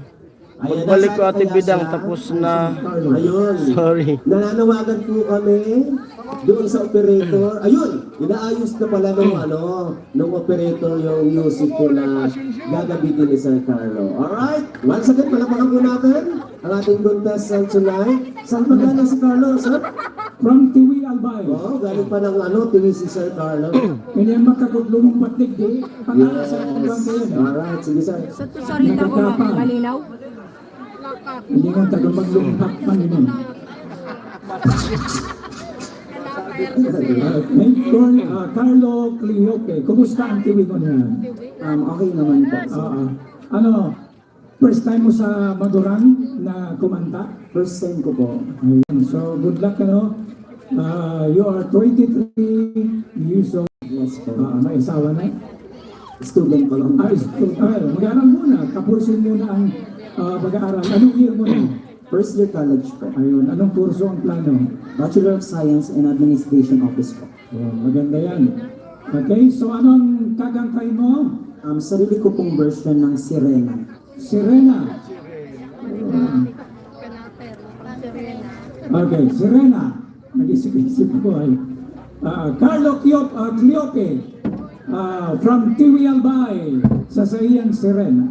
Ayan, Balik ko nasaan ate kaya Bidang siya? tapos na. Ayun. Sorry. Nananawagan po kami doon sa operator. Ayun, inaayos na pala nung operator yung music ko na gagabitin ni Sir Carlo. Alright, once again, palapakan po natin ang ating contestant tonight. Saan ba galing si Carlo, sir? From Tiwi, Albay. Oo, galing pa ng tiwi si Sir Carlo. Kanya makakudlumong patlig di. Pangalan sa ibang kayo. Alright, sige sir. sorry na ko malinaw. Hindi nga taga maglumpak man yun. Carlo Cliope, kumusta ang Tiwi ko niya? Okay naman po. Ano, first time mo sa Maduran na kumanta? First time ko po. Ayun. So, good luck, ano? You are 23 years old. Yes po. May isawa na? Student pa lang. Mag-aaral muna. Kapursin muna ang pag-aaral. Anong year mo na? First year college po. Ayun. Anong kurso ang plano? Bachelor of Science and Administration Office po. Maganda yan. Okay, so anong kagantay mo? Sarili ko pong version ng Sirena. Sirena. Okay, Sirena. Nag-isip-isip ko ay. Carlo Cliope from Tiwi Albay sa Sayang Sirena.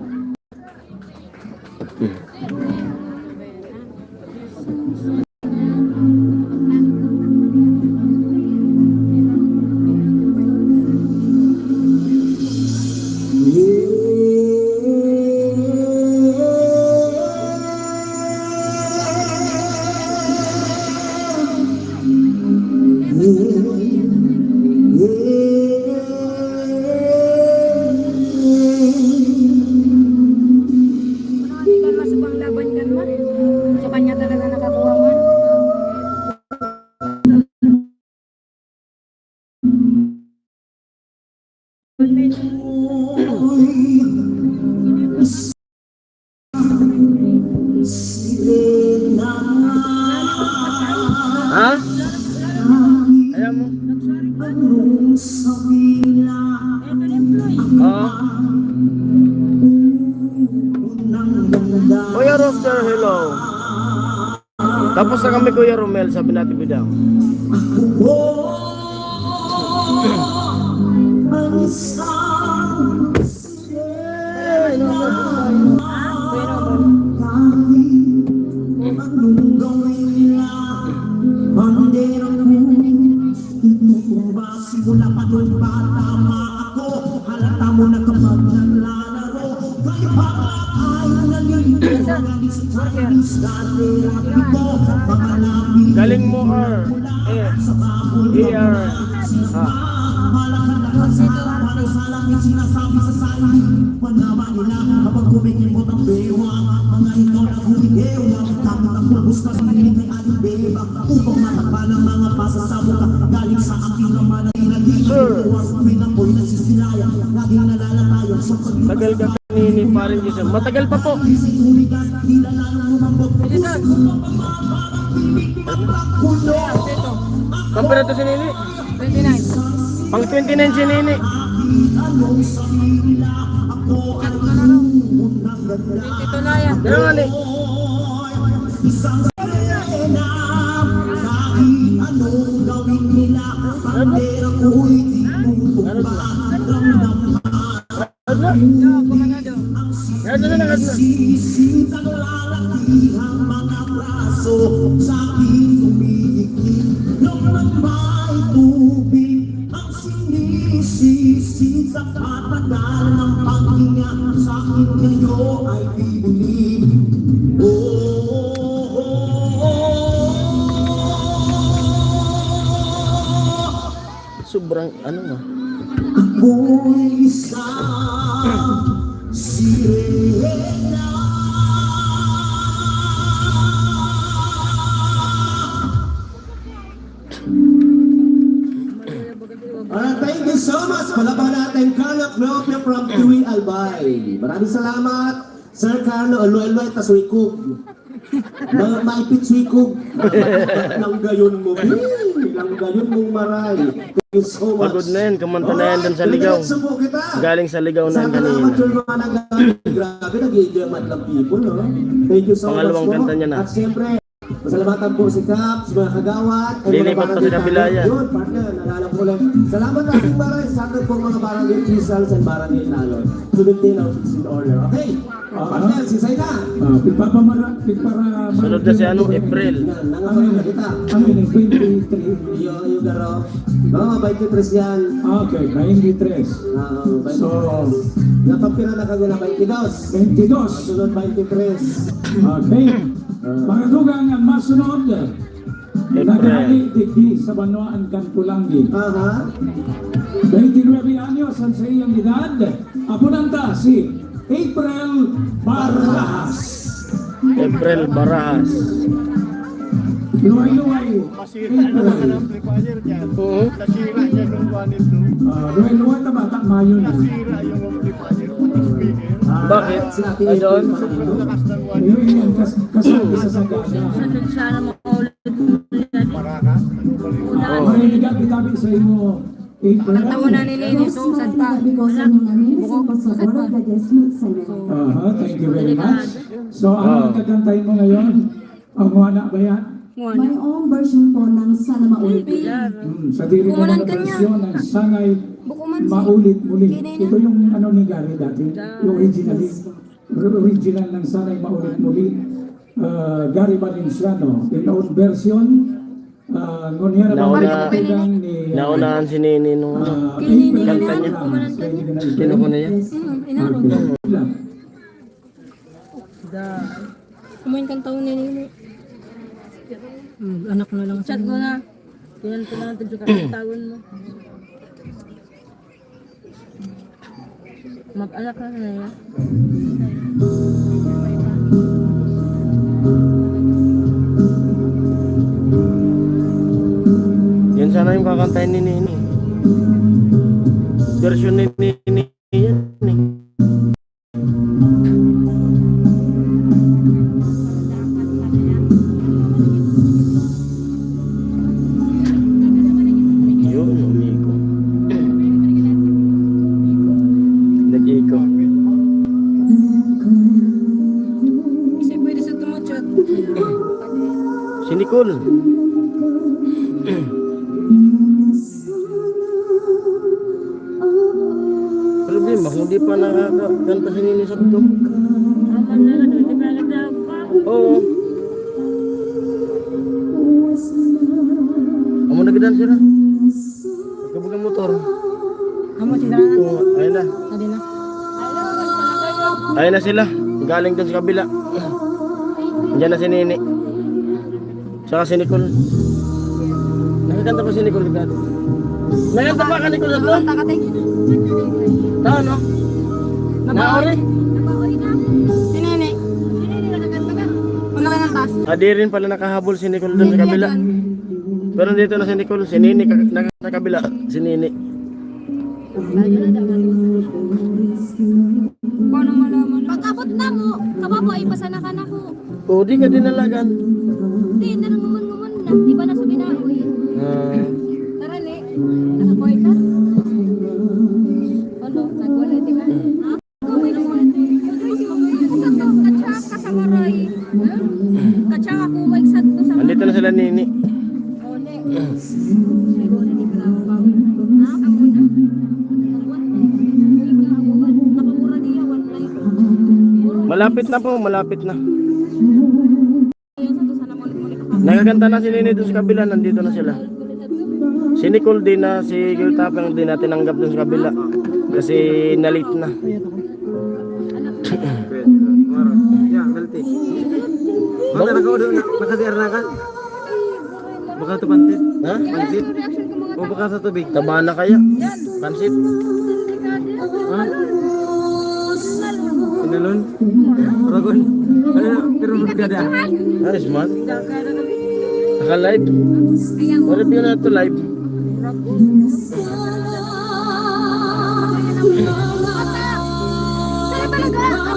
Marami kan mas panglaban kan man. So kanya talaga nakakuha man. Ha? Ayaw mo? Oo. Kuya Roster, hello. Tapos na kami Kuya Romel, sabi natin bidang. Simula pa nung bata ako, halata mo na kapag naglalaro, kayo pa ay nalilito, magalis dati ko, mga labi, Galing mo R. ER. parang salang yung sinasabi sa sayo, panaman nila, kapag kumikimot ang bewa, mga ikaw na humigewa, tapos ang pulbos na pinilig kay aling beba, upang matakpa ng mga pasasabot ka, galing sa aking naman na Sir. Tagal ka kanini parin Jose. Matagal pa po. Pampira to si Nini. 29. Pang 29 si Nini. Ito na yan. Pero nga ni. Sa patagal ng paghinga sa akin kayo ay bibili. Sobrang ano nga. Ako'y isang sirena. Thank you so much. Palaban natin Carlo Cleopia from Kiwi Albay. Maraming salamat, Sir Carlo. Aloy-aloy, tas wikog. Maipit wikog. Lang gayon mo. Lang gayon mong maray. Thank you so much. Pagod na yan. Kumanta na yan dun sa ligaw. Galing sa ligaw na yan kanina. Grabe, nag-i-enjoy lang people, no? Thank you so much Pangalawang po. kanta niya na. At siyempre, masalamatan po si Caps, mga kagawad. and mga Lilipat pa barangay si Kabilaya. Yun, partner, nalala ko lang. Salamat natin barangay, sa atin po mga barangay Rizals and barangay Talon. To maintain our peace and order. Okay, partner, si Zayna. Sunod na si ano, April. Nangapain na kita. Ano yun, 23? Yung garo. Oo, 23 yan. Okay, 23. So, Napapira na kagana 22. 22. Sunod 23. Okay. Mga dugang ang masunod. Nagani digdi sa Banuan Kanpulangi. Aha. 29 anyos ang sa iyang edad. Apunanta si April Barras. April Barahas. Luway-luway. April. Oo. Luway-luway na bata, Mayo na. Bakit? Sinabi Ay doon? Yun, kasama sa sagada. Sana makaulit ulit. Marinig ang itabi sa imo, April. Tawa na ni Nini, so sad pa. Thank you very much. So, ano ang kakantay mo ngayon? Ang wana ba yan? May own version po ng Sana Maulit. Sa dili ko Bukuman mga ka niya. presyon ng sangay Bukuman si- maulit muli. Kinay na. Ito yung ano ni Gary dati, yung original ng sangay maulit muli. Gary Valenciano. In old version, ngunyara Nauna- pagkakailang ni Naunahan si Nini nung ano. Kanta niya. Sino ko na yan? Kumain kang taon ni Nini. Anak na lang. Chat mo na. Kinanta na natin sa tawon mo. Mag-anak na na yan. Yan sana yung kakantahin ni Nini. Version ni Nini yan eh. Yun, umiko. Nag-iko. Kasi pwede sa tumachat. Si Nicole. Problema kung di pa nakakanta si Nini Sabdo. Aman na lang, hindi pa nagdaan pa. Oo. Amo nagdan sila. Kabugang motor. Amo si Dana. Oo, ayun na. Adi na. Ayun na sila. Galing dun sa kabila. Diyan na si Nini. Saka si Nicole. Nakakanta pa si Nicole dito. Nakakanta pa ka Nicole Sabdo? No? Naori? Si Nene. Si Nene nakakanta ka. Wala ka ng taas. Adi rin pala nakahabol si Nicole dun sa kabila. Pero dito na si Nicole, si Nini sa kabila, si Nini. Paano malaman? Pag-abot na mo, kababo ay pasanakan ako. O, di ka dinalagan. Hindi, nananguman-nguman na. Di ba nasa binaoy? Tara ne, nakakoy ka? Ano, nagwala, di ba? Kaway na wala. Katsa ka sa maray. Katsa ako, may sadto sa Andito na sila Nini. Ole. Siguro ni Bravo ba? Amo na. Nakamura niya, wala. Malapit na po, malapit na. Ayun, sa to sana mo Nakakanta na si Nini doon sa kabila, nandito na sila. Si Nicole din na, si Girl Tapang din na tinanggap doon sa kabila. Kasi na-late na. Baka nakasiar na ka? Baka ito pansit? Ha? Pansit? O baka sa tubig? Taba na kaya? Pansit? Ha? Pinalon? Ragon? Pero magkada? Ah, smart. Naka-live? What if yun na ito live? Sa'yo talaga ako.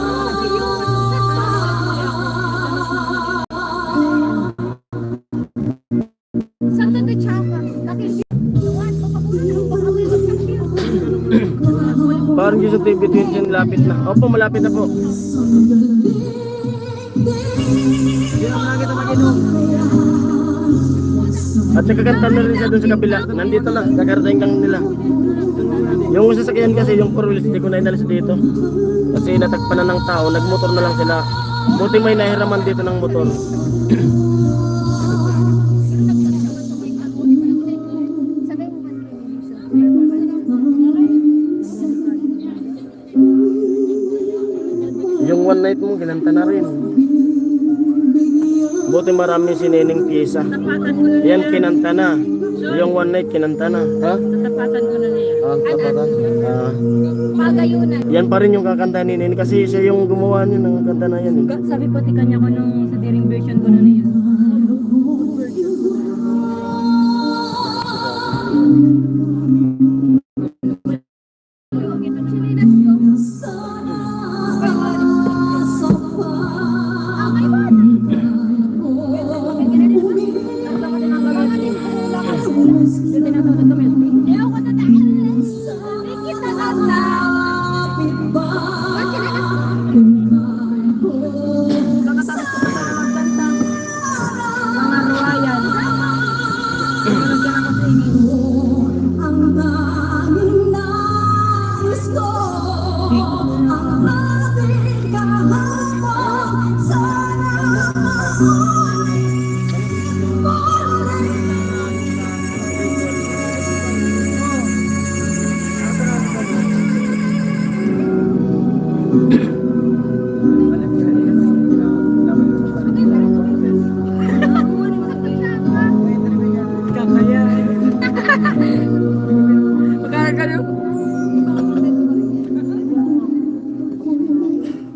Saan na tsaka? Parang yung sa TV 20 lapit na. Opo, malapit na po. At nakakanta na rin siya doon sa kabila. Nandito lang, kakarating lang nila. Yung sasakyan kasi, yung 4 wheels, hindi ko na inalis dito. Kasi natagpan na ng tao, nagmotor na lang sila. Buti may nahiraman dito ng motor. Yung one night mo, kinanta na rin. Buti marami sinining pyesa. Yan kinanta na. Yung one night kinanta na. Ha? Tatapatan ko na niya. Ah, tapatan. Ah. Pagayunan. Yan pa rin yung kakanta ni Nini kasi siya yung gumawa niya ng kanta na yan. Eh. Sabi pati kanya ko nung sa daring version ko na niya.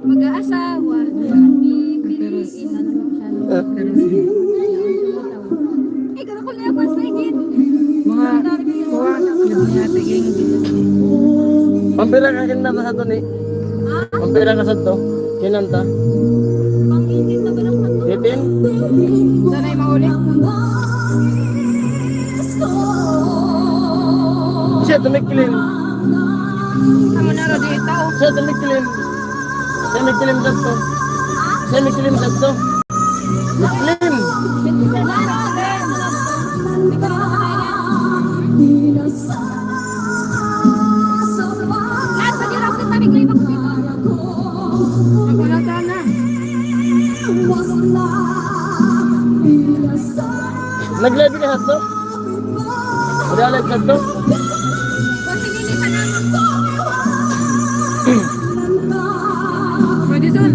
Mag-aasawa. Eh, karakol na ako sa higit. Mga kuha na natiging. Pampira ka kinanta sa to ni. Pampira ka sa to. Kinanta. Pang-itin na ba ng santo? Itin? Sana ay mahuli. Siya tumikilim. Amo na ro dito. Siya tumikilim. Siya mikilim sa to. Siya mikilim sa to. Mikilim. Naglabi ka sa to? Naglabi sa to? Pwede son.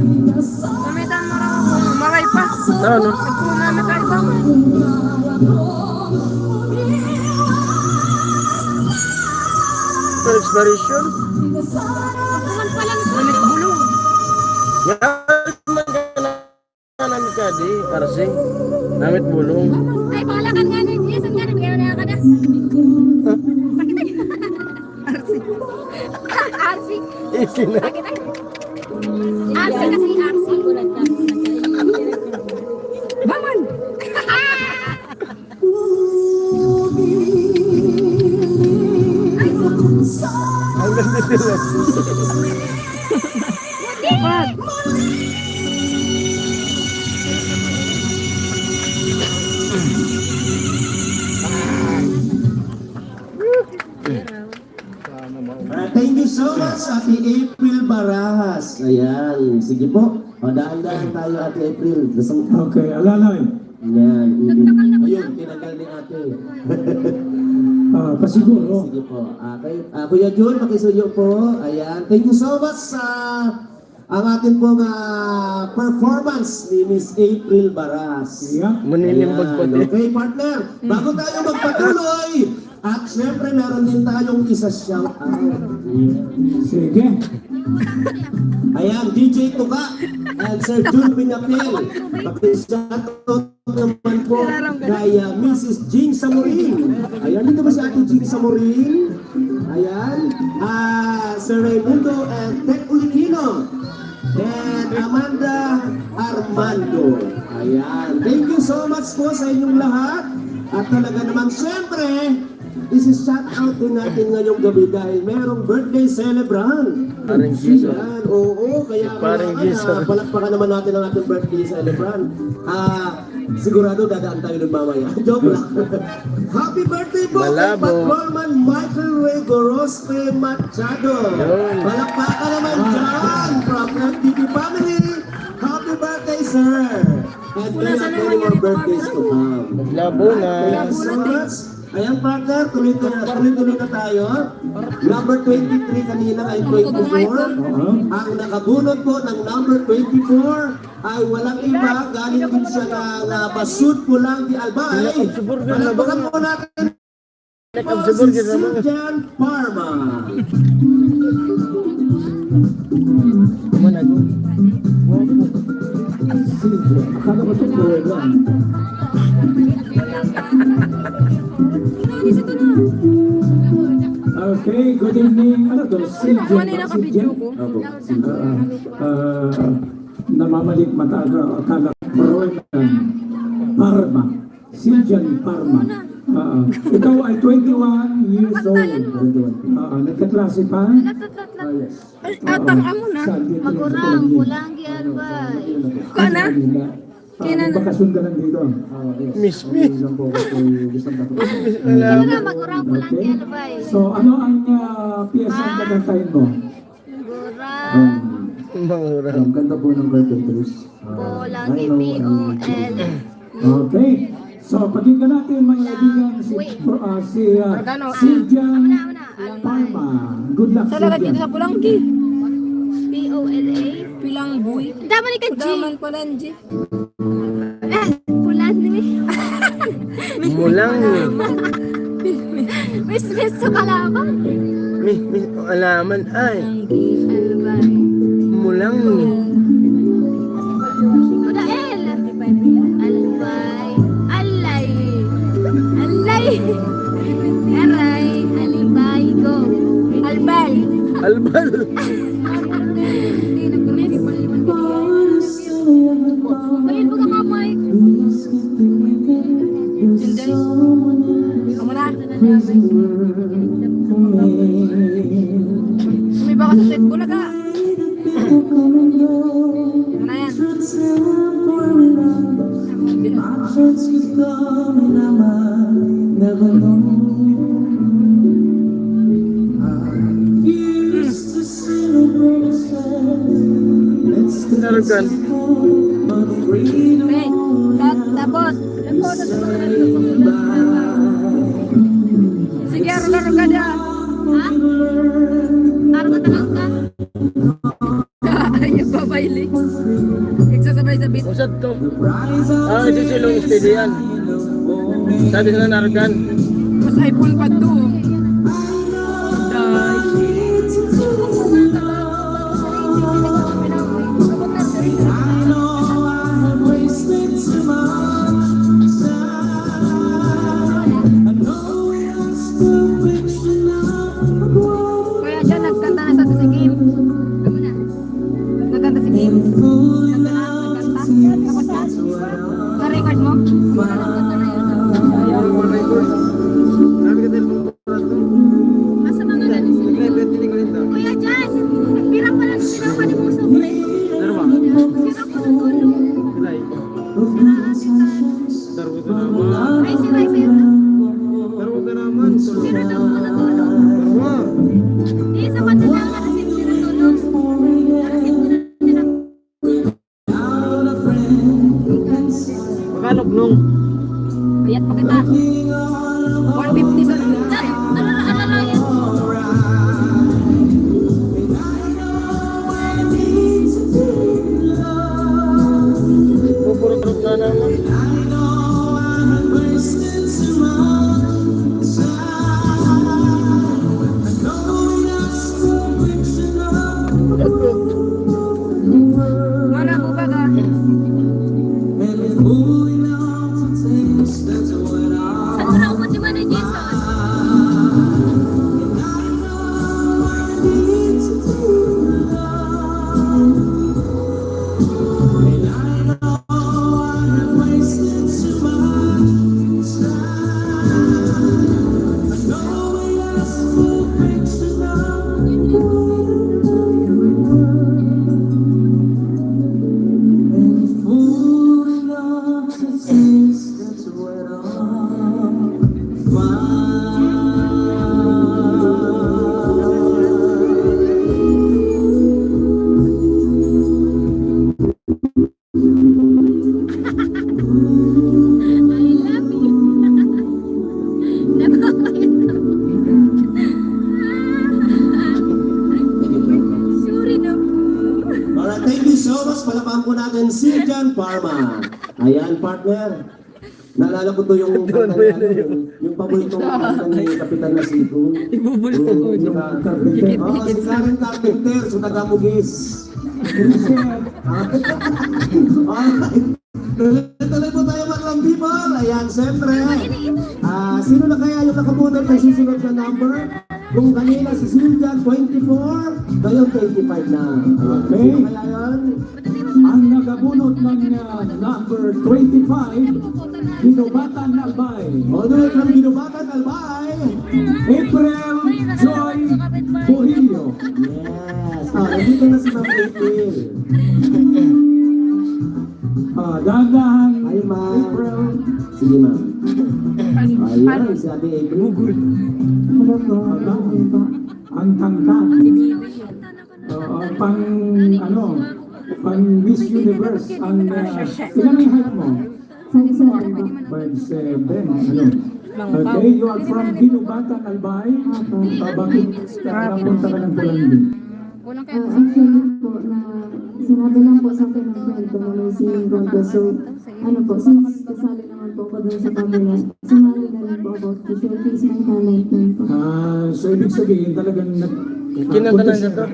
Gamitan mo lang ako. Maray pa. Ano? Nagpuno namin tayo ba? For expiration? Naman pa lang sa bulong. Yan man ka namin ka di. Arsi. Namit bulong. Ay, pangalakan nga na. Yes, ang ganun. Kaya na ka na. Sakit ay. Arsi. Arsi. Easy na. Sakit ay. Arsi kasi Arsi. Bangon! Ang ganda nila. Bad. Thank you so much, Ate April Barajas. Ayan, sige po. O, dahan-dahan tayo, Ate April. Okay, alalay. Ayan. Ayun, tinagal ni Ate. Pasiguro. Sige po. Kuya Jun, makisuyo po. Ayan. Thank you so much sa ang ating pong performance ni Miss April Baras. Yeah. Manilimbag pa din. Okay, partner. Bago tayo magpatuloy, at syempre meron din tayong isa shout out. Sige. Ayan, DJ Tuka and Sir Jun Pinapil. Pag-shout out naman po kay Mrs. Jean Samurin. Ayan, dito ba si Ate Jean Samurin? Ayan. Sir Raimundo and Tek Ulikino. And Amanda Armando. Ayan. Thank you so much po sa inyong lahat. At talaga naman, syempre, isi-shout out din natin ngayong gabi dahil merong birthday celebrant. Parang Jesus. Ayan, oo, kaya Parang kailangan, Jesus. palakpakan naman natin ang ating birthday celebrant. Sigurado dadaan tayo ng mamaya. Joke lang. Happy birthday po kay Malabo. Patrolman Michael Ray Gorospe Machado. Yun. Palakpakan naman dyan from FTV family. Happy birthday, sir. And many more birthdays to come. Naglabo na. Thank you so much. Ayan, partner, tuloy-tuloy na tayo. Number 23 kanina ay 24. Ang nakabunod po ng number 24 ay walang iba. Galing din siya ng Basud Pulang di Albay. Palakpakan po natin si Siljan Parma. Kuman ako. Akala ko ito prueba. Okay, good evening. Ano to? Siljan. Siljan? Namamalik mata akala Royman Parma. Siljan Parma. Ikaw ay 21 years old. Nagkaklase pa? Yes. Atang amo na. Magurang, Pulang di Albay. Kana? Bakasyon ka lang dito. Miss me. Magurang Pulang di Albay. So, ano ang piyesa ang kagantahin mo? Gurang. Mangurang. Ang ganda po ng carpentries. Polangi, P-O-L. Okay. So, pakinggan natin mga kaibigan si Siljan Parma. Good luck, Siljan. sa Pulangki. P-O-L-A. Pilangboy. Daman ka, G. Daman pala, G. Pulan, Mulang. Miss sa kalaban. Alaman ay. Albay. Mulang. Kuda L. Albay. Alay. Alay. Aray. Alibay. Go. Albal. Albal. Ngayon mo ka kamay. Kamu na. May baka sa set ko na ka. Ano na yan? Narugan. Hey, tapos. Sige, araw-araw ka na. Ha? Araw-araw ka? Ay, babayli. Nagsasabay sa beat. Usad to. Isi silong steady yan. Sabi sa narugan. Mas iPhone pa to. Kuya dyan, nagkanta na sa Tasigim. Nagkanta si Kim. Nagkanta. Tapos na. Na-record mo? Nagkanta na yun. Asa mga galing sila? Kuya dyan, pirang pala sila pa ni mo sobre. Sira ko ng gulo. Ay, sira. Sira daw ko ng gulo. Di, sa kanta lang nakasin ko ng tulong. Nakasin ko ng tulong. Makalog nung. Bayat pa kita. 150 sa alala yan. Pupurot na naman. Mana mo ba ka? Saan mo na umot si Manay Jason? Alright, thank you so much. Palakpakan po natin si John Parma. Ayan, partner. Naalala ko to yung yung paboritong kanta ni Kapitan Nasito. Ibubulso ko yung carpenter. Oo, si Karen Carpenter, sa Tagamugis. Alright. Tuloy po tayo mga people. Ayan, siyempre. Sino na kaya yung nakabutan ng susunod na number? Kung kanina si Siljan 24, ngayon 25 na. Okay. Sino kaya yun? Ang nagabunot ng number 25, Ginubatan Albay. All the way from Ginubatan, Albay. April Joy Buhilio. Yes. Nandito na si Ma'am April. Dahan-dahan, Hi, Ma'am. April. Sige, Ma'am. Ayan, si Ate April. Ang tangkad. pang pang Miss Universe ang ilan ang height mo? 5'7" po. 5'7", Okay, you are from Binubatan, Albay. Bakit napunta ka ng Pulangi? Kulang kayo. Actually po, sinabi lang po sa akin ng friend ko na may singing contest. So, since kasali naman po ako doon sa kabila, sumali na rin po ako to showcase my talent nun po. So ibig sabihin talagang Kinanta na contest ito. ka.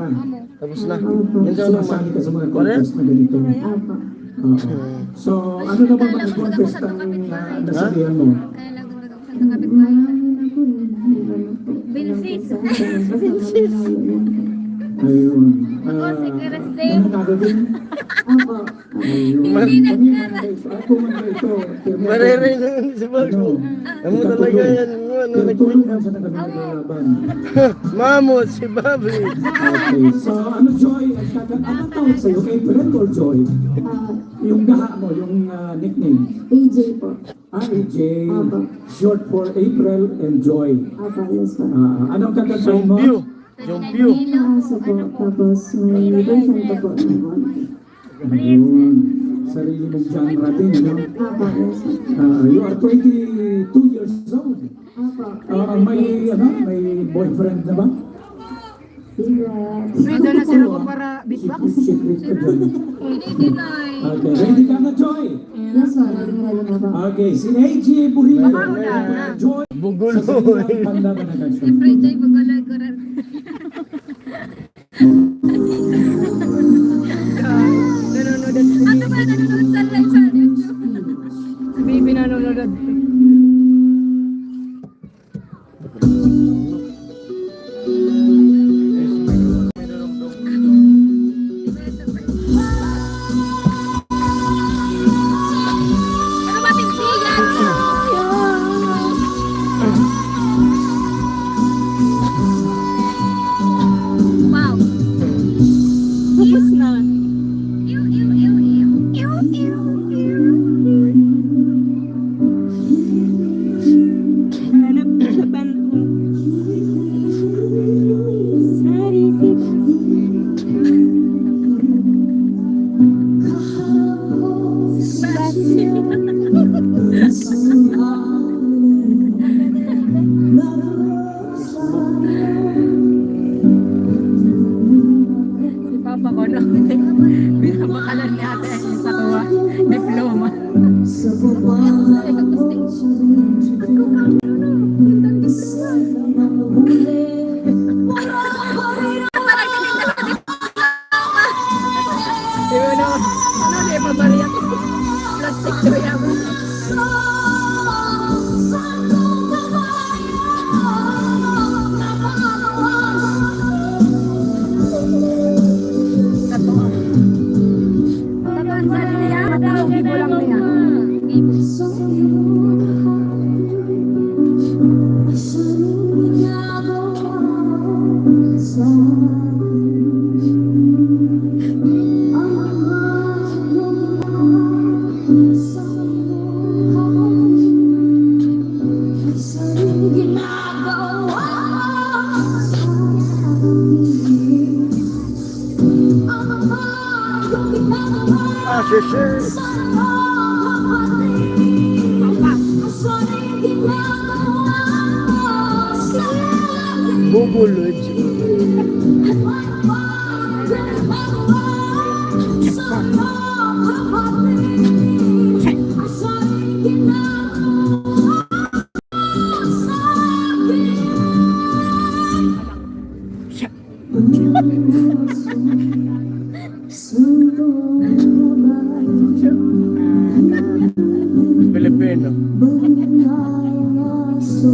Tapos na. Opo. Yan sa ano man. Sumasali ka sa mga contest na ganito. Apo. Oo. So ano na ba mga contest ang nasalihan mo? Kaya lang sa kapitbahay. Marami na po eh. Binsis. Binsis. Ayun. Secret Day. Nananalo din? Apo. Ayun. Kami man ito. Ako man ito. Maririn yun si Bago. Amo talaga yan. Ano, Tulong man sa naglaban. Mamot si Bobby. Okay. So ano Joy? Anong tawag sa'yo? April or Joy? Yung gaha mo, yung nickname. AJ po. AJ. Apo. Short for April and Joy. Apo, yes po. Anong kakantahin mo? Jompyo. Jompyo. Aso po. Tapos may version pa po ng konti. Ayun. Sarili mong genre din, ano? Apo, yes po. You are 22 years old. Apo. May boyfriend na ba? Congrats. Redo na sila ko para beatbox. Secret ka dyan. Hindi deny. Okay, ready ka na, Joy? Yes po, ready na po. Okay, si AJ Buhilo. Joy. Bugulo. Sasabihin ang banda ka na kansion. Friday, bagalay ko rin. Ano ba nanonood sa live sa YouTube? Si Baby nanonood. Ano ba tingtigan? Wow. Tapos na. Ew, ew, ew, ew. Ew, ew, ew. Hanap sa bantong. Sari si Papa ko no. Binabakalan ni ate sa kuha. Diploma. Di pabaliak. Plastic so yan. Tataan sa niya. Gibo lang niya. Gibo. Sure. Bubulod. Pilipino. Sa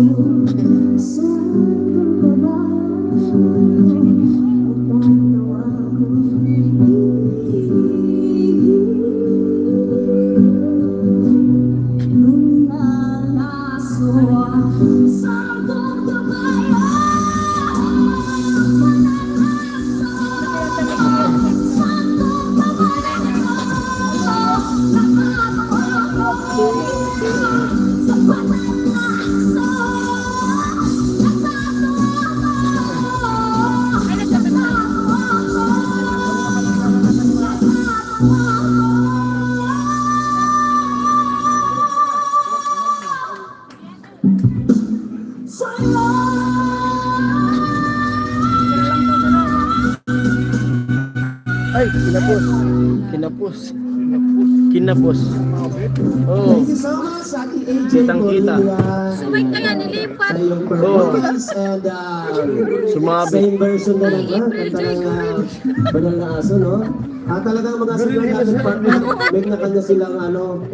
Ay, kinapos. Kinapos. Kinapos. Oh, Thank you so much, Ate AJ, Kitang-kita. Sumay kaya nilipat. sa iyong performance and Sumabi. same version na naman ang talagang banal na aso, no? Talagang mga singer natin partner, may na kanya silang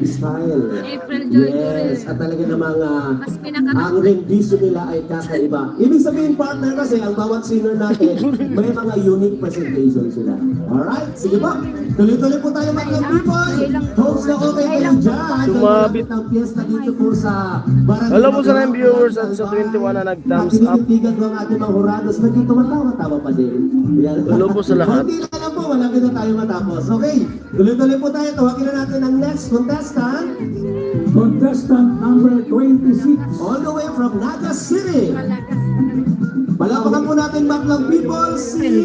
style. April Joy Yes, at talaga namang Mas pinaka- ang rendition nila ay kakaiba. Ibig sabihin partner kasi ang bawat singer natin may mga unique presentation sila. Alright, sige po. Tuloy-tuloy po tayo mga people. Hopes na okay kayo dyan. Sumabit. Ang piyesta dito po sa Barangay. Hello po sa mga viewers at sa 21 na nag-thumbs up. Tinitigan ko ang ating mga hurados. Nagtitawa-tawa pa din. Yan. Hello po sa lahat. Kunti na lang po, malapit na tayo matapos. Okay, tuloy-tuloy po tayo. Tawagin na natin ang next contestant. Contestant number 26. All the way from Naga City. Palapakan po natin Baklang people si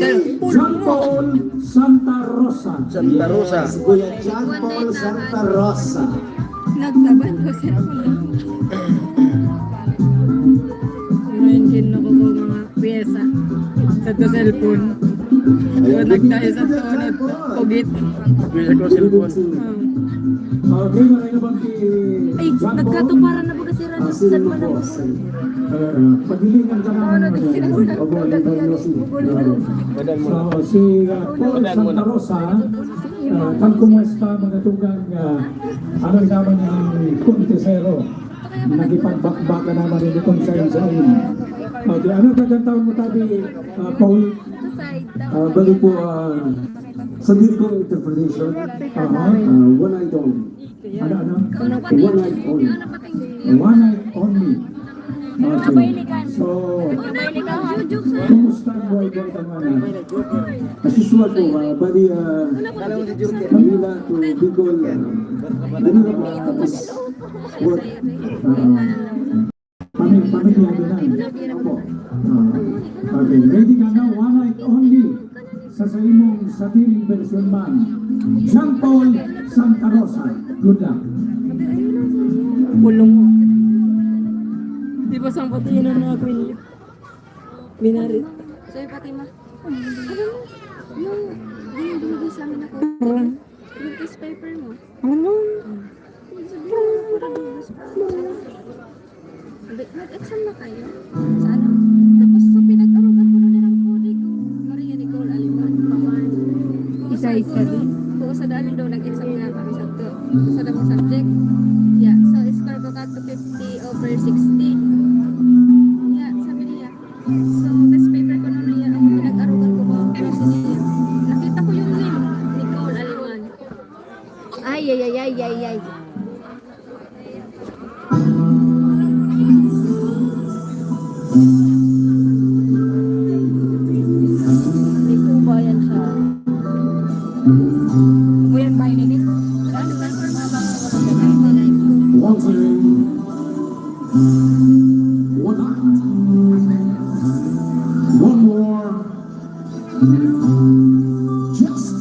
John Paul Santa Rosa. Santa Rosa. Yes, Kuya John Paul Santa Rosa. Nagtaban ko siya. Imagine ako ko mga pyesa sa to cellphone. So, nagtayo sa to na pugit. Bisa ko cellphone. Okay, maraming bang Ay, nagkatuparan na ba kasi rin sa saan man ako? Paghilingan ka naman. Padan mo. So, si Paul Santa Rosa, kan kumusta mga tugang ano naman yung kuntisero. Nagipagbakbaka naman rin kung sa'yo sa iyo. Okay, ano kagantawan mo tabi, Paul? Bali po, sa diri kong interpretation, one night only. Ano? One night only. One night only. Okay. So, kumusta ang buhay ko ito mga As usual po, bali, Manila to Bicol, Manila is work. pamilyado na. Opo. Okay, ready ka na, one night only. Sa imong satiring version man. Jean Paul Santa Rosa. Good luck. Pulong mo. Di ba sang pati yun na Queen? Minarit. Sa'yo Fatima. Alam mo, yung binibigay sa amin ako. Yung test paper mo. Ano? Nag-exam na kayo? Sa ano? Tapos sa pinag-arugan ko na nilang kode ko. Maria Nicole Aliman. Isa-isa din? Oo, sa daan daw nag-exam nga kami sa to. Sa damang subject. Yeah, so score ko ka to 50/60. Yeah, sabi niya. So, test paper ko na niya. Ang pinag-arugan ko ba? Kasi niya. Nakita ko yung name. Nicole Aliman. Ay, ay, ay, ay, ay, ay. Hindi po ba yan siya? Kuyan ba yun? Ano ba? One thing, one night, one more, just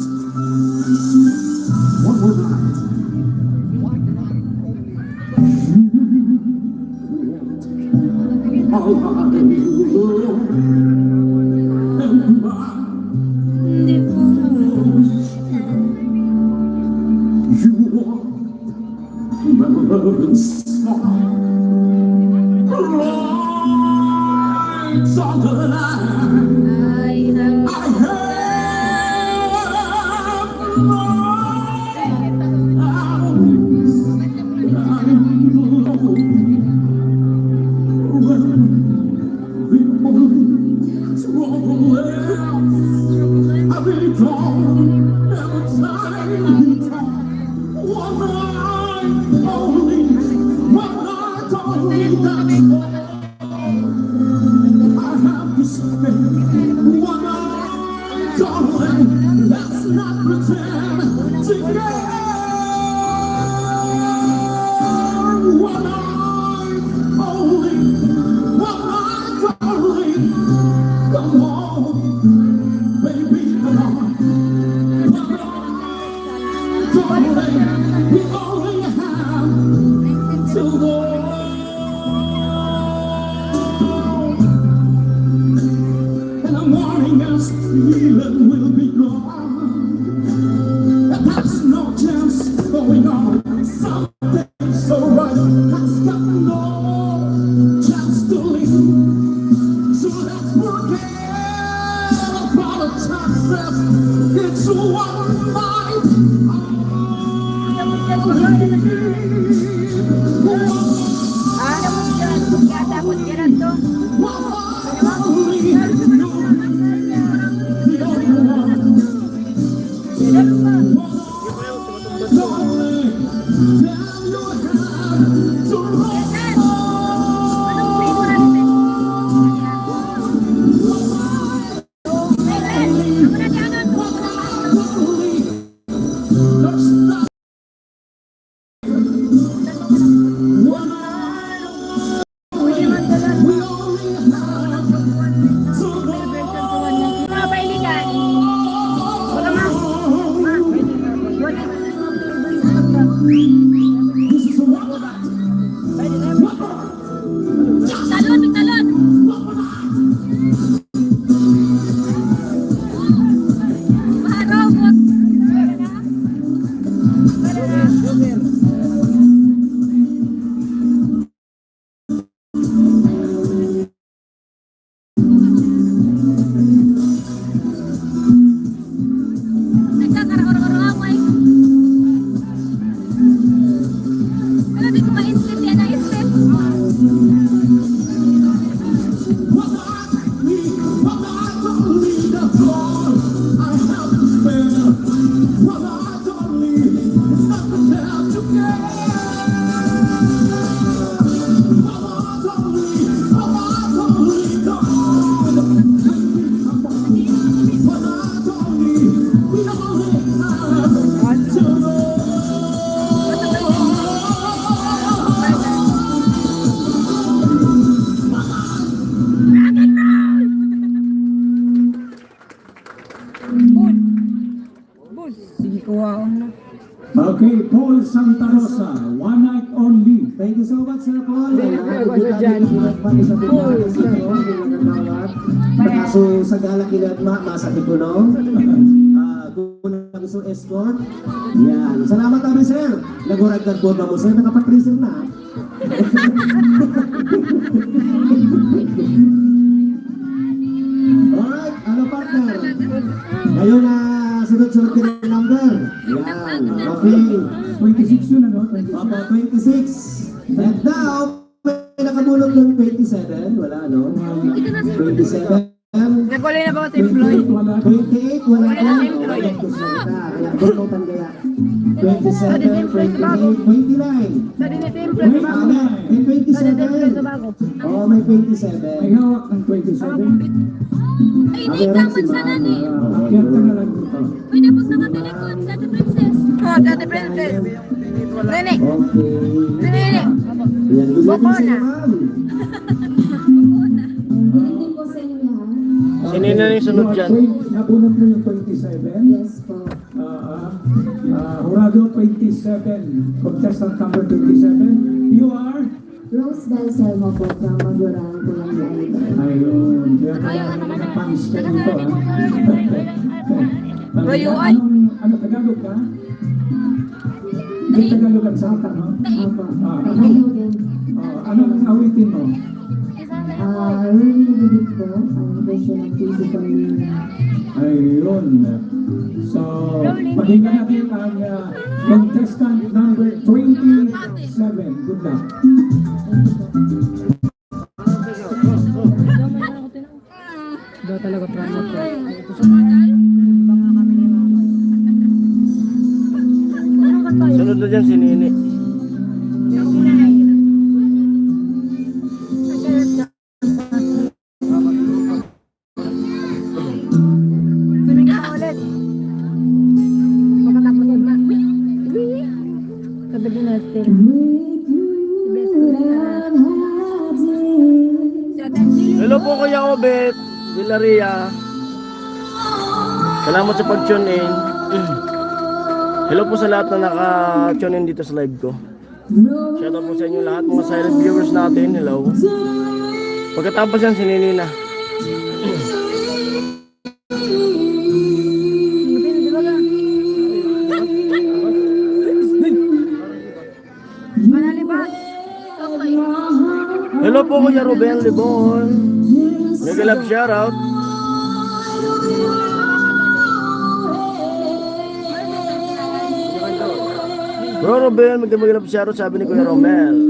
one more night. Hindi po. Ay, Let's not pretend to one night only, one night only. Come on, baby, come on. One night only, we only have to go. Lord has got no chance to live. So let's forget about the chances. It's one night. Dapat ganun to. Mga pailingan. Baka ma. Talon, talon. Mga robot. Nagkakaroon-karoon ako eh. Pero di ko maintindihan ang step. Okay, Paul Santa Rosa, one night only. Thank you so much, Sir Paul. Nakaso sa gala kinadma, masakit ko no? Kung na gusto escort. Yan. Salamat kami, sir. Naguragdag po ba mo, sir? Nakapatriser na. Alright, ano partner? Ngayon na sunod-sunod ka ng number. Yan. Okay. 26 yun, ano? Opo, 26. And now, may nakabulot ng 27. Wala, no? 27. Nagkulay na ba ito yung Floyd? 28, wala na. Kaya bunutan kaya. 27, 28, 29. Sa dinisimple sa bago. May 27. Oo, may 27. May hawak ng 27. Ay, hindi naman sana ni. Akyat ka na lang dito. Pwede po sa katilikod, sa ate princess. Oh, sa ate princess. Nene. Okay. Nene. Yan, good morning sa iyo, ma'am. Good evening po sa inyo lahat. Sino na yung sunod dyan? Nabunot mo yung 27. Yes po. Jurado 27. Contestant number 27. You are? Rose Bell Selmo po from Magurang, Colombia. Ayun. Kaya pala ng pangis ka dito. Rayuan. Ano, Tagalog ka? Hindi Tagalog ang salta, no? Opo. Ano? Hello din. Anong awitin mo? Really believe po ang version ng physical Ayun. So, pakinggan natin ang contestant number 27. Good luck. Daw talaga promo ko. Sunod na dyan si Nini. Sumin ka ulit. Pagkatapos yun na. Sabi din na still. Si Ate Angelica. Hello po Kuya Obet, Villaria. Salamat sa pag-tune in. Hello po sa lahat na naka-tune in dito sa live ko. Shout out po sa inyo lahat mga silent viewers natin. Hello. Pagkatapos yan si Nini na. Manalibag. Hello po Kuya Ruben Libon. Mega love shoutout. Bro Ruben, mega love shoutout sabi ni Kuya Romel.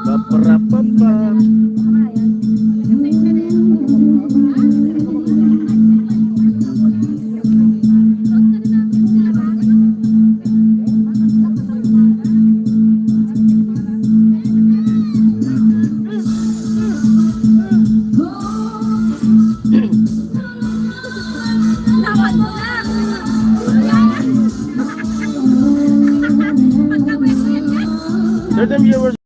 Paparapapa. Certain viewers.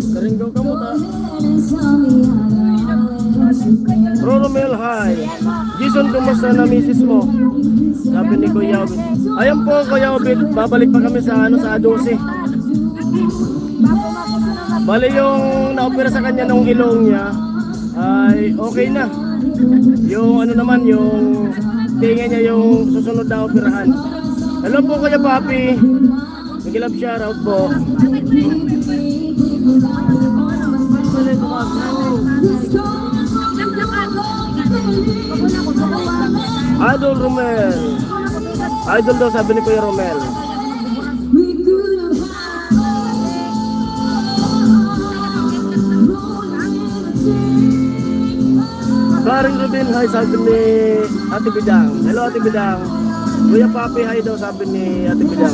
Karinggaw ka mo ta. Bro Romel, hi. Jason, kumusta na misis mo? Sabi ni Kuya Obit. Ayun po Kuya Obit, babalik pa kami sa sa 12. Bali yung na-opera sa kanya nung ilong niya ay okay na. Yung ano naman, yung tinga niya yung susunod na operahan. Hello po Kuya Papi. Nagilap shoutout po. Idol Romel. Idol daw sabi ni Kuya Romel. Karing Ruben, hi sabi ni Ate Bidang. Hello Ate Bidang. Kuya Papi, hi daw sabi ni Ate Bidang.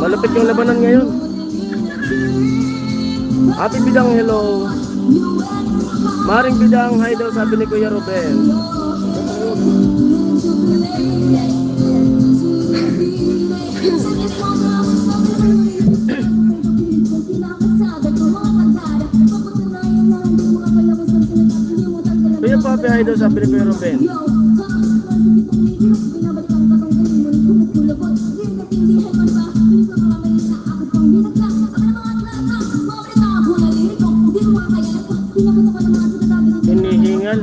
Malapit yung labanan ngayon. Ate Bidang, hello. Maring Bidang, hi daw sabi ni Kuya Ruben. Kuya Papi, hi daw sabi ni Kuya Ruben. Hinihingal.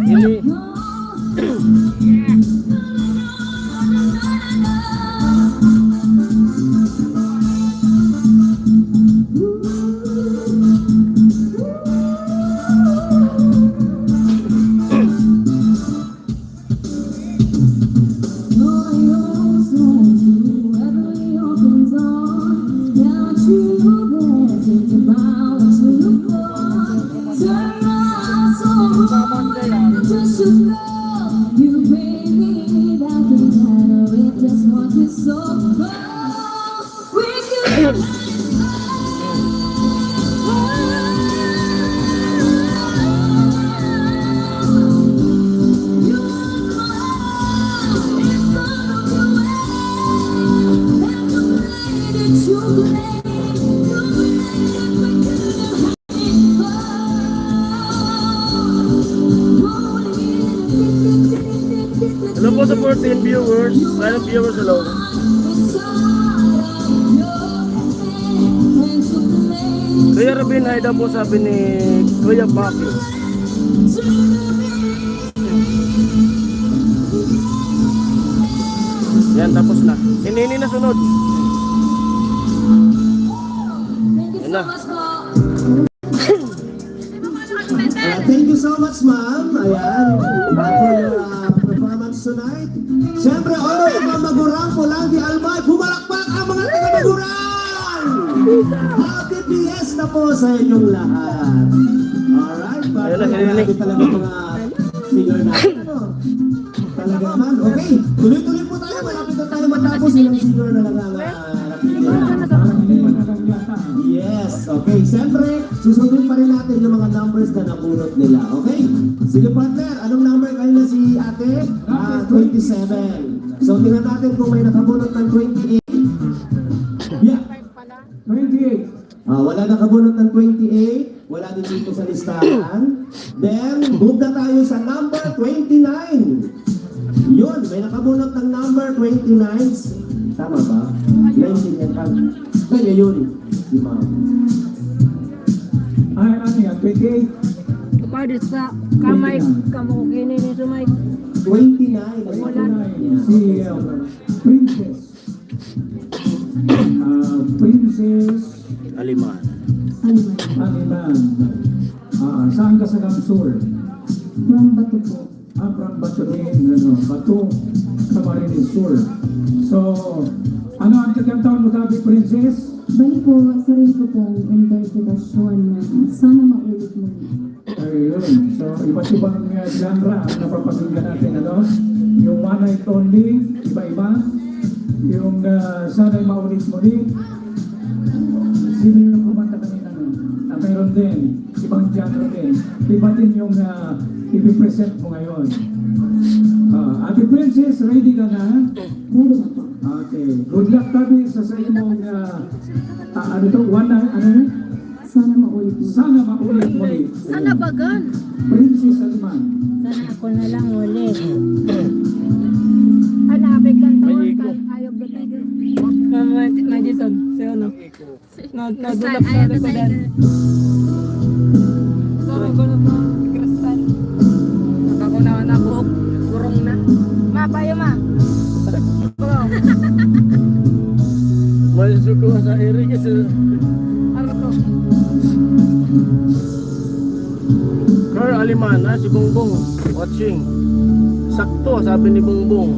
Hini. Hello po sa 14 viewers, silent viewers, hello. Kuya Robin, hi daw po sabi ni Kuya Papi. Yan, tapos na. Sinini na sunod. Yan na. Thank you so much, ma'am. Ayan. For your performance tonight. Siyempre, all of mga magurang pulang di Albay. Pumalakpak ang mga taga-magurang! Happy Fiesta po sa inyong lahat. Alright. Marami talaga mga singer natin. Talaga man. Okay. Tuloy-tuloy po tayo. Malapit na tayo matapos ilang singer na lang ang napili. Parang hindi pa nakagyata. Yes, okay. Siyempre, susundin pa rin natin yung mga numbers na nabunot nila. Okay? Sige partner, anong number kayo na si ate? 27. So, tingnan natin kung may nakabunot ng 28. Yeah. 28. Wala nakabunot ng 28. Wala din dito sa listahan. Then, move na tayo sa number 29. Yun, may nakabunot ng number 29. Tama ba? 19 yan pa. Kaya yun. Si ma'am. Ay, ano yan? 28. Pwede sa kamay kamo kini ni sumay 29. Si Princess. Princess Aliman. Aliman. Saan ka sa Gamsur? From Bato po. From Bato din. Bato, Camarines Sur. So, ano ang kakantaon mo tabi, Princess? Bali po, sarili ko pong interpretasyon na sana maulit mo. Ayun. So, iba't ibang genre ang napapakinggan natin, ano? Yung One Night Only, iba-iba. Yung sana'y maulit muli. Sino yung kumanta kanina, no? Mayroon din, ibang genre din. Iba din yung ipipresent mo ngayon. Ate Princess, ready ka na? Ready na po. Okay. Good luck tabi sa imong ano to? One night, ano na? Sana maulit mo. Sana maulit muli. Sana bagan. Princess Aliman. sana ako na lang ulit. Hanapin kan tuon kan ayaw ba tayo. Mama, Madison, si ano? Nadulap sa rekodan. Sorry ko na sa kristal. Nakakunawan na buhok. Kurong na. Ma, payo ma. Masuk ko sa area kasi Ano to? Carl Aliman, si Bongbong watching. Sakto sabi ni Bongbong.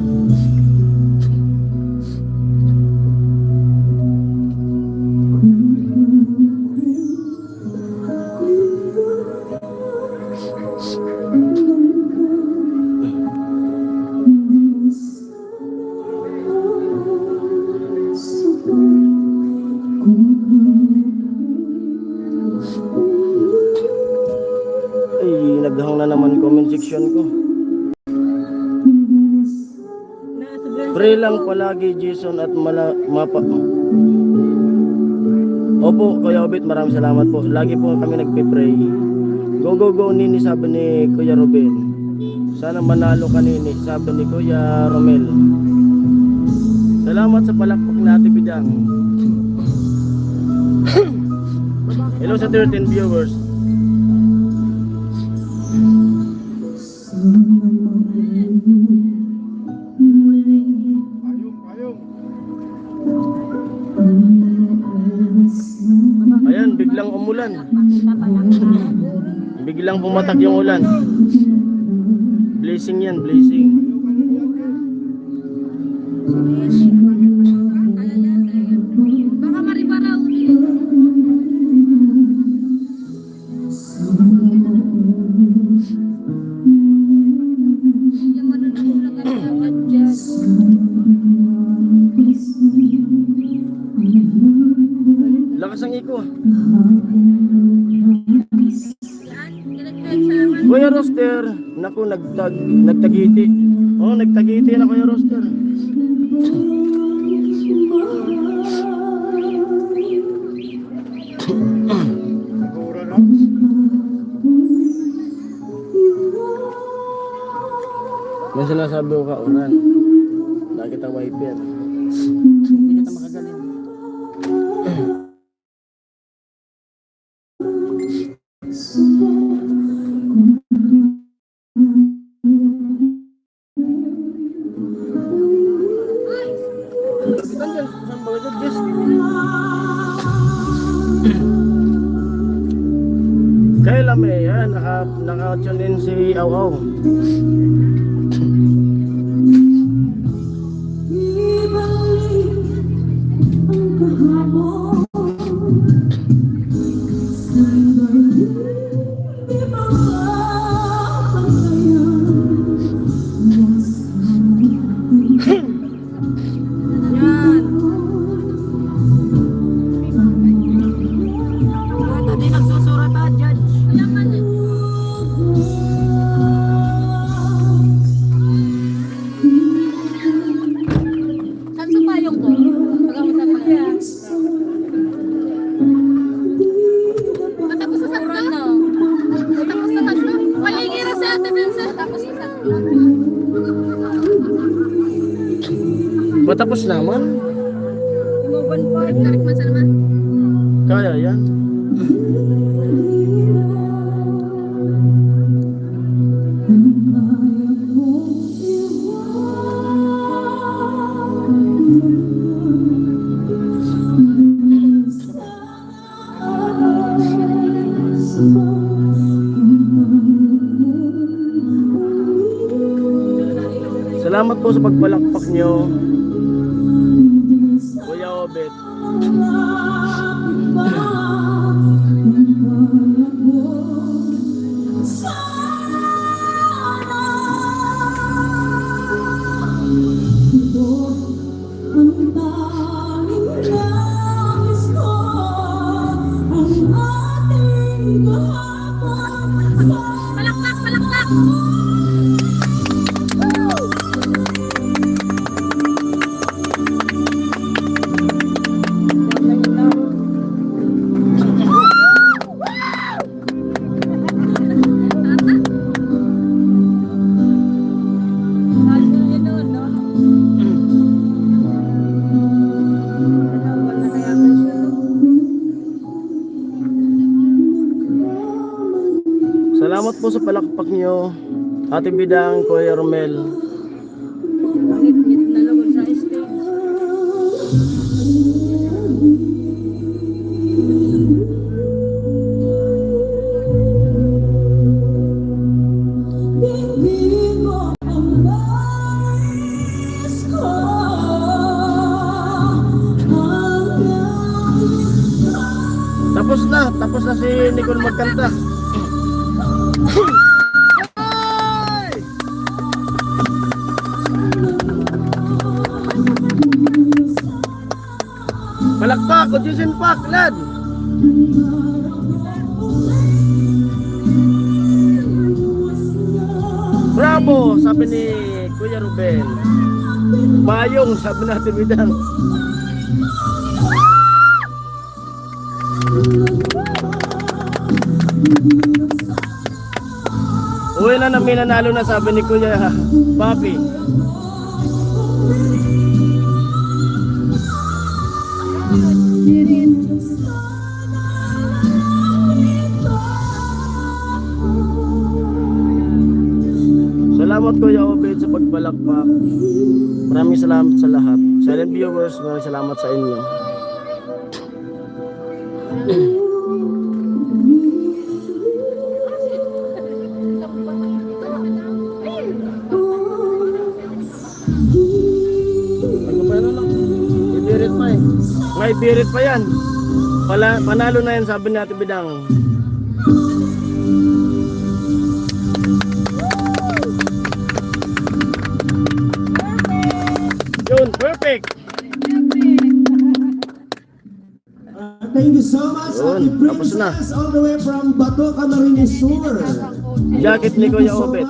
Ay, naghang na naman comment section ko. Pray lang palagi, Jason, at Opo, Kuya Obit, maraming salamat po. Lagi po kami nagpe-pray. Go, go, go, Nini, sabi ni Kuya Ruben. Sana manalo ka, Nini, sabi ni Kuya Romel. Salamat sa palakpak na Ate Bidang. Hello sa 13 viewers. Ayan, biglang umulan. Biglang pumatak yung ulan. Blessing yan, blessing. Baka maribaraw. Yung manunulang ang Diyos. Lakas ang iko. Yan. Direct sa Kuya Roster, naku, nagtagiti. Oh, nagtagiti na Kuya Roster. May sinasabi ko ka, Oran. Lagi kita wiper. Hindi kita makagaling. Kailan may yan, naka-tune in si Aw-Aw. Patapos naman. Tarik man sa naman. Kaya yan. Salamat po sa pagpalakpak nyo, Kuya Obet. Palakpak, palakpak! Salamat po sa palakpak nyo, Ate Bidang, Kuya Romel. Ngit-ngit na lugod sa stage. Tapos na si Nicole magkanta. Palakpak, Ojusin Pak, lad. Bravo, sabi ni Kuya Ruben. Bayong, sabi natin Bidang. Uwi na namin nanalo na, sabi ni Kuya Papi. Salamat Kuya Obed sa pagpalakpak. Maraming salamat sa lahat. Silent viewers, maraming salamat sa inyo. Ibirit pa eh. May birit pa yan. Panalo na yan, sabi natin Bidang. Yun, perfect. Thank you so much, Yun, Ate tapos na. Princess, all the way from Bato, Camarines Sur. Jacket ni Kuya Obed.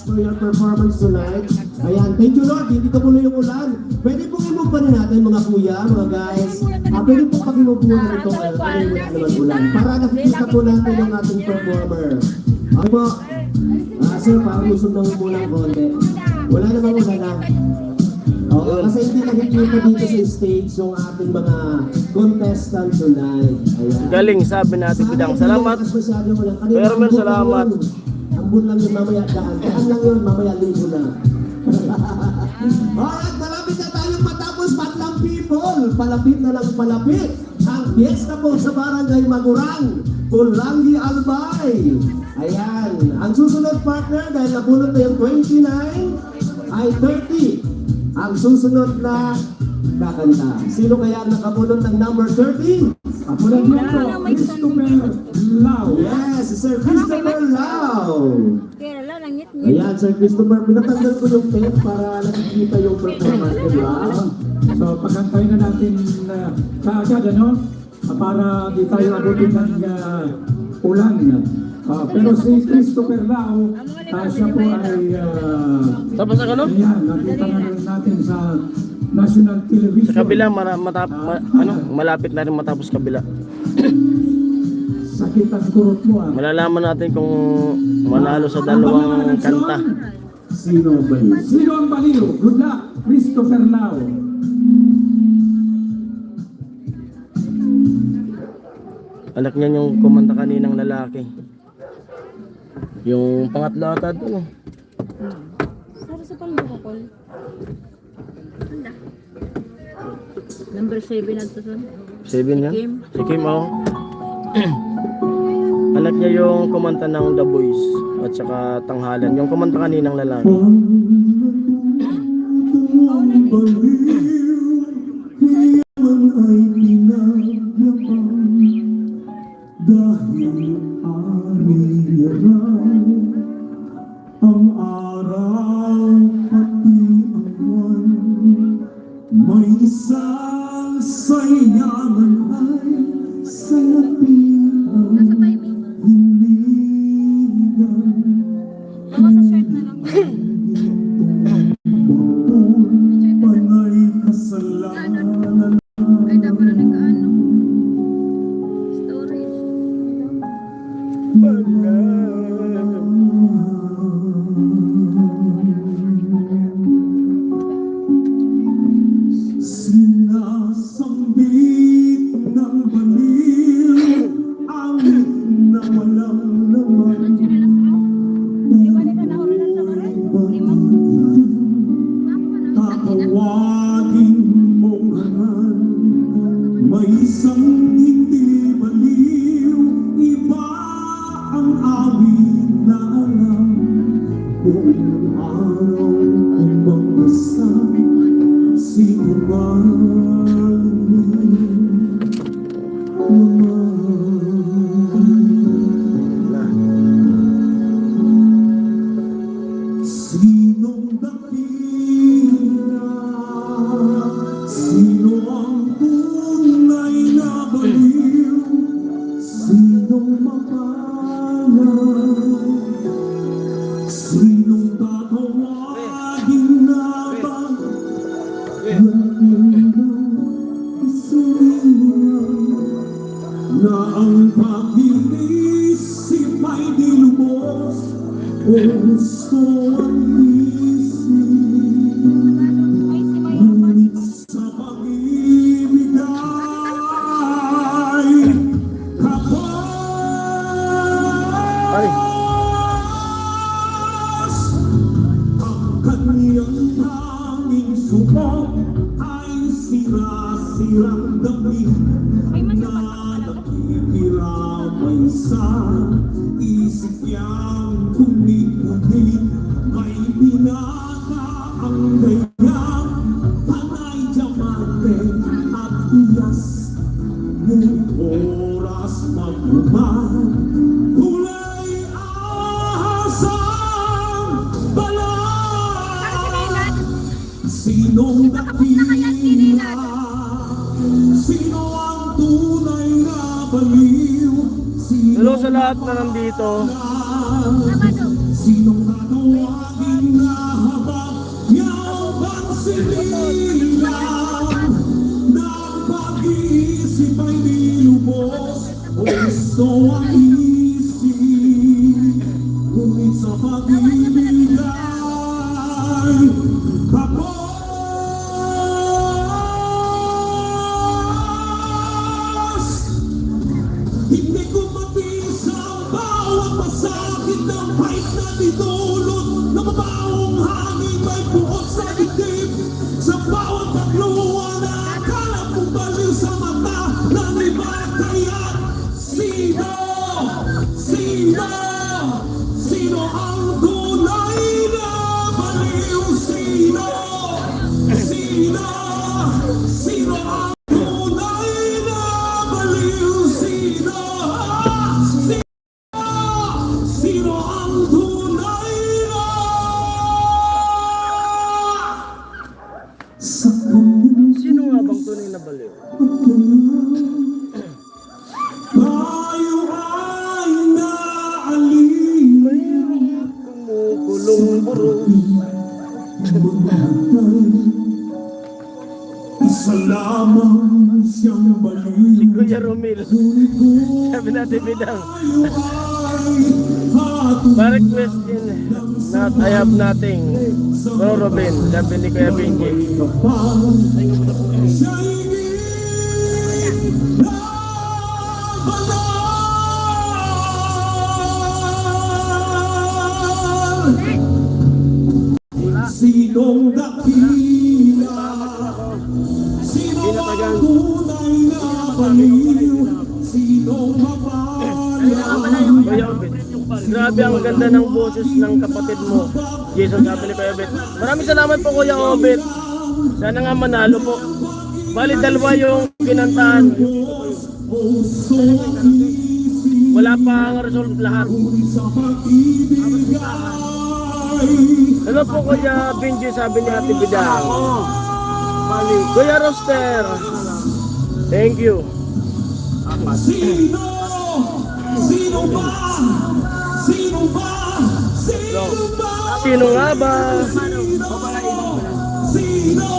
For your performance tonight. Ayan, thank you Lord, hindi tuloy yung ulan. Pwede pong imove pa rin natin mga kuya, mga guys. Pwede pong pakimove po na itong wala naman ulan. Para nakikita po natin ang ating performer. Okay po. Sir, parang gusto nang muna ng konti. Wala namang ulan na. Oo, kasi hindi nakikita dito sa stage yung ating mga contestants tonight. Ayan. Galing, sabi natin Bidang. Salamat. Kuya Romel, salamat. Ambun lang yun mamaya daan. Daan lang yun mamaya linggo na. Alright, malapit na tayong matapos Patlang people. Palapit na lang palapit. Ang fiesta po sa Barangay Magurang, Pulangi Albay. Ayan, ang susunod partner dahil nabunot na yung 29 ay 30. Ang susunod na kakanta. Sino kaya nakabunot ng number 30? Kapulan mo po, Christopher Lau. Yes, Sir Christopher Lau. Kaya lang, ngit-ngit. Ayan, Sir Christopher, pinatanggal ko yung tape para nakikita yung performance, di ba? So, pagkantayin na natin kaagad, ano? Para di tayo abutin ng ulan. Pero si Christopher Lau, siya po ay... Tapos ang ano? Ayan, nakita na rin natin sa National Television. Sa kabila, malapit na rin matapos kabila. Sakit ang kurot mo, ah. Malalaman natin kung manalo sa dalawang kanta. Sino ang baliw? Good luck! Christopher Lau. Anak niya yung kumanta kaninang lalaki. Yung pangatlo ata doon. Saro sa pambukol. Number 7 na to son. 7 yan? Kim. Si Kim, oh. Anak niya yung kumanta ng The Boys at saka Tanghalan. Yung kumanta kaninang lalaki. Dahil ariyaran ang araw pati ang buwan, may isang sayangan ay sa lapitan Nasa timing. hiligan. Bawa sa shirt na lang. Panay kasalanan Ay, dapat na nag-ano. Storage. Sinasambit ng baliw ang na walang laman. Tatawagin mong hangan, may isang hindi baliw, iba ang awit na alam. Buong araw ang magbasa, sinong dakila, sino ang tunay na baliw, sinong mapalad, sinong tatawagin na ba? Na ang pag-iisip ay di lubos, o gusto ang isip. Ngunit sa pag-ibig ay kapos. Ang kanyang tanging suko ay sira-sirang damit na nakikiramay sa isip niyang kumikulit. May binata ang gayang panay diamante at iyas. Ngunit oras magbuman, kulay ahasang balat. Sinong dakila? Sino ang tunay na baliw? Hello sa lahat na nandito. Sinong tatawagin na habang yabang sinilang? Na pag-iisip ay nilubos, o gusto ang isip. Ngunit sa pag-ibig ay kapos. Hindi ko mabisa ang bawat masakit ng pahit na tinulot, na mabawang hangin may buhok sa dibdib. Sa bawat pagluha na akala kong baliw sa mata ng iba, kaya sino? Sino? Sino ang tunay na baliw? Sino? Sino? Sino ang tunay na baliw? Sino? Sino ang tunay na sa kanyang Sino nga bang tunay na baliw? tayo ay naalim? Mayroong kumukulong burong. Isa lamang siyang Si baliw. Kuya Romil. Sabi natin bidang. Tayo ay Marek question, not I have nothing. Bro Robin, sabi ni Kuya Benji. Sinong dakila? Sinong ang tunay na baliw? Sinong mapalang? Kuya Obet, grabe ang ganda ng boses ng kapatid mo. Jason, sabi ni Kuya Obet. Maraming salamat po Kuya Obet. Sana nga manalo po. Bali dalawa yung kinantahan. Wala pa ang resolve lahat. Ano po Kuya Benji, sabi ni Ate Bidang. Kuya Roster, thank you. Sino? Sino ba? Sino ba? Sino ba? Sino nga ba? Sino?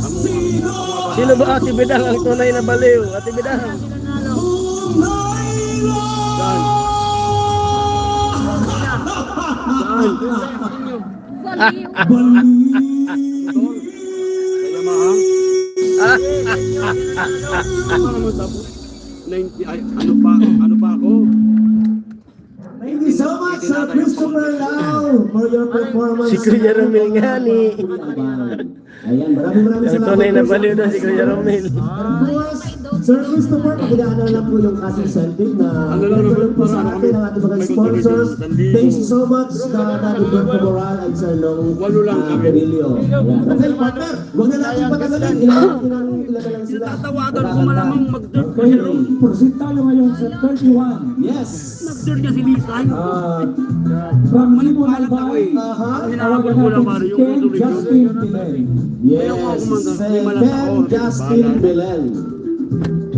Sino? Sino ba Ate Bidang ang tunay na baliw? Ate Bidang. Tunay na Ano pa ako? Thank you so much, Sir Christopher Lau, for your performance. Si Kuya Romel nga ni. Ayan, maraming Ang tunay na baliw na si Kuya Romel. Sir Christopher, pakilaan lang po yung kasing incentive na nagtulog po sa atin ang ating mga sponsors. Thank you so much, Daddy Berto Moral and Sir Long Perillo. Okay, partner, huwag na natin patagalin. Ilan na lang sila. Tawagan ko malamang mag-dirt ka Okay, siya ron. proceed tayo ngayon sa 31. Yes. Mag-dirt ka si Lisan. From Libon Albay, Hinahabol ko na Mario yung Ken resolution. Justin Pilen. Yes, Ben Justin Belen.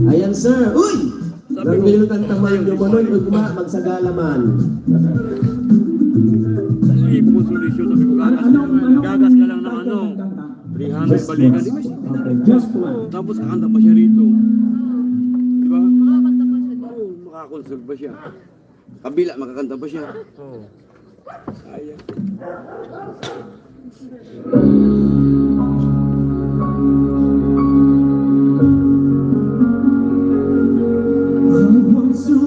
Ayan, sir. Uy! Nagbilut ang tamay nyo mo nun, ugma, magsagalaman. Libo ko solusyon. Sabi ko, gagas ka lang ng ano. 300 balikan. Di ba? Okay, just one. Tapos kakanta pa siya rito. Di ba? Oo, makakonsult pa siya. Kabila, makakanta pa siya. Sayang. Want to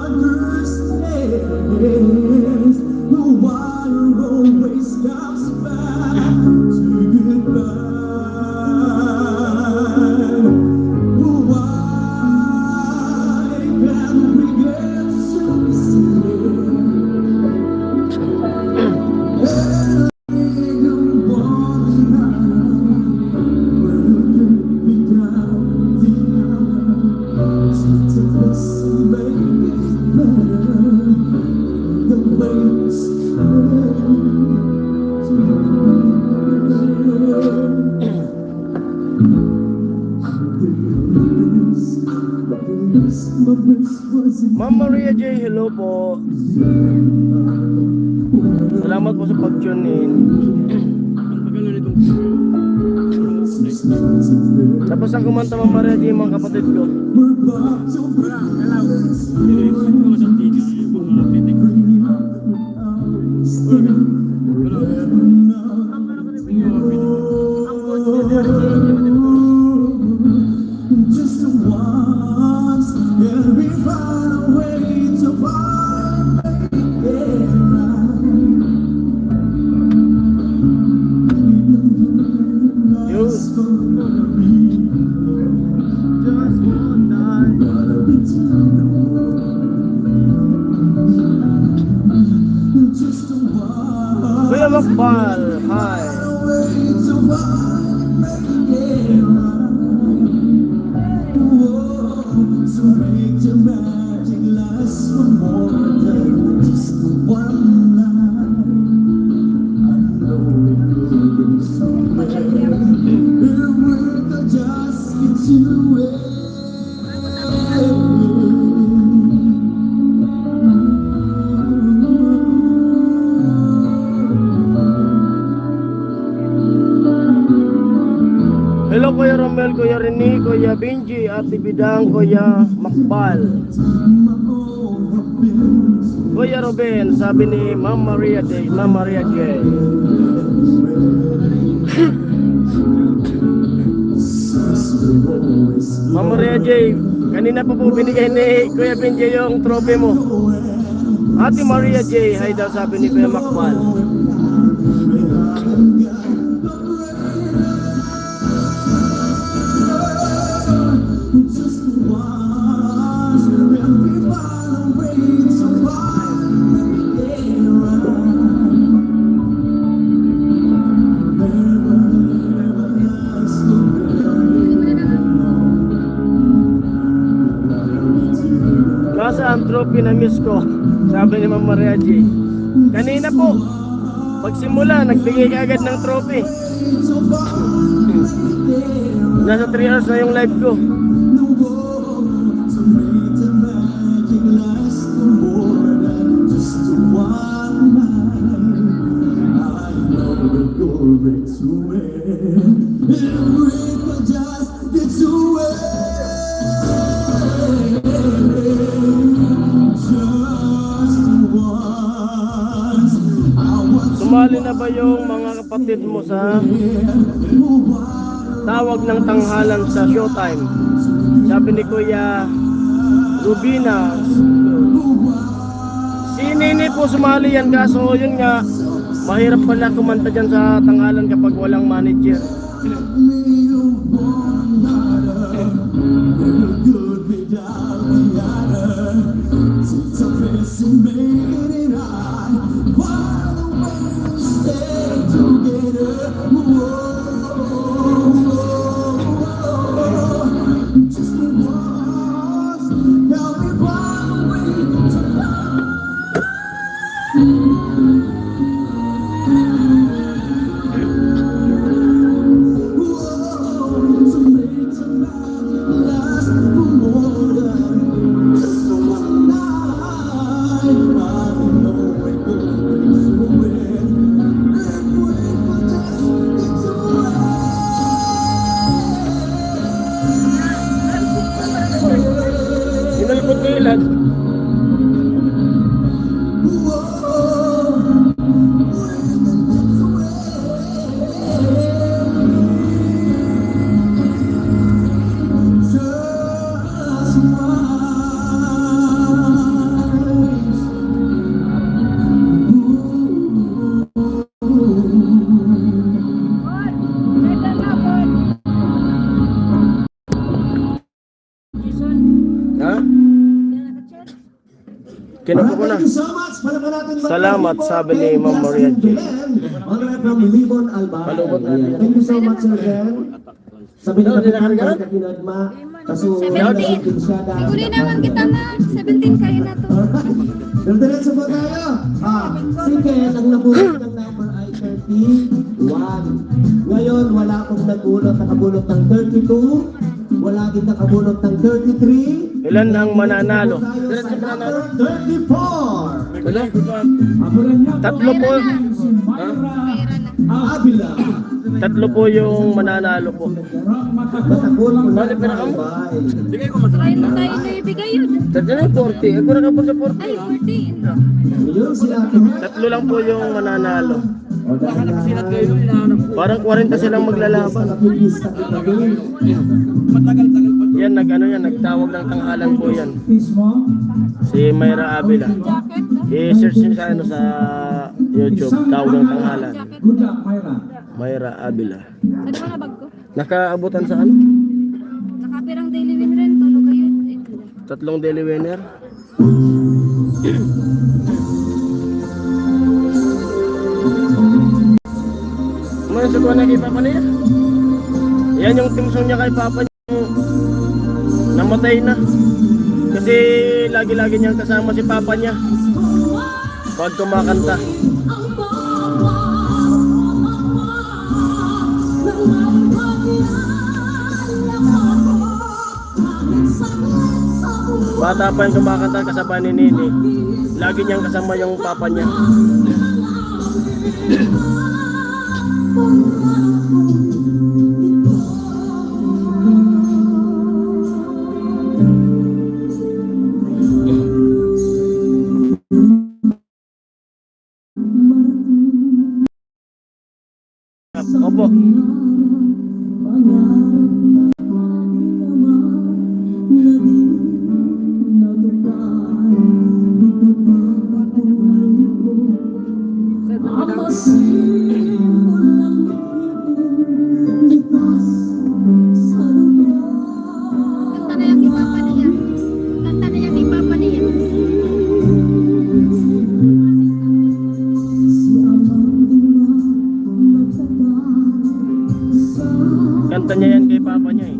understand why always comes back to goodbye. Why can we get so Ma'am Maria J, hello po. Salamat po sa pag-tune in. Tapos ang kumanta Ma'am Maria J, mga kapatid ko. Just once, and we find a way to find it right. Yo. Just one night, just one. Kuya Makbal, hi. So make the magic last for more than just one night. I know it could be somewhere. It will just get to it. Hello Kuya Romel, Kuya Rene, Kuya Benji, Ate Bidang, Kuya Makbal. My own have been Kuya Ruben, sabi ni Ma'am Maria J. Ma'am Maria J, kanina pa po binigay ni Kuya Benji yung trophy mo. Ate Maria J, hay daw sabi ni Kuya Makwan. Nasa ang trophy na miss ko, sabi ni Ma'am Maria J. Kanina po, pagsimula, nagbigay ka agad ng trophy. Nasa 3 hours na yung live ko. Sumali na ba yung mga kapatid mo sa tawag ng tanghalan sa Showtime? Sabi ni Kuya Rubina. Si Nini po sumali yan, kaso yun nga, mahirap pala kumanta dyan sa tanghalan kapag walang manager. Inalipot ko ilan. Ha? Kinuha ko na. Thank you so much. Palakpan natin mga Salamat, people. sabi ni Ma'am Maria J. All the way from Libon, Albay. Palubot natin. Thank you so much, Sir Ben. Sabi na natin ang kinagma. Kaso, 17. Siguro naman kita na 17 kayo na to. diretso po tayo. Sige, ang nabulot ng number ay 31. Ngayon, wala akong nabulot. Nakabulot ng 32. Wala din nakabulot ng 33. Ilan ang mananalo? Diretso po tayo. 34. Wala. Abulan niya po. Tatlo po. Si Myra Abila. Tatlo po yung mananalo po. from Matakot. Matakot po Bali, ng pero kamo? Albay. Try mo tayo na ibigay yun. Tatlo na yung 40. Ako na po sa 40. Ay, 14. Yun sila. Tatlo lang po yung mananalo. O, dahil Parang 40 silang maglalaban. nakapilista kita din. Yan, nagtawag ng tanghalan po yan. Mismo. Si Myra Avila. I-search nyo sa, sa YouTube, tawag ng tanghalan. Good luck, Myra. Myra Avila. Ano ba na bag ko? Nakaabutan sa ano? Nakapirang daily win rin. Tulog kayo. Tatlong daily winner. Ano sa kuha na kay Papa niya? Yan yung team song niya kay Papa niya. Namatay na. Kasi lagi-lagi niyang kasama si Papa niya pag kumakanta. Bata pa yung kumakanta kasama ni Nini. Lagi niyang kasama yung Papa niya. Opo. Kanta na yan ni Papa niya. Kanta na yan ni Papa niya. Kanta niya yan kay Papa niya eh.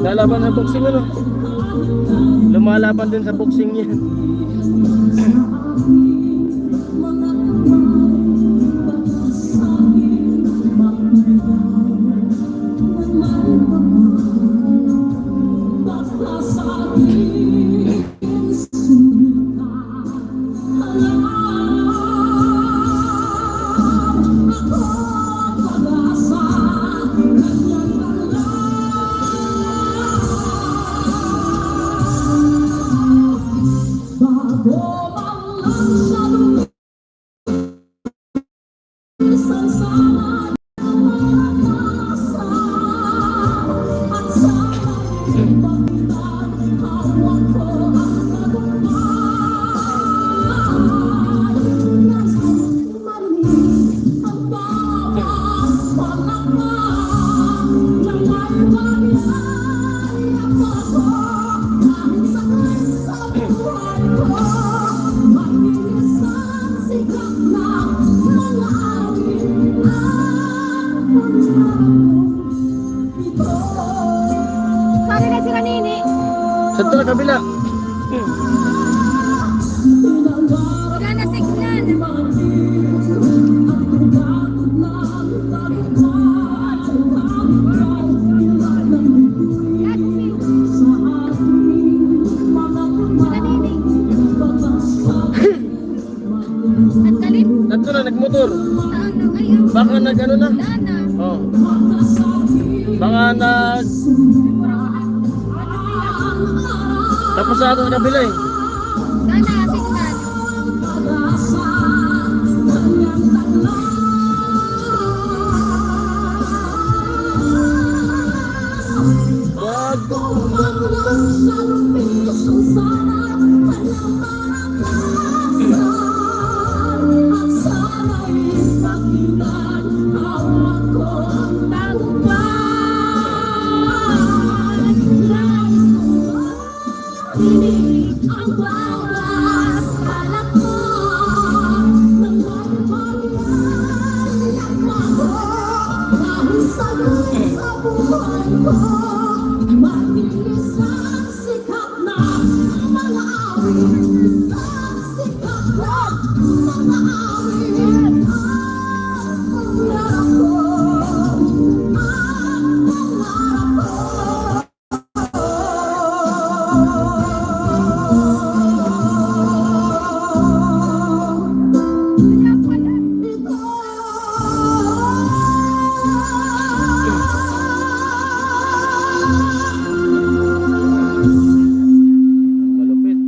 Lalaban sa boxing ano? Lumalaban din sa boxing yan. Sana na sila nini. Sa ito na kabila. Wala na signal. Sila nini. Nagkalit. Ito na nagmotor. Ano kayo? Baka nag ano na. Dana. Oh. Baka nag tapos sa ato sa kabila eh. Dana, signal. Malupit.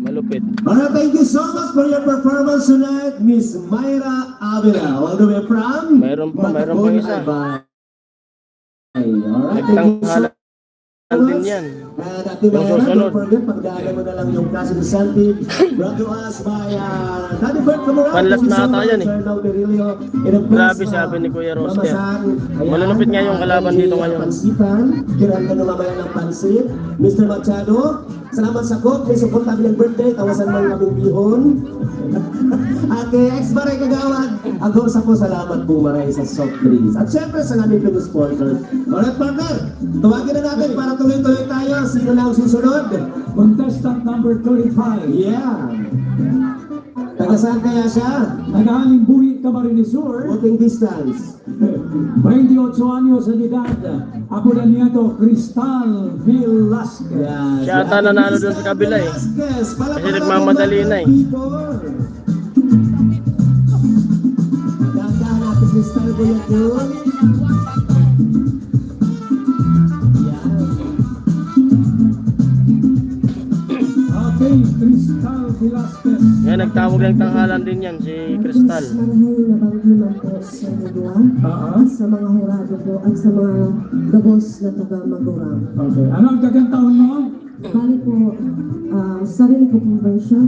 Malupit. Alright, thank you so much for your performance tonight, Miss Myra Avila. All the way from Mayroon pa isa. Albay. Alright, thank you so Nagtanghalan din yan. And Ate Yung Myra, susunod. don't forget, pagdaanan mo na lang yung Casa de Santi, brought to us by Daddy Bert Camoral. Panlas na ata yan eh. Grabe Grabe sabi ni Kuya Roster. Malulupit nga yung kalaban dito ngayon. Pansitan, kiran ka mamaya ng pansit. Mr. Machado, salamat sa cook. May support kami ng birthday, tawasan mo kaming bihon. At ex-baray kagawad, ako sa po salamat po maray sa soft drinks. At syempre sa aming mga sponsors. Alright partner, tawagin na natin para tuloy-tuloy tayo. Sino na ang susunod? Contestant number 35. Yeah. Taga saan kaya siya? Nagaling Buhi, Camarines Sur. Walking distance. 28 años de edad. Ako na niya to, Cristal Velasquez. Yan. Siya ata nanalo doon sa kabila eh. Velasquez, Kasi nagmamadali na eh. Maganda natin si Star ko yan doon. Okay, Cristal Velasquez. Yan, nagtawag ng tanghalan din yan, si Crystal. Marahil nabangginan po sa media, sa mga hurado po at sa mga dabos na taga-magurang. Okay, ano ang kagantaon mo? Bali po, sarili ko pong version,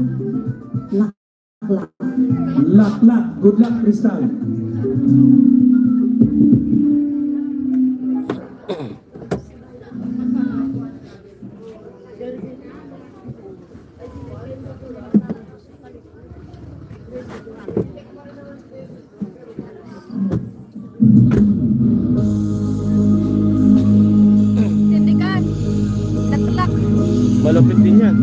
laklak. Laklak. Good luck, Cristal. Tindikan. Laklak. Malupit din yan.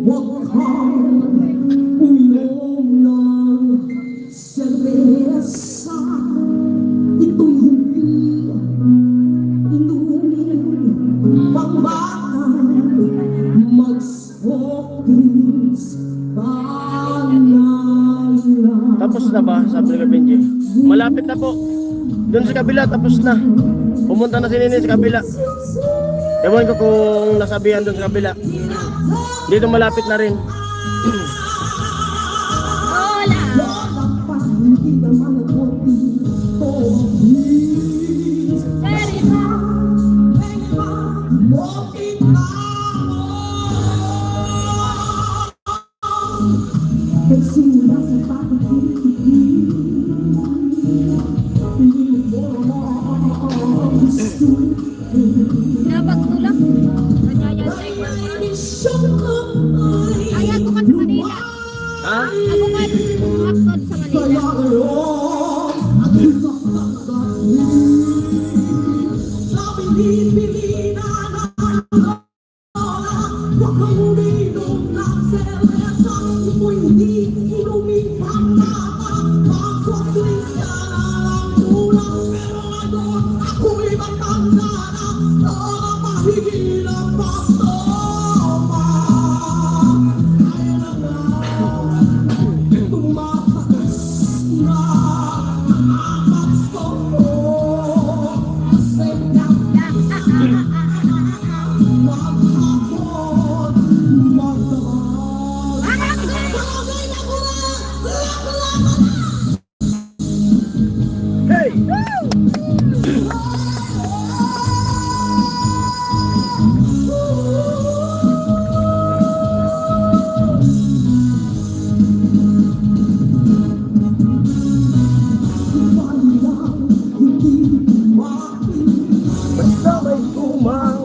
Huwag kang uminom ng serbesa. Ito'y hindi inumin pang bata. Mag-smoke drinks ka na lang. Tapos na ba? Sabi ni Benji. Malapit na po. Doon sa kabila, tapos na. Pumunta na si Nini sa kabila. Ewan ko kung nasabihan doon sa kabila. Dito malapit na rin. Hindi naman ako dito. Very hard. Nagsimula sa pagkikipin. Piling mo ang gusto. Napagtulak. Kanyaya sa Kaya ko kan sa Manila. Ha? Ako kan matod sa Manila. Basta may kumang.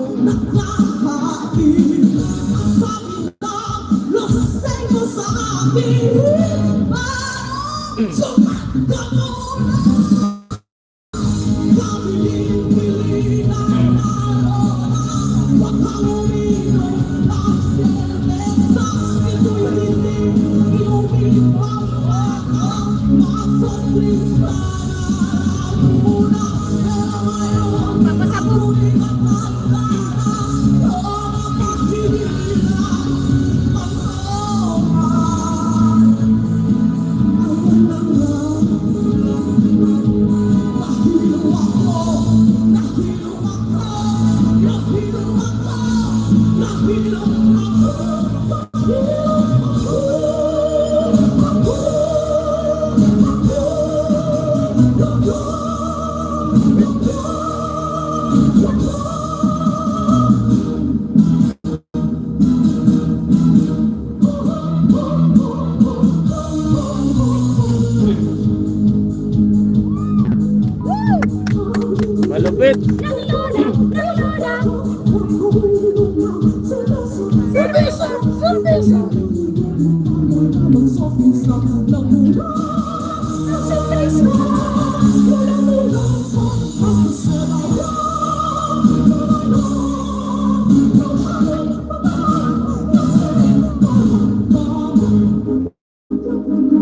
Papasabog.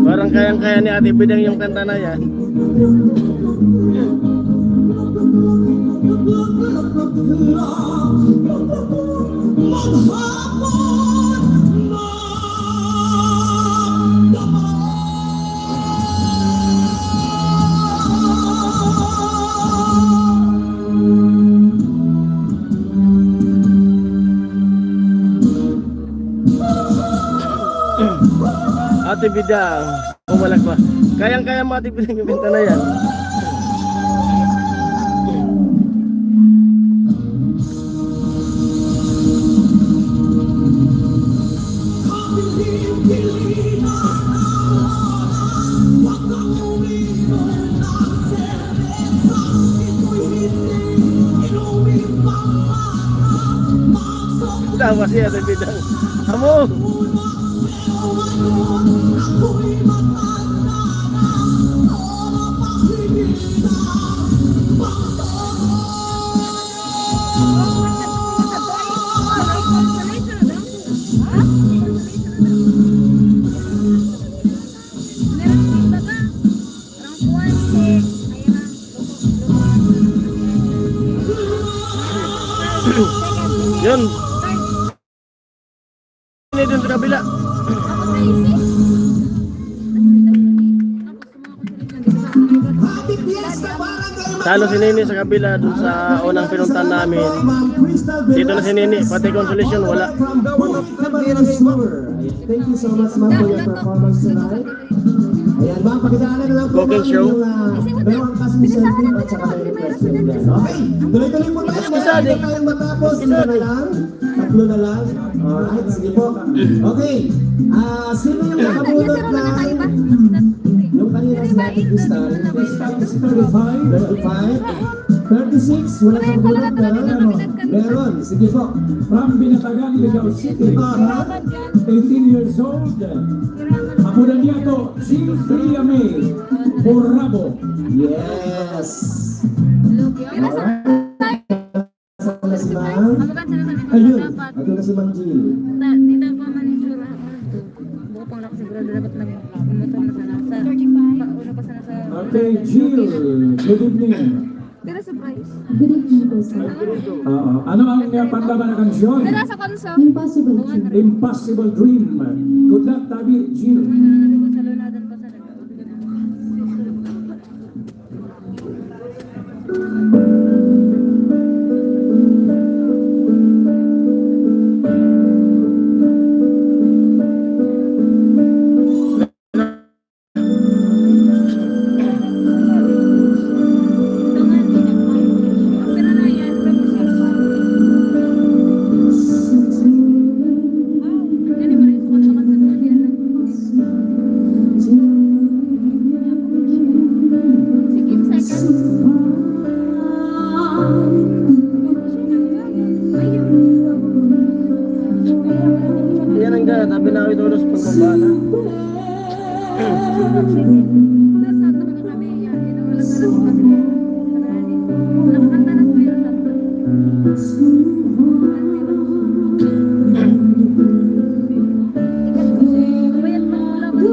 Parang kayang-kaya ni Ate Bidang yung kanta na yan. Ate Bidang, umalag pa. Kayang-kaya mo Ate Bidang yung kanta na yan. Tawa si Ate Bidang. Amo! Yun. Ini dun sa kabila. Happy Fiesta Barangay Talo si Nini sa kabila dun sa unang pinuntan namin. Dito na si Nini, pati consolation wala. Thank you so much ma'am for your performance tonight. Ayan ma'am, pakitaan na lang po Cooking show. yung dalawang kasing selfie at saka may refreshment dyan. Okay, tuloy-tuloy po tayo. Wala Masadi. na tayong matapos. Isa na lang. Tatlo na lang. Alright, sige po. Okay, sino yung nakabunot na yung kanina sa ating crystal? Crystal is 35. 36, wala kang bunot na. Meron, sige po. From Binatagan, Ligao City, 18 years old. Ako na niya to, Jill Triame, Borrabo. Yes. Sana si Ma'am. Ayun, ito na si Ma'am Jill. Dito pa man sure. Bukong ako siguro dapat nagmumotor na sana sa una pa sana sa Okay, Jill, good evening. Pero surprise. Good evening po, sir. Ano ang panlaban na kansyon? Pero sa konso. Impossible Dream. Impossible Dream. Good luck, Tabi, Jill. Sa lunadan pa sa Yan ang gana, tabi na ako ito ulos pagkabala. nasa tabi kami yan. Wala sa lang kasi. Nakakanta na sa mayroon sa Bayad man wala man.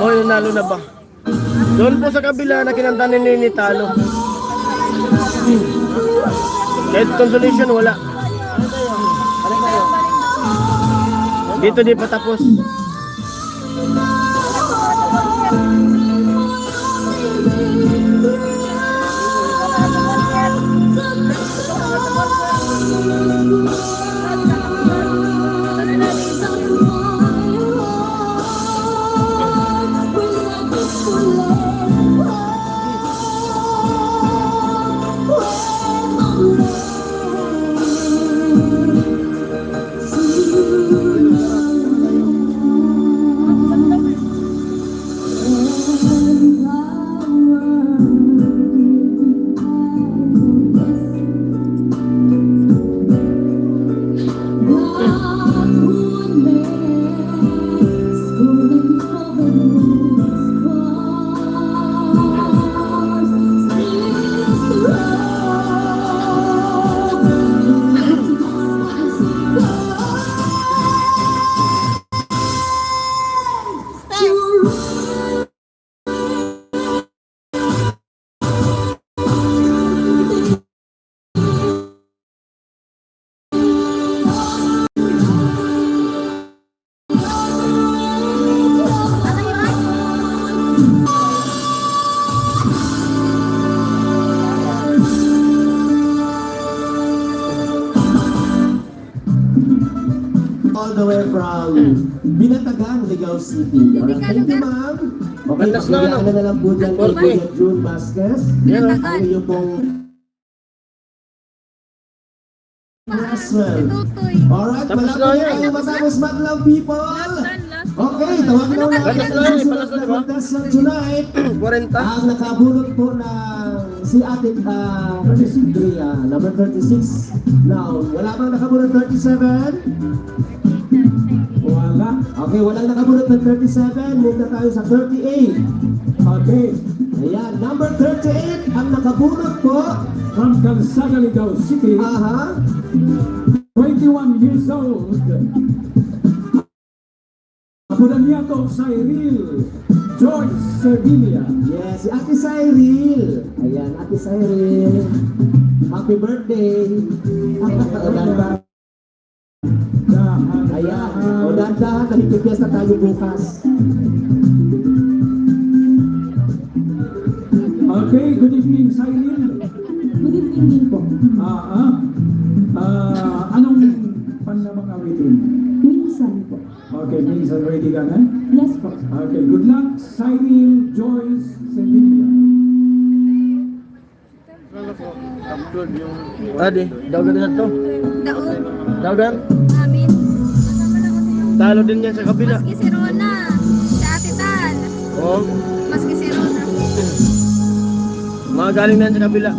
Moy, nanalo na ba? Doon po sa kabila na kinanta ni Nini talo. Kahit consolation wala. Dito di pa tapos. All the way from Binatagan, Ligao City. Alright, thank you, ma'am. Okay, Ganda na, no? ano na lang po dyan kay Kuya June Vasquez. Yan, oh. Ang iyo pong Roswell. Alright, Tapos malapit na na yan. kayo matapos Madlaw people. Okay, tawagin na natin Ganda na ang yan, susunod palas na, na di ba? contestant tonight. 40. Ang nakabulot po na si Ate Drea, number 36. Now, wala bang nakabulot 37? Wala. Okay, walang nakabulot ng 37. Move na tayo sa 38. Okay. Ayan, number 38 ang nakabulot po. From Calzada, Ligao City, Aha. 21 years old. Apodamiato Cyril Joyce Sevilla. Yes, si Ate Cyril. Ayan, Ate Cyril. Happy birthday. Dahan-dahan. Ayan. O dahan-dahan, nagpipiesta tayo bukas. Okay, good evening, Cyril. Good evening din po. Anong panlamang awitin? Minsan po. Okay, minsan ready ka na? Yes po. Okay, good luck, Cyril Joyce Sevilla. Adi, dagan na to. Daon. Dagan. Amin. Kasama na kasi yung Talo din yan sa kabila. maski si Rona. Si Ate Tan. Oh, Maski si Rona. mga galing na yan sa kabila.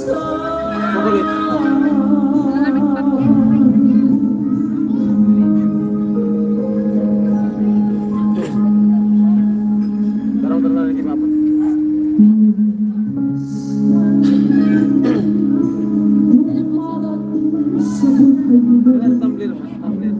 Makulit. Malamig pa po. Parang na rin Papa. Wala na tumbler mo. Tumbler.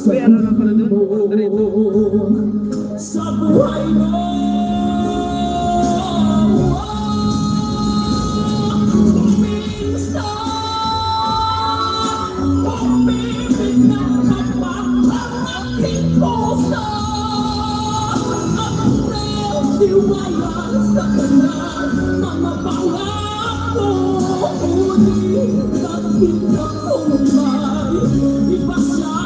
Uy, ano lang pala doon? Dito. Sa buhay mo, minsan, pumipig na napapangakit mo sa ang tiwala sa kanyang mga pangako. Ngunit nakita ko may iba siya.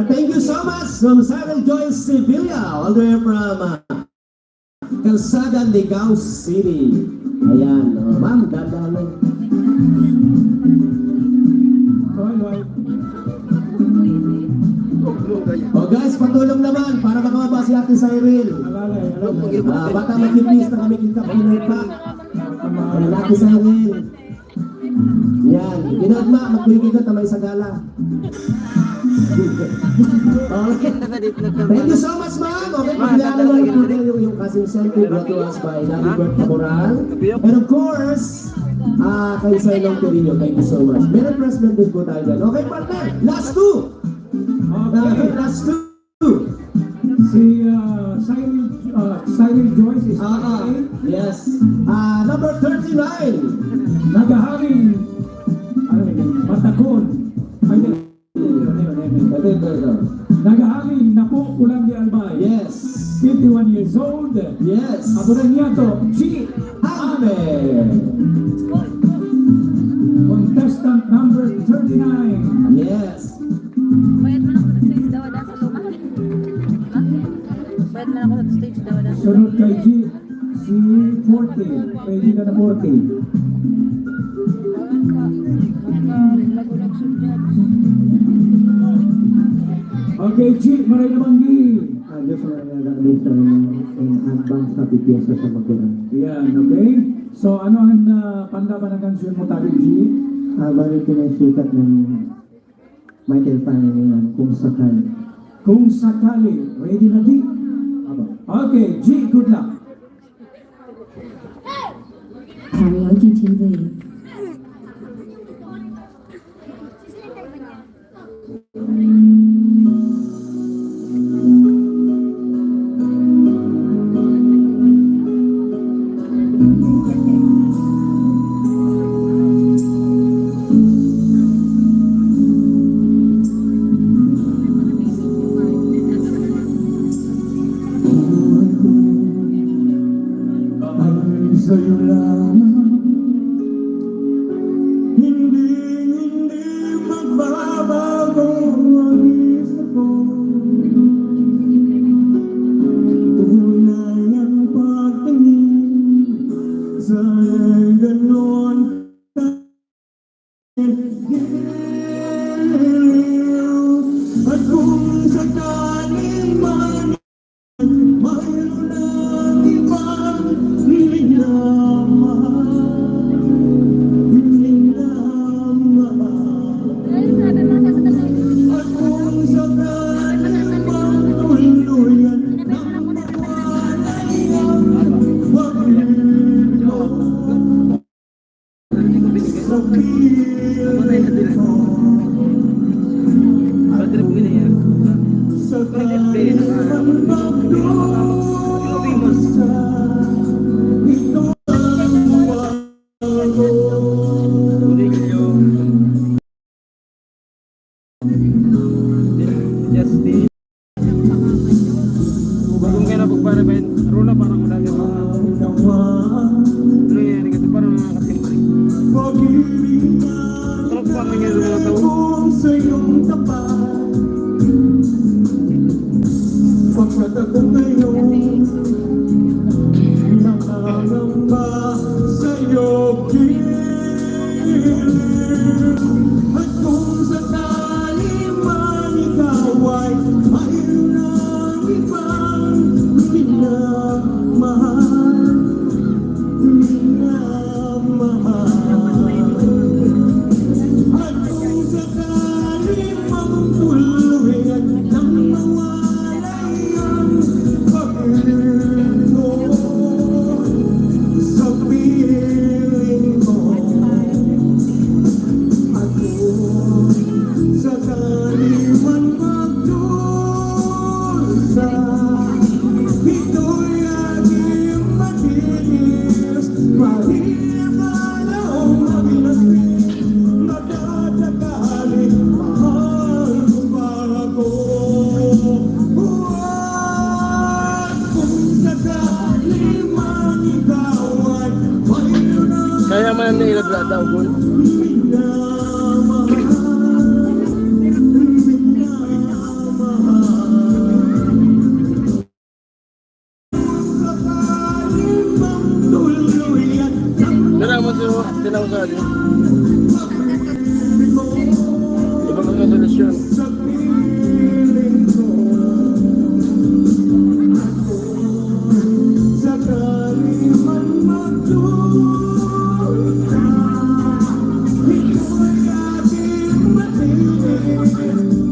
Thank you so much from Sarah Joyce Sevilla, all the way from Calzada, Ligao City. Ayan, ma'am, dadaan lang. Oh guys, patulong naman para makamaba si Ate Cyril. Baka mag-please na kami kita Pinoy pa. Ayan, Ate Cyril. Yan, ginagma, magbibigay ka tamay sa gala. Okay. Thank you so much, ma'am. Okay, pagkakala mo yung as incentive brought to us by Nabibert Camoral. And of course, kay Sailong Quirino. Thank you so much. May refreshment din po tayo dyan. Okay, partner. Last two. Okay, last two. Si Silent Joyce is Yes. Number 39. naghaharing Matakon. Ay, Ito. naghaharing Napo Ulang di Albay. Yes. 51 years old. Yes. Abunan niya to, Chi Amen. Contestant number 39. Yes. Bayad man ako sa stage daw sa luma. Bayad man ako sa stage daw Sunod kay G, si 40. Pwede ka na 40. Okay, G, maray naman di. Diyos na nag-aalis in advance happy fiesta sa Magulang. Yan, okay? So, ano ang panlaban ng kansyon mo tayo, G? Bali pinasukat ng Michael Panginoon kung sakali. Kung sakali, ready na di? Okay, G, good luck. Karaoke TV. Ay sa'yo lamang, hindi magbabago ang isa ko. Tunay ang pagtingin, sana'y ganon at kung sakaling man mayroon ang ibang at kung sakaling matuluyan ng mawalay ang pag-ibig sa piling ko. Sakaling man magdusa, ito ang bago. Justin. Bagong kaya na pagpara ba yun? Runa parang wala ka mga... Ano yan? Ito parang mga kasimbari. Ano pa ang nangyari mga tao? Sa iyong tapat, pagkat ako ngayon nakangamba sa iyong gilid. At kung sakali man ikaw ay mayroon ng ibang minamahal, at kung sakali magtuluyan ng mawalay ang pag-ibig mo sa piling mo, at kung sakali man magdusa, ito'y aking matitis. Mahirap na lang mabilastin, magdadakali, mahal mo ba ako? At kung sakali man ikaw ay mayroon ng Kaya man na ilagla daw, Gol. Tara mo siya, tinawag sa atin. Ibang ang solusyon.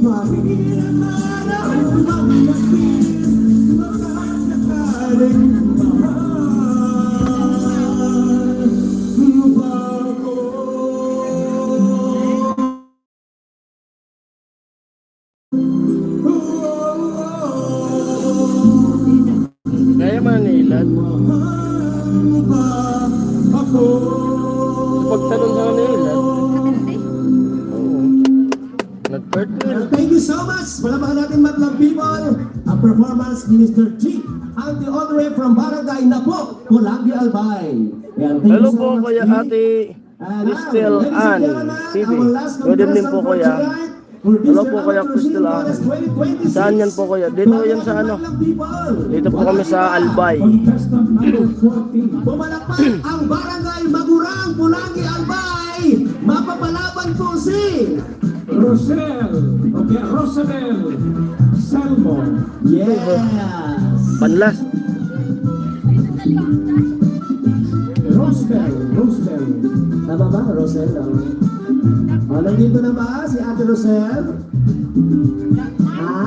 Mahirap na raw, Ilad. Pagtanong sa kanila Ilad. Katindi. Oo. Nag-partner. Thank you so much. Palapakan natin Madlang people. Ang performance ni Mr. G. Anti all the way from Barangay Napo, Pulangi, Albay. Yan, thank Hello you so po much, Kuya G. Ate Crystal Ladies and Ann gentlemen, TV. our last Good evening po contestant for Kuya. tonight, for this Hello po year Kuya amateur Crystal scene Ann. contest 2026. Saan yan po Kuya? Dito yan sa ano? Madlang people. Dito po kami sa Albay. Contestant number 14. Pumalakpak ang Barangay Magurang, Pulangi, Albay. Mapapalaban po si Rosabel Selmo. Yes. Panlas. Rosabel. Tama ba, Rosel? Nandito na ba si Ate Rosel? Ha?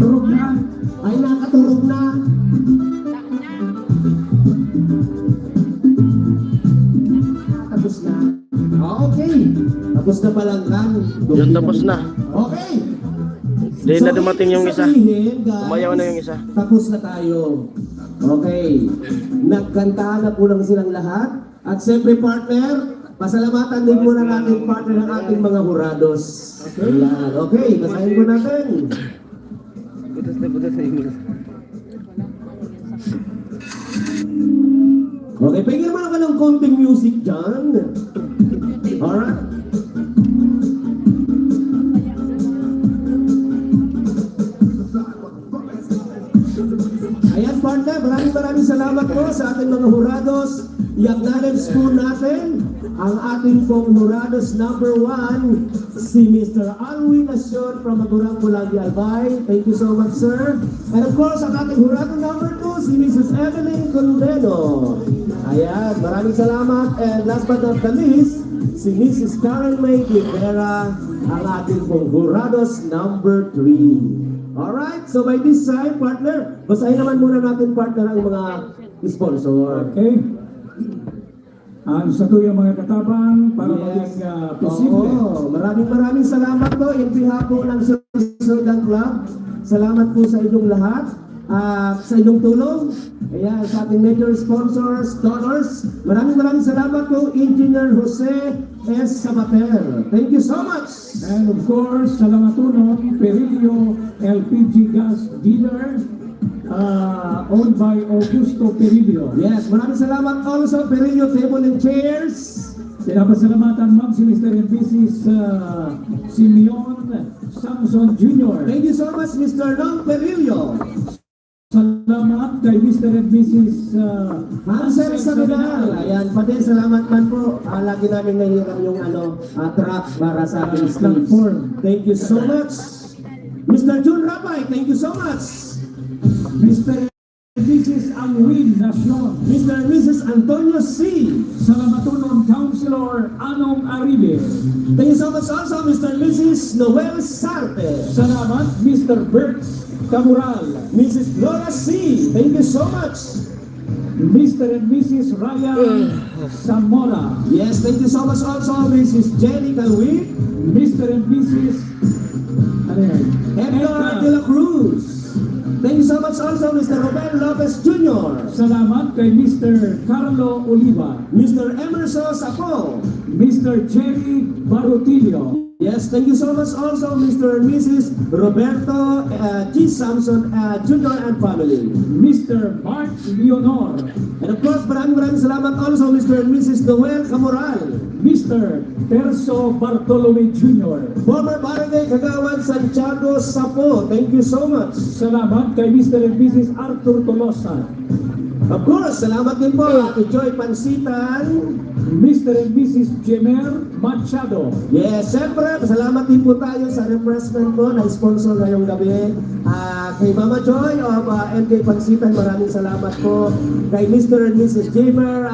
Turog na. Ay, nakaturog na. Tapos na. Okay. Tapos na palang kan. Yun tapos na. Okay. Hindi na dumating yung isa. Sabihin, guys, Umayaw na yung isa. Tapos na tayo. Okay. Nagkantahan na po lang silang lahat. At siyempre partner, pasalamatan din muna natin partner ng ating mga hurados. Ayan. Okay, basahin po natin. Okay, pingin mo na ka ng konting music dyan. Alright. Ayan partner, maraming salamat po sa ating mga hurados. I-acknowledge po natin ang ating pong hurados number 1, si Mr. Alwin Asyon from Magurang, Pulangi, Albay. Thank you so much, sir. And of course, ang ating hurado number 2, si Mrs. Evelyn Condeno. Ayan, maraming salamat. And last but not the least, si Mrs. Karen May Rivera, ang ating pong hurados number 3. Alright, so by this time, partner, basahin naman muna natin, partner, ang mga sponsor. Okay. Ang sa tuyang mga katabang para Yes. maging posible. Oo, maraming salamat po in behalf po ng Surdan Club. Salamat po sa inyong lahat. Sa inyong tulong. Ayan, sa ating major sponsors, donors. Maraming salamat po, Engineer Jose S. Sabater. Thank you so much. And of course, Salamatunong, Perillo LPG gas dealer, owned by Augusto Perillo. Yes, maraming salamat also, Perillo Table and Chairs. Pinapasalamatan ma'am si Mr. and Mrs. Simeon Samson Jr. Thank you so much, Mr. Long Perillo. Salamat kay Mr. and Mrs. Hansel Sabinal. Ayan, pati salamat man po. Lagi namin nahiram yung truck para sa ating stage. platform. Thank you so much. Mr. Jun Rapay, thank you so much. Mr. and Mrs. Alwin Nacion. Mr. and Mrs. Antonio C. Salamatunong Councilor Anong Aribe. Thank you so much also, Mr. and Mrs. Noel Sarte. Salamat Mr. Berks Camural. Mrs. Gloria C. Thank you so much. Mr. and Mrs. Ryan Zamora. Yes, thank you so much also, Mrs. Jenny Calwi. Mr. and Mrs. Ano yan? Edgar de la Cruz. Thank you so much also, Mr. Robel Lopez Jr. Salamat kay Mr. Carlo Oliva. Mr. Emerson Sapo. Mr. Jerry Barutillo. Yes, thank you so much also, Mr. and Mrs. Roberto G. Samson Jr. and family. Mr. Mark Leonor. And of course, maraming salamat also, Mr. and Mrs. Noel Camoral. Mr. Perso Bartolome Jr. Former Barangay Kagawan Santiago Sapo. Thank you so much. Salamat kay Mr. and Mrs. Arthur Tolosa. Of course, salamat din po, Ate Joy Pansitan. Mr. and Mrs. Jemer Machado. Yes, siyempre, salamat din po tayo sa refreshment po na sponsor ngayong gabi. Kay Mama Joy of MK Pansitan, maraming salamat po. Kay Mr. and Mrs. Jemer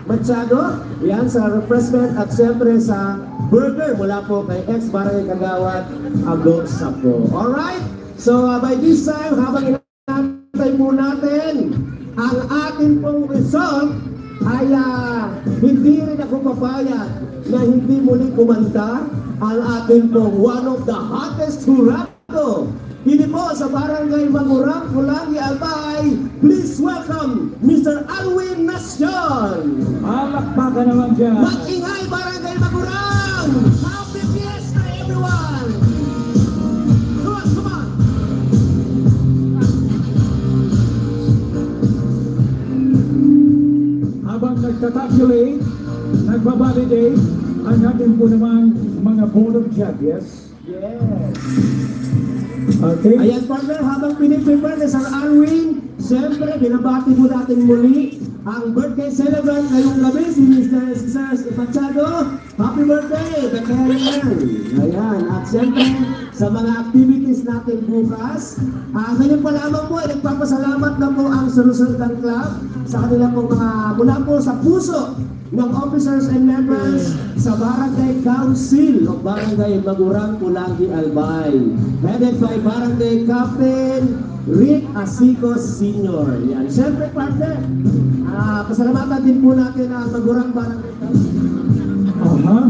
Machado, yan sa refreshment at siyempre sa burger mula po kay ex-Barangay Kagawad Agok Sapo. Alright, so by this time, habang inantay po natin ang ating pong result, ay hindi rin ako papayag na hindi muli kumanta ang ating pong one of the hottest hurado Dito po sa Barangay Magurang, Pulangi, Albay, please welcome Mr. Alwin Nasyon. Palakpakan naman dyan. Mag-ingay Barangay Magurang! Happy Fiesta everyone! Come on! Habang nagtatabulate, nagbabalidate, ang ating po naman mga board of judges. Yes! Okay? Ayan partner, habang piniprepare ni Sir Alwin, siyempre binabati mo natin muli ang birthday celebrant ngayong gabi si Mr. Cesar Machado. Happy birthday! Kakayan! Ayan, at siyempre sa mga activities natin bukas, ngayon pa lamang po ay nagpapasalamat na po ang Surusultan Club sa kanila pong mga mula po sa puso ng officers and members sa Barangay Council of Barangay Magurang, Pulangi, Albay. Headed by Barangay Captain Rick Asicos Sr. Yan. Siyempre, partner, pasalamatan din po natin ang Magurang Barangay Council. Aha.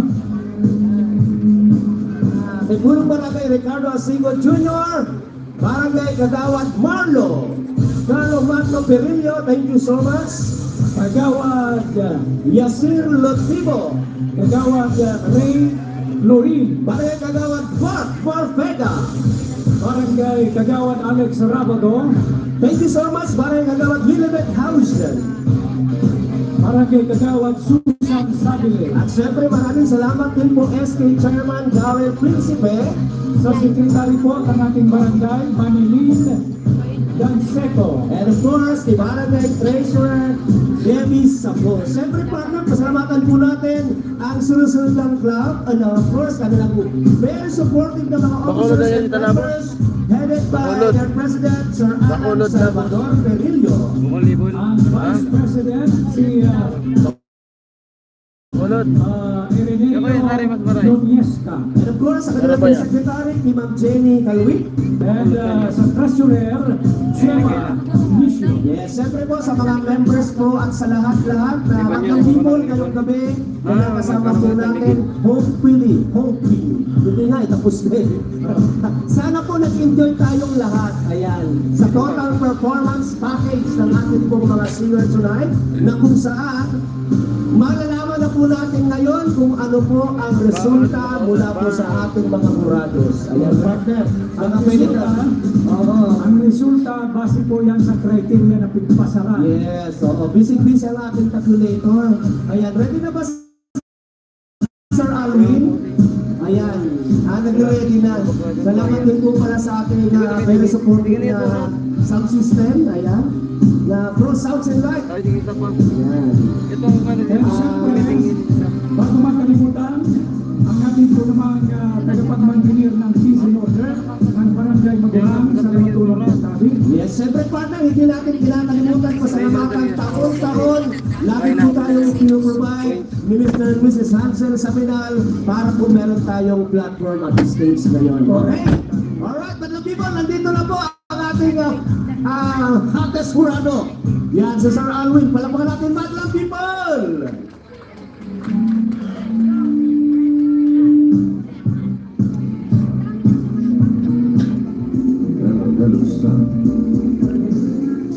Kay Purong Barangay Ricardo Asigo Jr., Barangay Kagawad Marlo, Carlo Magno Perillo, thank you so much. Kagawad Yasir Lotibo, Kagawad Ray Lorin, Barangay Kagawad Bart Barfeda, Barangay Kagawad Alex Rabado, thank you so much, Barangay Kagawad Lilibet Hausen. Barangay Kagawad Susan Sabile, At syempre maraming salamat din po SK Chairman Gawel Principe. sa sekretary po ng ating barangay, Manilin Danseco. And of course, kay Barangay Treasurer Debbie Sapo. Siyempre partner, pasalamatan po natin ang Surusultan Club. And of course, kanilang very supportive na mga Bacolod officers na yan, and Talabo. members headed by Bacolod. their President, Sir Alan Bacolod na. Salvador Perillo. Ang Vice President, si Ulod. Ireneo Ako yung nari mas maray. Donieska. And of course, sa Ano kanilang ba yan? Secretary, kay Ma'am Jenny Calwi. And sa Treasurer, Gemma Nisio. Yes, siyempre po sa mga members po at sa lahat-lahat na mga people ngayong gabi na nakasama po natin, hopefully, hindi nga, tapos na eh. Sana po nag-enjoy tayong lahat. Ayan, sa total performance package ng ating pong mga singers tonight, na kung saan, malalaman na po natin ngayon kung ano po ang resulta mula po sa ating mga jurados. Ayan, partner, ang pwede na. Oo. Ang resulta, base po yan sa criteria na pagpasaran. Yes, so busy-busy ang ating calculator. Ayan, ready na ba Sir Alwin? Ayan, nag-ready na. Salamat din po para sa ating very supportive na sound system. Ayan, na Pro Sounds and Light. Ay, di kita pa. Ayan. Ito ang And siyempre, bago makalimutan, ang ating po namang tagapagmantinir ng peace and order, ang barangay Magurang sa Matulong ng Tabi. Yes, siyempre partner, hindi natin kinakalimutan pasalamatan taon-taon. Lagi po tayong pinoprovide ni Mr. and Mrs. Hansel Saminal para po meron tayong platform at stage ngayon. Okay? Alright, but people, nandito na po ang ating hottest jurado. Yan, si Sir Alwin. Palapakan natin, Madlang people!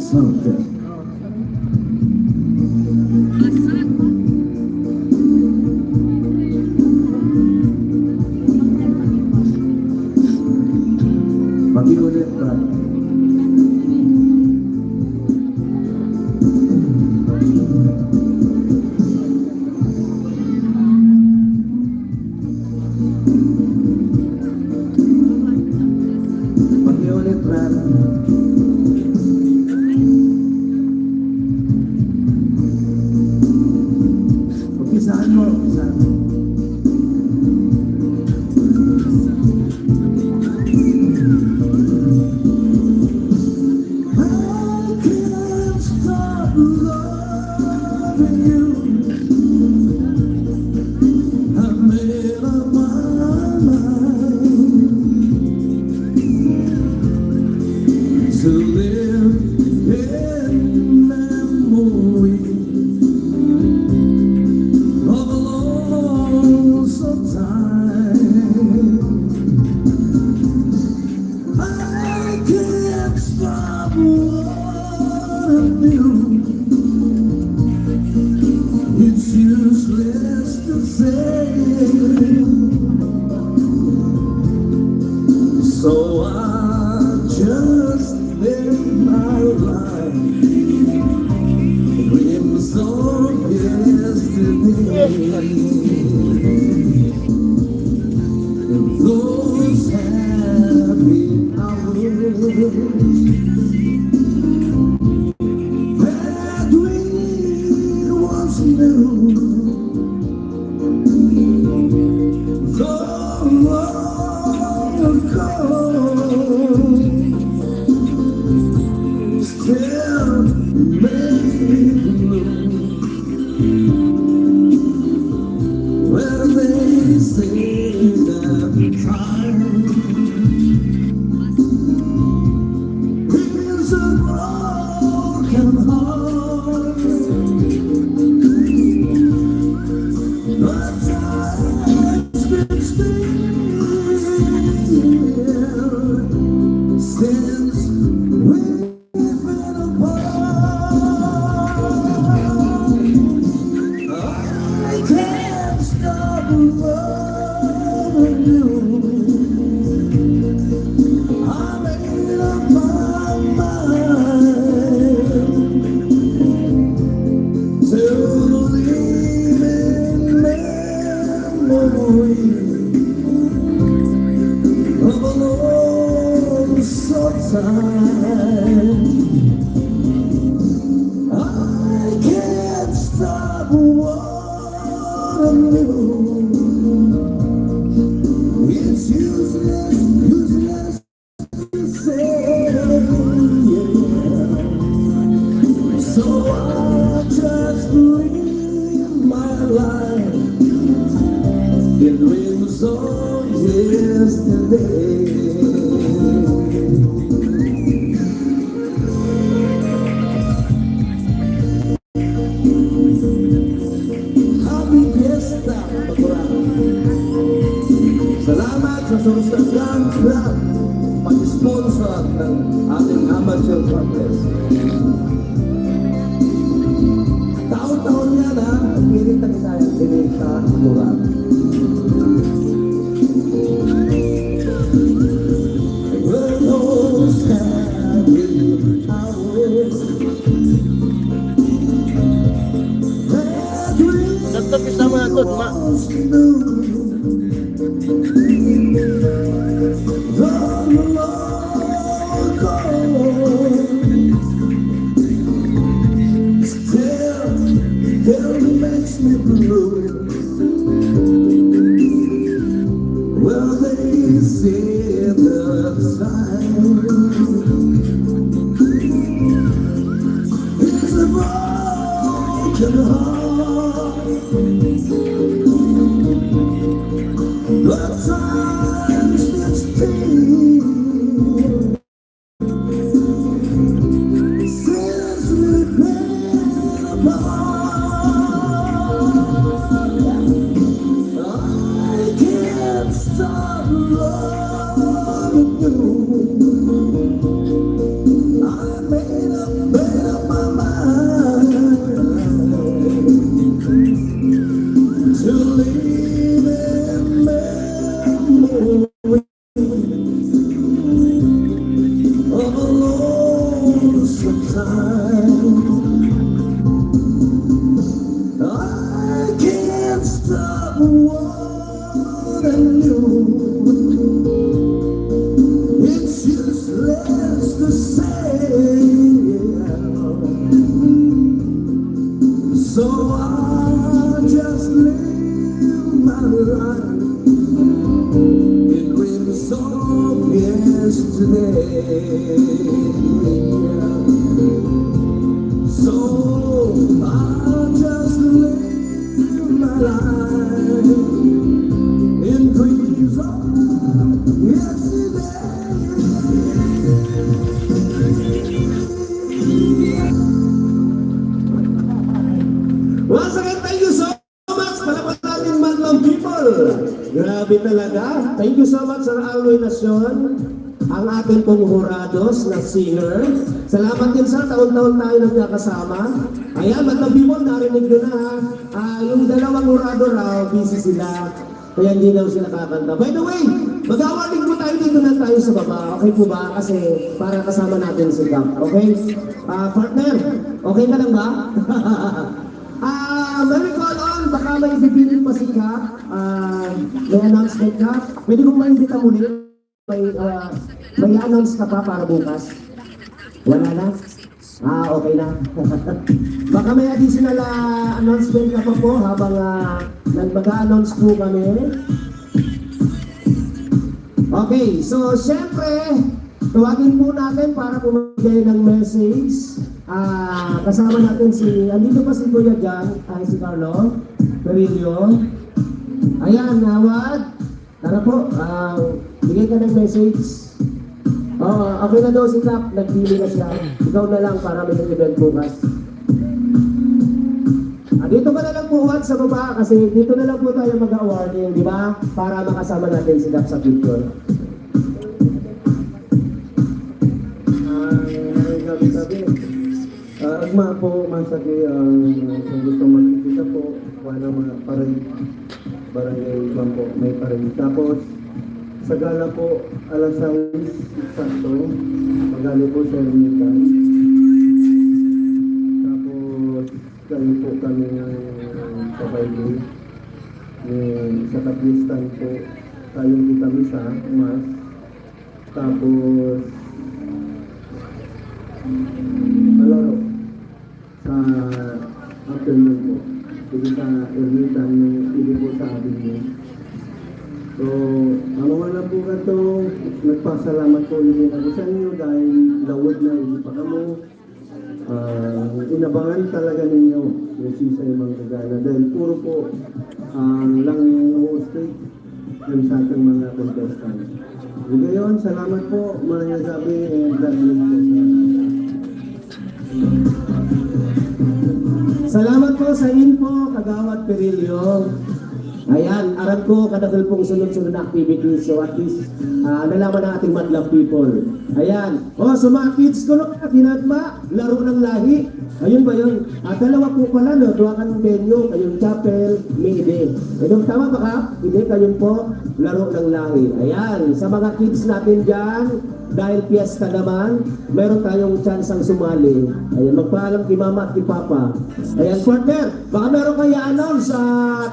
Something. Pakiulit ba? Pakiulit ba? Umpisahan mo, umpisahan mo. I can't stop loving you. I've made up my mind to live in memory of a lonesome time. I in my life. Dreams of yesterday. Those happy hours that we once knew. So long ago, still makes me blue. Well, they say that time is a broken heart, but time's been still since we've been apart. I can't stop loving you. I made up my mind to live in memory of a lost time. I can't stop wanting you. It's useless to say, yeah. So I just live my life in dreams of yesterday. Happy Fiesta, Baguran. Salamat sa Surustagan Club, pag-sponsor ng ating amateur contest. Taon-taon yan ha, pagkirita kita yung Sinita Baguran. Well, those happy hours that we Nagtapis naman ako, ma. once knew. The long ago, still makes me blue. Well, they say the time is a broken heart, but time's been still since we've been apart. I can't stop loving you. I made up my mind to live in memory of a lonesome time. I can't stop wanting you. It's useless to say, so I just live my life in dreams of yesterday. So I just live my life in dreams of yesterday. Once again, thank you so much. Palapan natin Madlang People. Grabe talaga. Thank you so much, Sir Alway Nacion. Ang ating pong hurados na singer. Salamat din sa taon-taon tayo nagkakasama. Ayan, Madlang People, narinig nyo na ha. Yung dalawang hurado raw, busy sila. Kaya hindi daw sila kakanta. By the way, Mag-awarding po tayo dito na tayo sa baba. Okay po ba? Kasi para kasama natin si Cap. Okay? Partner, okay ka lang ba? May call on. Baka may ibibilin pa si Cap. May announcement ka. Pwede kong maimbita muli. May announce ka pa para bukas. Wala na? Okay na. Baka may additional announcement ka pa po habang mag-announce po kami. Okay, so syempre, tawagin po natin para pumigay ng message. Kasama natin andito pa si Kuya Jan, si Carlo Perillo. Ayan, Nawad. Tara po, bigay ka ng message. Okay na daw si Cap, nagpili na siya. Ikaw na lang para may event bukas. Dito ka na lang po sa baba kasi dito na lang po tayo mag-awarding, di ba? Para makasama natin si Cap sa picture. Sabi-sabi, agma po, masagi kung gusto makikita po, wala mga barangay ibang po, may paray. Tapos, sa gala po, alas 6, sakto, magali po sa Ermita. Tapos, kayo po kami ng kabayle. Sa Kaplistan po, tayong kita misa, mas. Tapos, malaro sa afternoon po. Hindi sa Ermita, hindi po sa atin mo. So, ang mga na po ito, nagpasalamat po yung ako sa inyo dahil lawad na hindi pa kamo. Inabangan talaga ninyo yung sisa yung mga kagana dahil puro po lang no-state yung sa ating mga contestant. Hindi ngayon, salamat po, maraming sabi, and God bless po sa Salamat po sa info, Kagawad Perillo. Ayan, aral ko kadagol pong sunod-sunod na activities. So at least, nalaman ng ating madlang people. Ayan. Sa mga kids ko, kinagma, laro ng lahi. Ayun ba yun? Dalawa po pala, no? Tuwakan venue, kayong chapel, maybe. Ayun, tama ba ka? Hindi, kayong po, laro ng lahi. Ayan, sa mga kids natin dyan, dahil piyesta naman, meron tayong chance ang sumali. Ayan, magpaalam kay mama at kay papa. Ayan, partner, baka meron kayo announce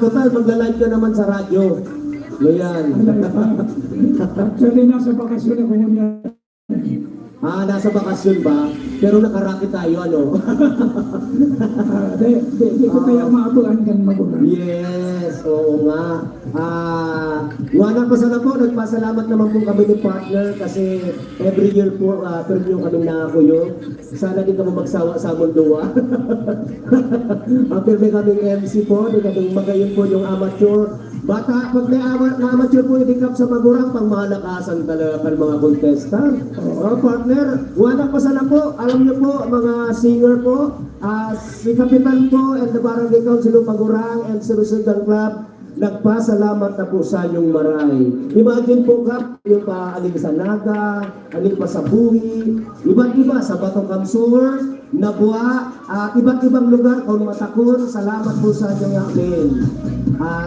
total, magla-live ka naman sa radyo. Ayan. Actually, nasa bakasyon ako niya. Nasa bakasyon ba? Pero nakarakit tayo, ano? Di ko kaya maabulan kang magulang. Yes, oo nga. Wala pa sana po, nagpasalamat naman po kami ni partner kasi every year po, permyo kami nakakuyo. Sana din kami magsawa sa mundo, Pero may kaming MC po, may kaming magayon po yung amateur. Bata, pag may amateur po yung sa magurang, pang malakasan talaga ng mga contestant. Partner, wala pa sana po, alam niyo po, mga singer po, si Kapitan po and the Barangay Council of Magurang and Sinusundan Club, nagpasalamat na po sa inyong maray. Imagine po Kap, yung aling sa Naga, aling pa sa Buhi, iba't iba sa Batong Kamsur, Nabua, iba't ibang lugar kung matakon, salamat po sa inyong amin.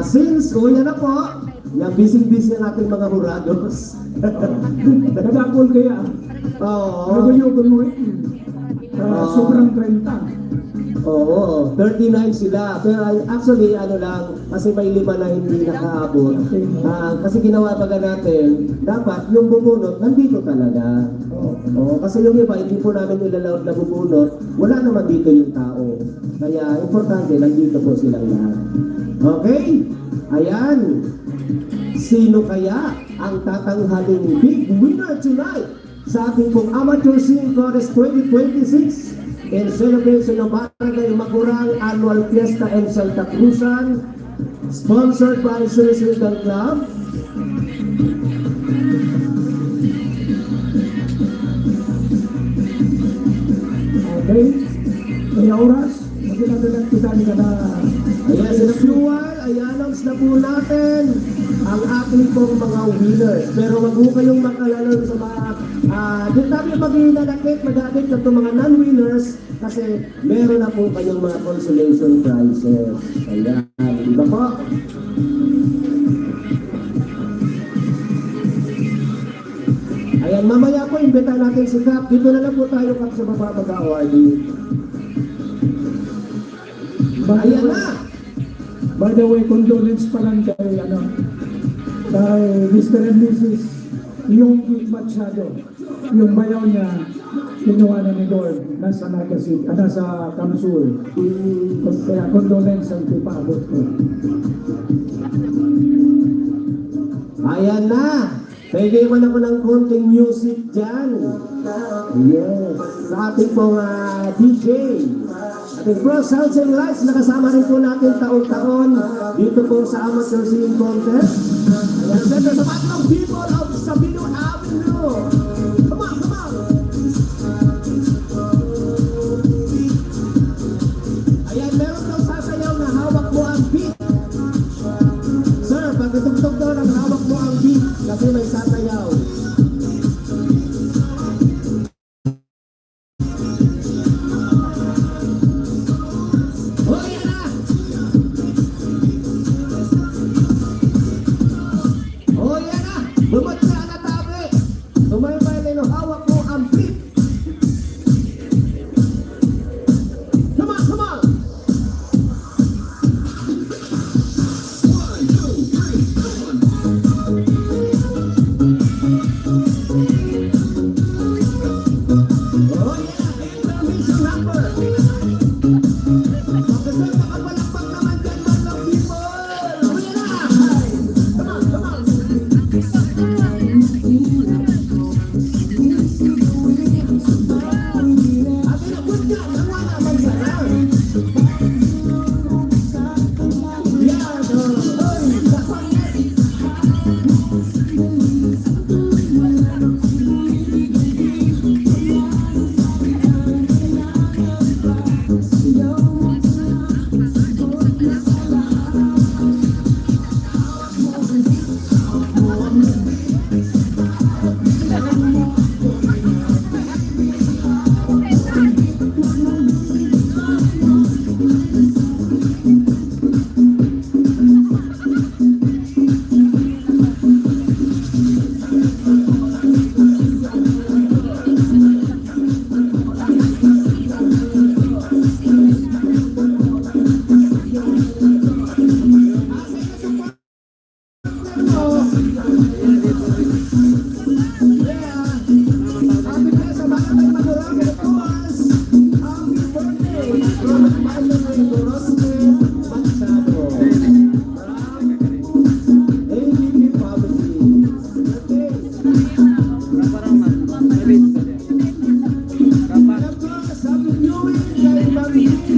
Since uya na po, yung busy-busy ang ating mga hurados. Nagakol kaya. Oo. Nagayugon mo sobrang 30. Oo, 39 sila. Pero actually, kasi may 5 na hindi nakaabot. Kasi ginawa pa natin, dapat yung bubunot, nandito talaga. Kasi yung iba, hindi po namin ilalawad na bubunot, wala naman dito yung tao. Kaya, importante, nandito po silang lahat. Okay? Ayan. Sino kaya ang tatanghaling big winner tonight sa ating pong Amateur Singing Contest 2026 in celebration ng Barangay Magurang Annual Fiesta and Santa Cruzan, sponsored by Sinusundan Club. Okay? Kaya oras, magkinadalag kita ni kada. Ayan, sa fuel, i-announce na po natin ang ating pong mga winners. Pero wag po kayong makalala sa mga doon tayo mag-inanakit, mag-aakit na itong mga non-winners kasi meron na po kayong mga consolation prizes. Ayan, di ba po? mamaya po, imbita natin si Kap. Dito na lang po tayo, Kap, sa baba mag-awarding. Ayan na! By the way, condolence pa lang kay, kay Mr. and Mrs. Yung Machado. Yung bayaw niya, kinuha na ni Lord, nasa Kamsur. Kaya condolence ang ipaabot ko. Ayan na! Pwede man ako ng konting music dyan. Yes. Sa ating pong DJ. Ating Pro Sounds and Lights, nakasama rin po natin taon-taon dito po sa Amateur Singing Contest. Ayan, siyempre sa mga people of Sabino Avenue. Come on, come on! Ayan, meron daw sasayaw na hawak mo ang beat. Sir, pag itugtog daw ng hawak mo ang beat, kasi may sasayaw. Oh, yan na! Oh, yan na! Bumatsa na tabi! Tumaybay na yung hawak mo ang beat. Come on, come on! Oh, yeah! Information number! Pagkasal, makapalakpak naman dyan, mga people! Oh, yan na! Come on, come on! Atin na, put ka! Nawa naman sana! Yan! Oy!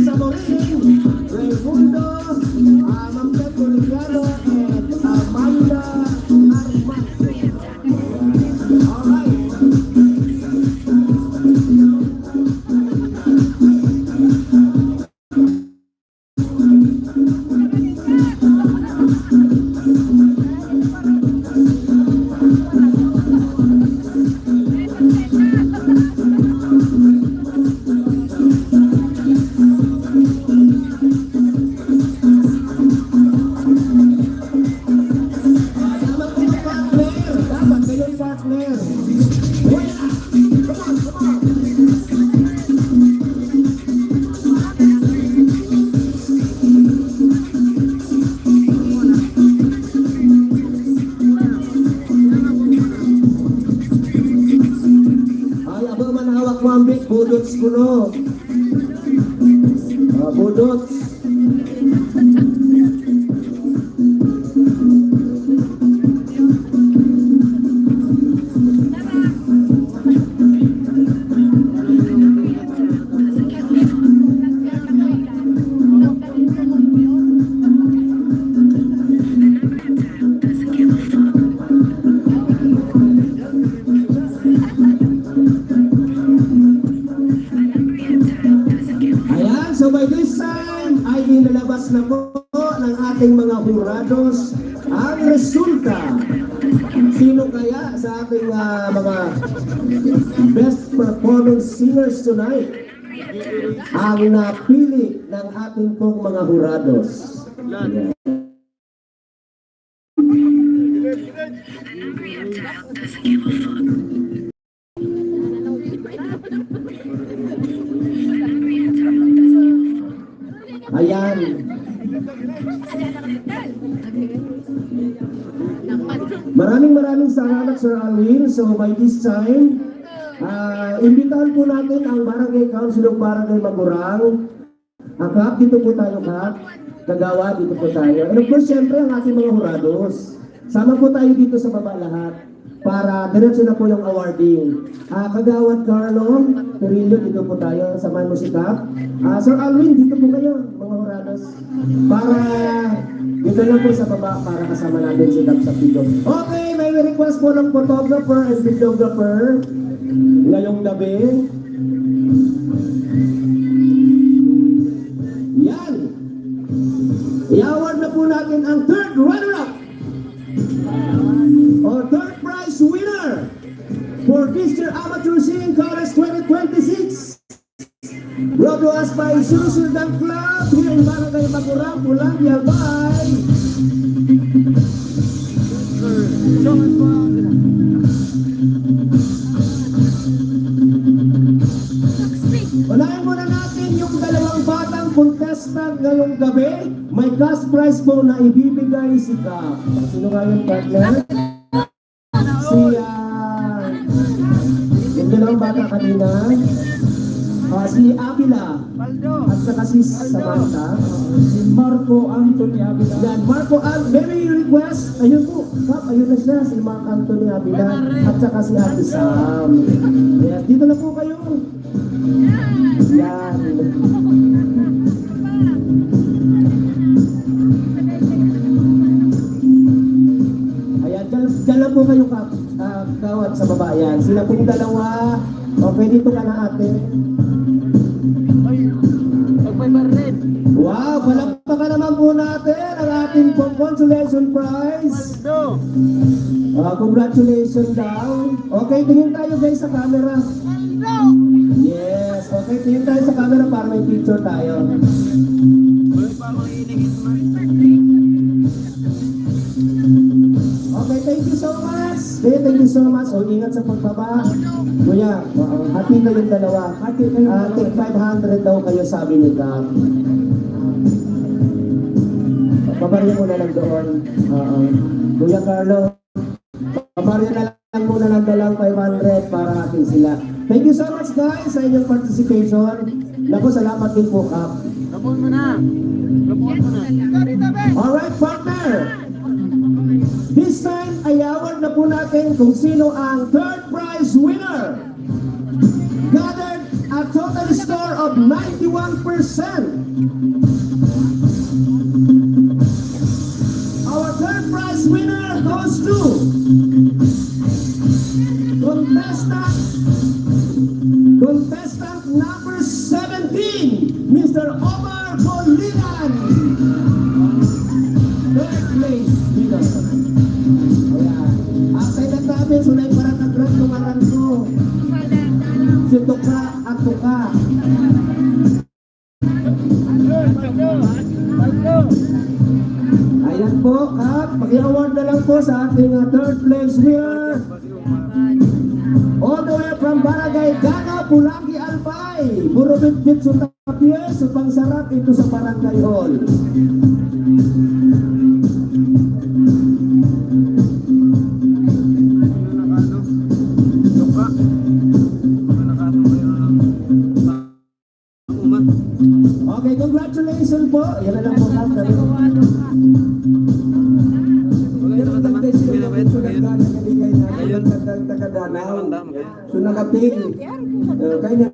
Dapat! Budots kuno. Budots. Ayan, so by this time ay inilabas na po ng ating mga hurados ang resulta. Sino kaya sa ating mga best performing singers tonight ang napili ng ating pong mga hurados? Ayan. Ayan. Maraming salamat, Sir Alwin. So by this time, imbitahan po natin ang Barangay Council of Barangay Magurang. Kap, dito po tayo, Kap. Kagawa, dito po tayo. And of course, syempre, ang ating mga hurados. Sama po tayo dito sa baba lahat para diretso na po yung awarding. Kagawad Carlo, Perillo, dito po tayo. Samahan mo si Kap. Sir Alwin, dito po kayo, mga hurados. Para dito lang po sa baba para kasama natin si Kap sa video. Okay, may request po ng photographer and videographer ngayong gabi. Yan. I-award na po natin ang third runner-up or third prize winner for this year Amateur Singing Chorus 2026. Brought to us by Susundan Club here in Barangay Magurang, Pulangia. Bye! Unahin muna natin yung dalawang batang contestant ngayong gabi. May cash prize po na ibibigay si Kap. Sino nga yung partner? Yung dalawang bata kanina. Si Avila at saka si Samantha. Si Marco Anthony Avila. Yan, Marco, very request. Ayun po, Kap, ayun na siya, si Mark Anthony Avila at saka si Ate Sam. Yes, dito na po kayo. Yan. Ayan, dyan lang po kayo, Kap. Kawat sa baba, yan. Sila pong dalawa. Okay, dito ka na, ate. Wow, palakpakan naman po natin ang ating consolation prize. Congratulations daw. Okay, tingin tayo guys sa camera. Yes, okay, tingin tayo sa camera para may picture tayo. Okay, thank you so much. Thank you so much. O, ingat sa pagbaba. Kuya, hati kayong dalawa. Take 500 daw kayo, sabi ni Kap. Pabarya mo na lang doon. Kuya Carlo, pabarya na lang muna lang dalang 500 para atin sila. Thank you so much guys sa inyong participation. Naku, salamat din po, Kap. Alright, partner. This time, ay award na po natin kung sino ang third prize winner. Gathered a total score of 91%. Our third prize winner goes to contestant number 17, Mr. Omar Bolinan. Third place winner. Ayan. Asay na namin, sunay para nag-grad tumaran ko. Si Tuka at Tuka. Ayan po, Kap. Pag-award na lang po sa ating third place winner. All the way from Barangay Gana, Pulangi, Albay. Puro bit-bit sa tapyes, sa pangsarap ito sa Barangay Hall. Okay, congratulations po. Yan na lang po, Kap. So nakapig, kaya na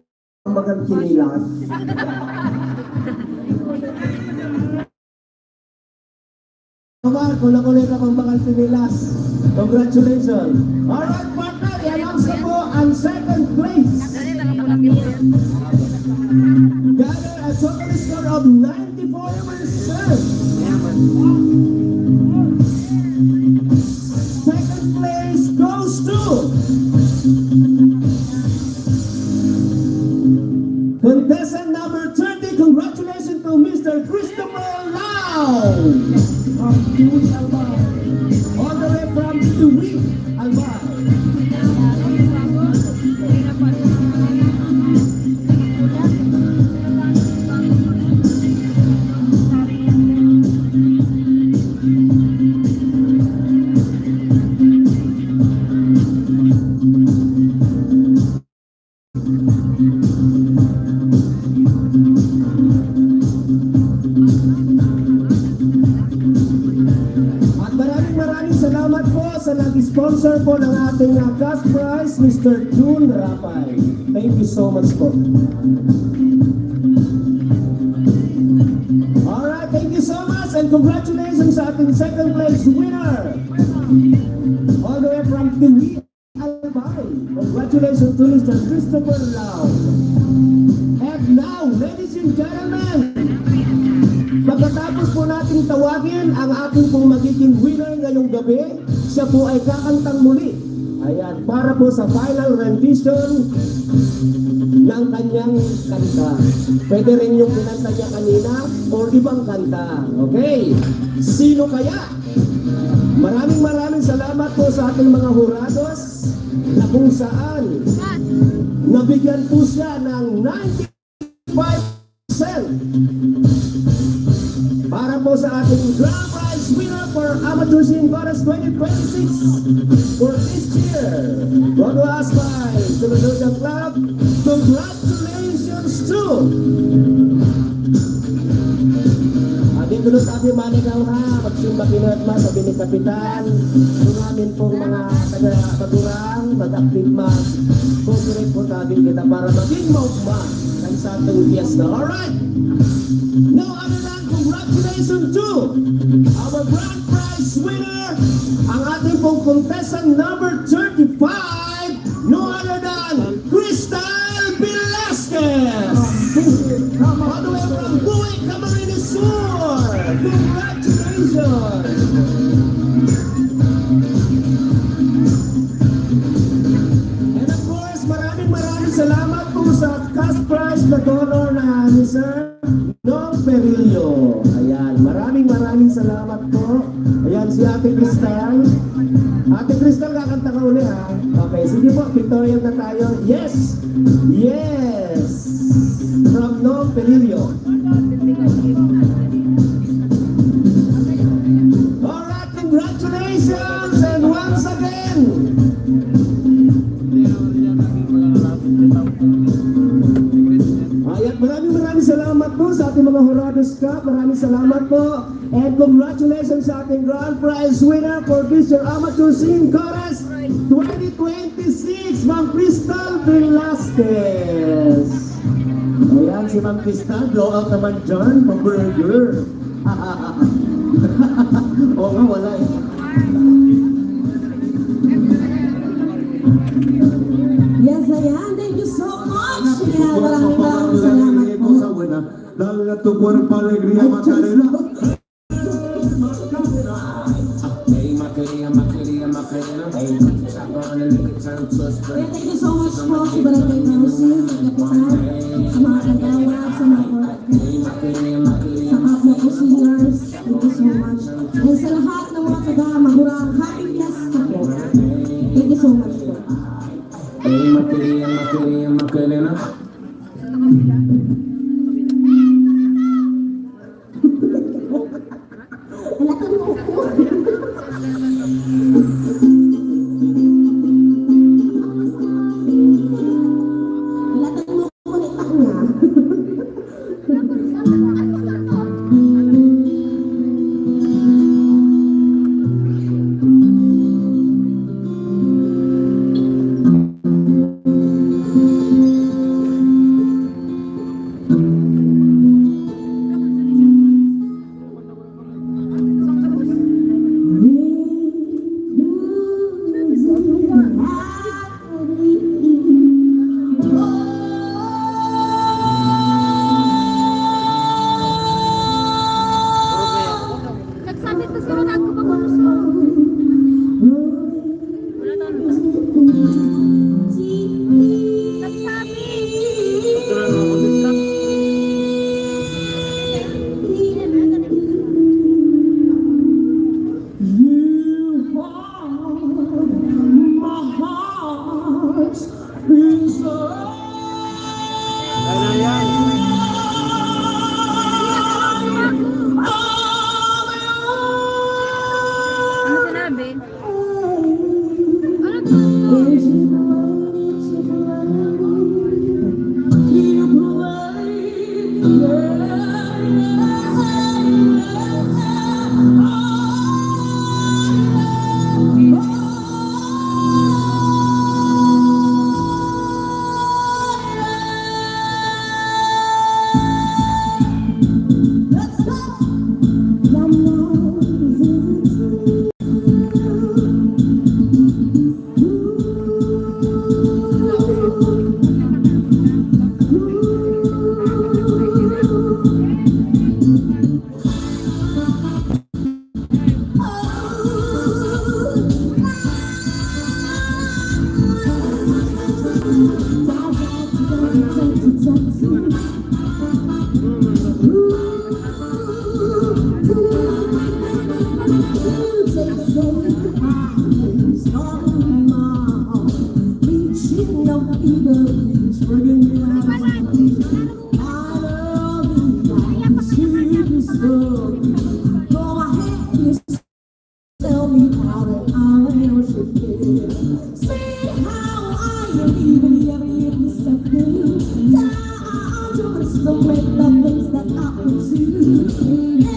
magang kinilas. Kulang-kulit akong magang kinilas. Congratulations. Alright, partner, i-announce na po ang second place. Gather a total score of 94%. Second place goes to contestant number 30. Congratulations to Mr. Christopher Lau. From Tiwi Albay. All the way from Tiwi Albay. At maraming salamat po sa nag-sponsor po ng ating cash prize, Mr. June Rapay. Thank you so much po. Alright, thank you so much and congratulations sa ating second place winner. All the way from Tiwi, Albay. Congratulations to Mr. Christopher Lau. And now, ladies and gentlemen, pagkatapos po natin tawagin ang ating pong magiging winner ngayong gabi, siya po ay kakantang muli. Ayan, para po sa final rendition ng kanyang kanta. Pwede rin yung kinanta niya kanina o ibang kanta. Okay? Sino kaya? Maraming salamat po sa ating mga hurados na kung saan nabigyan po siya ng 95% para po sa ating grand prize winner for Amateur Singing Chorus 2026 for this year. Broadway Aspay, Tuludugan Club, congratulations to ating tulot ating manikaw ha, magsimba kinatma, sabi ni Kapitan, yung amin pong mga taga-bagurang, mag-active mag, cooperate po tabi kita para maging maugma ng sa ating fiesta. Alright! No other than congratulations to our grand prize winner, ang ating pong contestant number 35, no other than Crystal Velasquez. All the way from Buhay, Camarines Sur. Congratulations. And of course, maraming salamat po sa cash prize na donor na ni Sir Nong Perillo. Ayan, maraming salamat po. Ayan, si Ate Crystal. Ate Crystal, kakanta ka uli ha. Okay, sige po, pictorial na tayo. Yes! Yes! From Nong Perillo. Alright, congratulations! And once again, ayan, maraming salamat po sa ating mga Horados Cup. Maraming salamat po. And congratulations sa ating grand prize winner for this year Amateur Singing Chorus 2026, Ma'am Crystal Velasquez. Ayan, si Ma'am Crystal, blow out naman dyan, pa-burger. Oo nga, wala eh. Yes, ayan. Thank you so much. Ayan, maraming salamat po. Dale a tu cuerpo alegría, Macarena. Kaya thank you so much po sa Barangay Council, sa Kapitan, sa mga kagawad, sa mga sa kapwa po singers. Thank you so much. And sa lahat ng mga taga-magurang happy fiesta po. Thank you so much po. Alakan mo po. Alakan mo po itak niya. Tell me how that I should feel. See how I am even every second. Down to so great the things that I would see.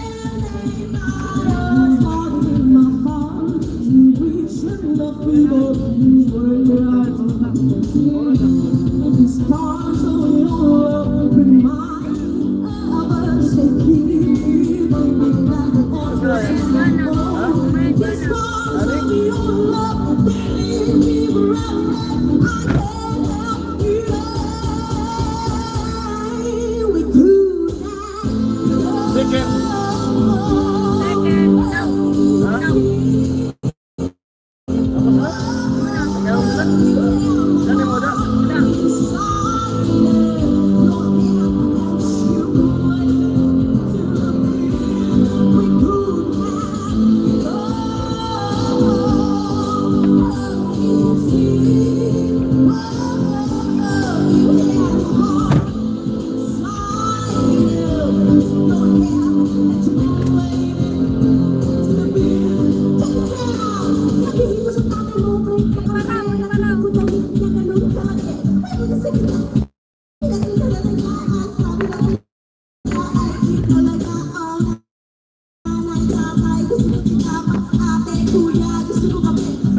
And I heart in my heart, reaching the fever, where your eyes are. These stars of your love remind of us that keep me back on.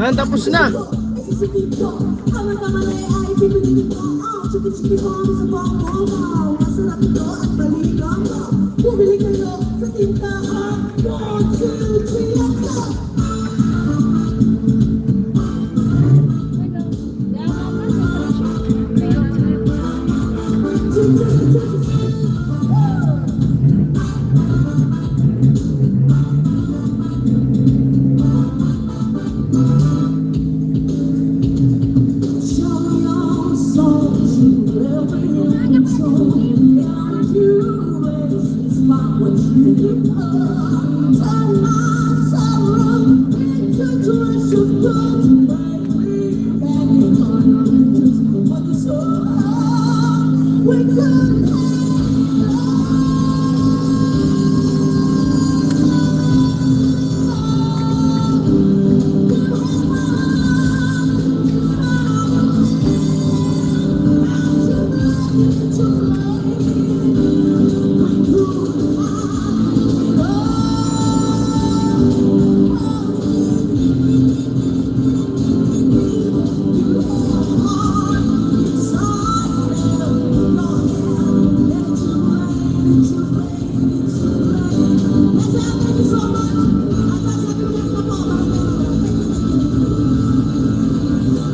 Ayan, tapos na.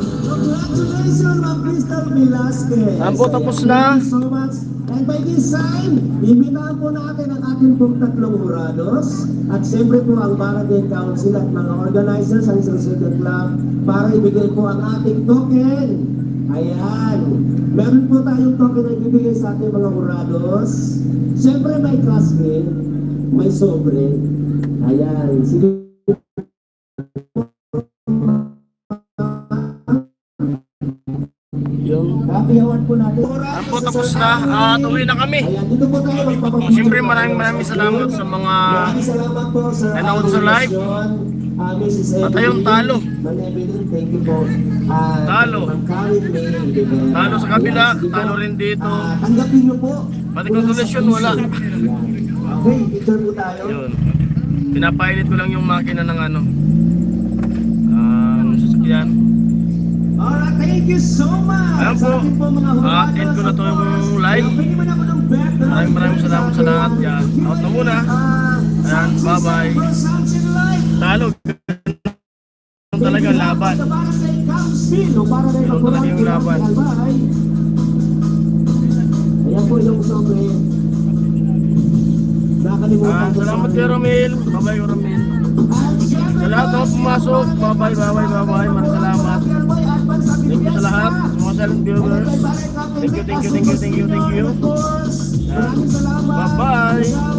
Congratulations, Ma'am Crystal Velasquez. Ayan po, tapos na. Thank you so much. And by this time, imbitahan po natin ang ating pong tatlong jurados at siyempre po ang Barangay Council at mga organizers ng Isang Circle Club para ibigay po ang ating token. Ayan. Meron po tayong token na ibibigay sa ating mga jurados. Siyempre may classmate, may sobre. Ayan. Sige. Kapiyawan po natin. Ayan po, tapos na. At uwi na kami. Ayan, dito po tayo magpapapicture. Siyempre, maraming salamat sa mga Maraming salamat po sa nanood sa live. Mrs. At ayun, talo. Ma'am Evelyn, thank you po. Talo. Ma'am Karen May, diba? Talo sa kabila, talo rin dito. Tanggapin niyo po. Pati consolation, wala. Okay, picture po tayo. Yun. Pinapailit ko lang yung makina ng ano. Ang sasakyan. Alright, thank you so much. Ayan po. Sa ating po mga jurados, End ko na to of yung course. live. Pwede mo na po ng bet. Maraming salamat sa lahat. Yan. Out na muna. Ayan, bye-bye. Talo. Ito talaga laban. Ito talaga yung laban. Ayan po yung sobre. Nakalimutan ko Salamat kay Romel. Bye-bye, Romel. Sa lahat na pumasok. Bye-bye. Maraming salamat. Thank you sa lahat. Sa mga silent viewers. Thank you. Maraming salamat. Bye-bye.